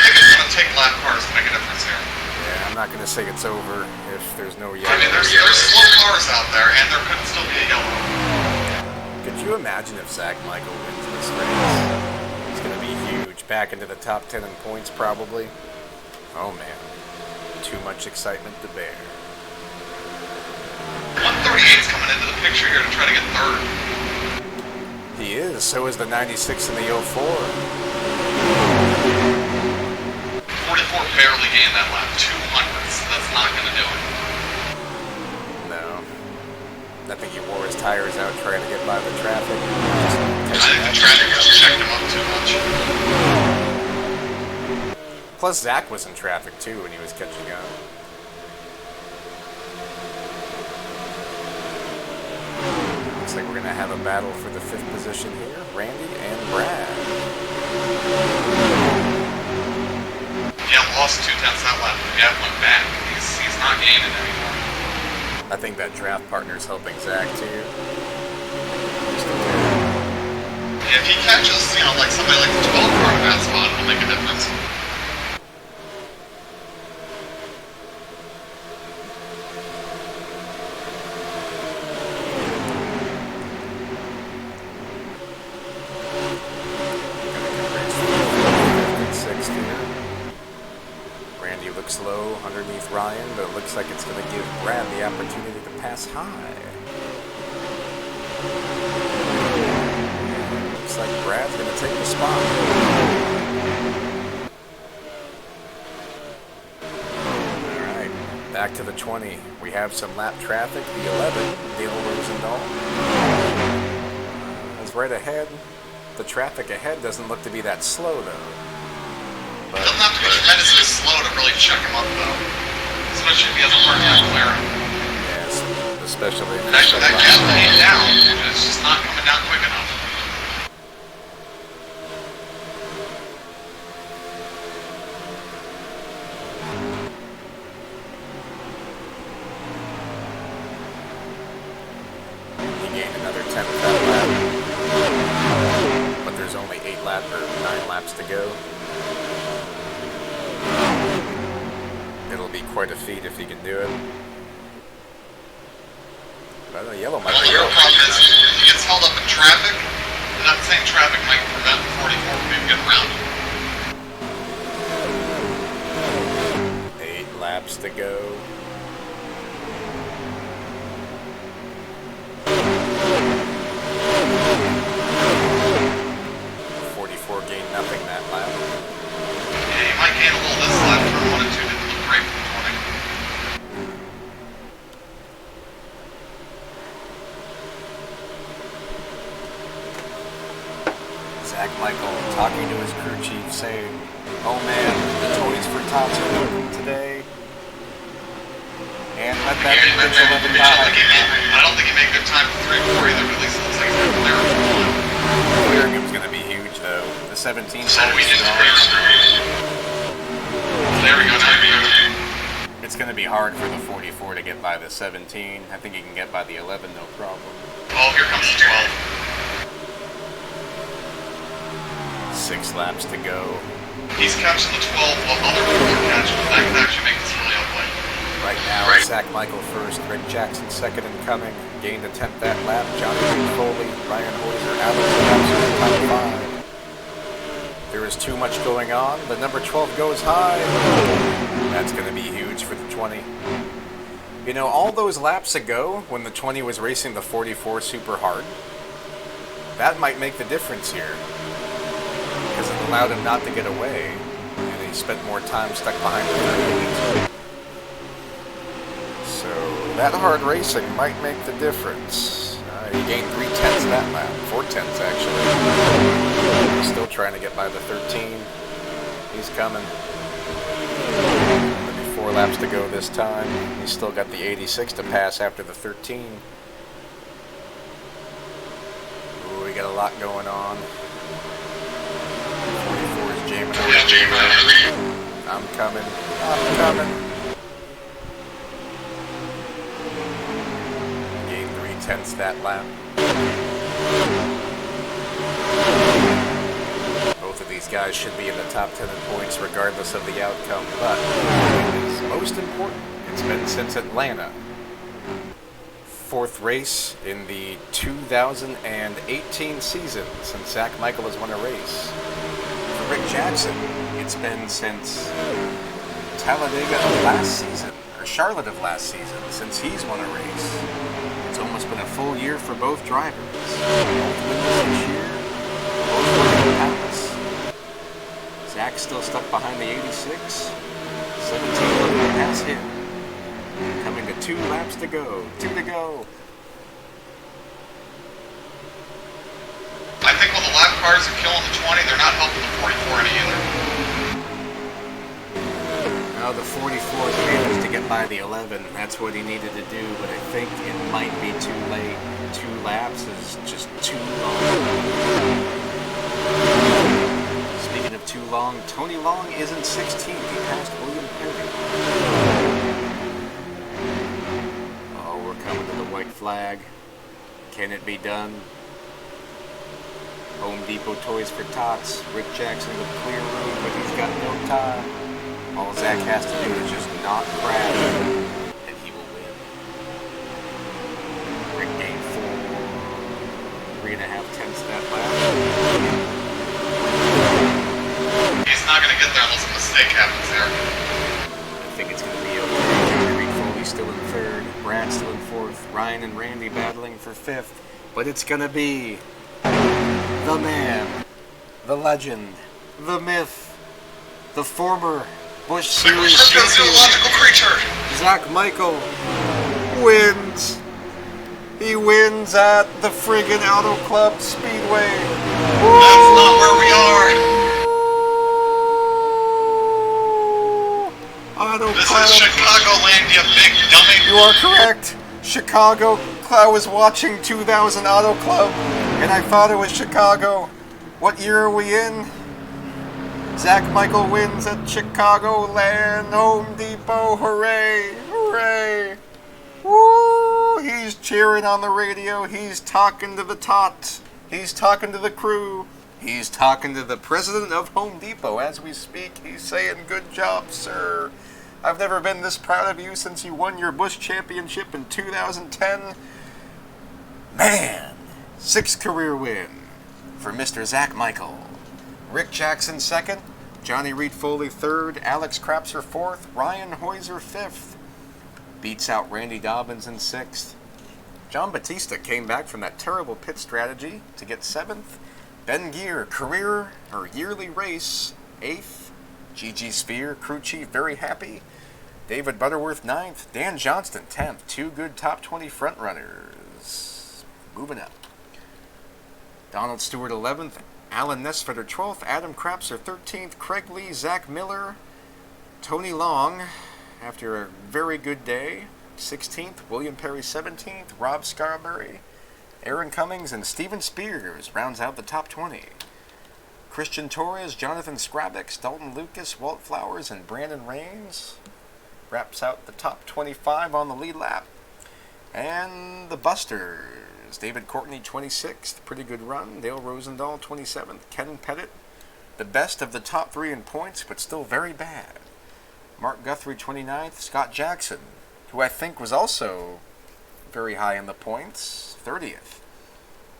think it's going to take lap cars to make a difference here. Yeah, I'm not going to say it's over if there's no yellow. I mean, there's slow cars out there, and there could still be a yellow. Could you imagine if Zach Michael wins this race? It's going to be huge. Back into the top 10 in points, probably. Oh, man. Too much excitement to bear. 138's coming into the picture here to try to get third. He is. So is the 96 and the 04. 44 barely gained that lap. 200s. That's not going to do it. No. I think he wore his tires out trying to get by the traffic. I think the traffic just checked him up too much. Plus, Zach was in traffic, too, when he was catching up. Looks like we're going to have a battle for the 5th position here. Randy and Brad. Yeah, lost 2/10 that lap. Yeah, went back. He's not gaining anymore. I think that draft partner's helping Zach, too. Yeah, if he catches, like somebody like the 12 car in that spot, it'll make a difference. Randy looks low underneath Ryan, but it looks like it's going to give Brad the opportunity to pass high. Looks like Brad's going to take the spot. Alright, back to the 20. We have some lap traffic. The 11, Dale Rosendahl. Is right ahead. The traffic ahead doesn't look to be that slow, though. It doesn't have to be tremendously slow to really check him up, though. Especially if he has a hard time clearing. Yes, especially. Actually, that gap came down, and it's just not coming down quick enough. He gained another 10th that lap. But there's only 9 laps to go. It'll be quite a feat if he can do it. But the yellow might Well, be your real. problem is, if he gets held up in traffic, then that same traffic might prevent 44 from even getting around him. 8 laps to go. Gained nothing that lap. Yeah, you might gain a little this lap. Turn 1 and 2 didn't look great from 20. Zach Michael talking to his crew chief saying, "Oh man, the Toys for Tots are open today. And let that bitch 11 by." I don't think he made good time for 3 or 4 either, but at least it looks like he's going to clear him for 1. Clearing him's going to be huge, though. The 17. So we did clear him. There we go, now we go. It's going to be hard for the 44 to get by by the 17. I think he can get by the 11, no problem. Oh, here comes the 12. 6 laps to go. He's catching the 12 while other people are catching. That could actually make this really ugly. Right now, Right. Zach Michael first, Rick Jackson second and coming. Gained a 10th that lap. Johnny Reed Foley, Ryan Hoiser, Alex Krapser in top 5. There is too much going on. The number 12 goes high. That's going to be huge for the 20. You know, all those laps ago, when the 20 was racing the 44 super hard, that might make the difference here. Because it allowed him not to get away, and he spent more time stuck behind the 38. So that hard racing might make the difference. He gained 3/10 that lap, 4/10 actually. He's still trying to get by the 13. He's coming. Maybe 4 laps to go this time. He's still got the 86 to pass after the 13. Ooh, we got a lot going on. 44 is jamming over. I'm coming. I'm coming. Gained 3/10 that lap. Both of these guys should be in the top 10 in points regardless of the outcome, but it is most important. It's been since Atlanta. 4th race in the 2018 season since Zach Michael has won a race. For Rick Jackson, it's been since Talladega of last season, or Charlotte of last season, since he's won a race. It's almost been a full year for both drivers. Both winners this year, both winning the Palace. Zach's still stuck behind the 86. 17 looking to pass him. Coming to 2 laps to go. 2 to go. I think when the lap cars are killing the 20, they're not helping the 44 any either. Now the 44 managed to get by the 11. That's what he needed to do, but I think it might be too late. 2 laps is just too long. Speaking of too long, Tony Long is in 16th. He passed William Perry. Oh, we're coming to the white flag. Can it be done? Home Depot Toys for Tots. Rick Jackson with clear room, but he's got no tie. All Zach has to do is just not crash, and he will win. Rick gained 3.5 that lap. He's not going to get there unless a mistake happens there. I think it's going to be okay. Johnny Reed Foley still in 3rd. Brad still in 4th. Ryan and Randy battling for 5th. But it's going to be the man, the legend, the myth, the former Busch Series champion, physiological creature. Zach Michael wins. He wins at the friggin' Auto Club Speedway. That's not where we are. Auto This Club. is Chicagoland, you big dummy. You are correct. Chicago. I was watching 2000 Auto Club, and I thought it was Chicago. What year are we in? Zach Michael wins at Chicagoland, Home Depot. Hooray! Hooray! Woo! He's cheering on the radio. He's talking to the tots. He's talking to the crew. He's talking to the president of Home Depot as we speak. He's saying, "Good job, sir. I've never been this proud of you since you won your Busch Championship in 2010. Man, 6th career win for Mr. Zach Michael. Rick Jackson 2nd, Johnny Reed Foley 3rd, Alex Krapser 4th, Ryan Hoiser 5th. Beats out Randy Dobbins in 6th. John Batista came back from that terrible pit strategy to get 7th. Ben Gear, career or yearly race, 8th. G.G. Spear, crew chief, very happy. David Butterworth 9th. Dan Johnston 10th. 2 good top 20 front runners. Moving up. Donald Stewart 11th. Alan Nesvetter 12th. Adam Krapser 13th. Craig Lee, Zach Miller, Tony Long, after a very good day, 16th. William Perry 17th. Rob Scarberry, Aaron Cummings, and Steven Spears rounds out the top 20. Christian Torres, Jonathan Skrabix, Dalton Lucas, Walt Flowers, and Brandon Rains wraps out the top 25 on the lead lap. And the Busters, David Courtney 26th, pretty good run. Dale Rosendahl 27th. Ken Pettit, the best of the top 3 in points, but still very bad. Mark Guthrie 29th. Scott Jackson, who I think was also very high in the points, 30th.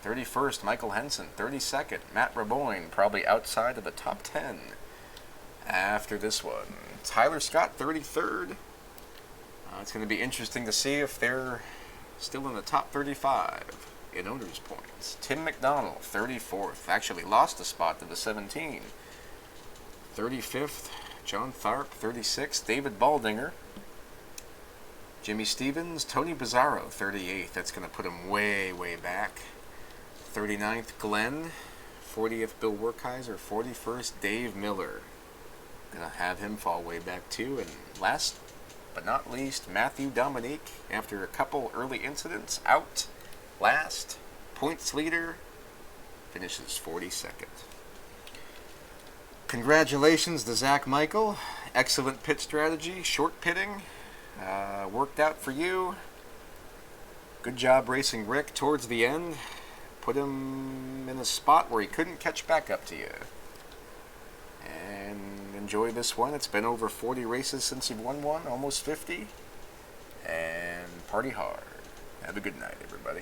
31st, Michael Henson, 32nd. Matt Raboyne, probably outside of the top 10 after this one. Tyler Scott, 33rd. It's going to be interesting to see if they're still in the top 35 in owners' points. Tim McDonald, 34th. Actually lost a spot to the 17. 35th, John Tharp, 36th. David Baldinger. Jimmy Stevens, Tony Bizzarro, 38th. That's going to put him way, way back. 39th, Glenn. 40th, Bill Werkheiser. 41st, Dave Miller. Going to have him fall way back too. And last but not least, Matthew Dominique, after a couple early incidents, out last. Points leader, finishes 42nd. Congratulations to Zach Michael. Excellent pit strategy, short pitting. Worked out for you. Good job racing Rick towards the end. Put him in a spot where he couldn't catch back up to you. And enjoy this one. It's been over 40 races since you've won one, almost 50. And party hard. Have a good night, everybody.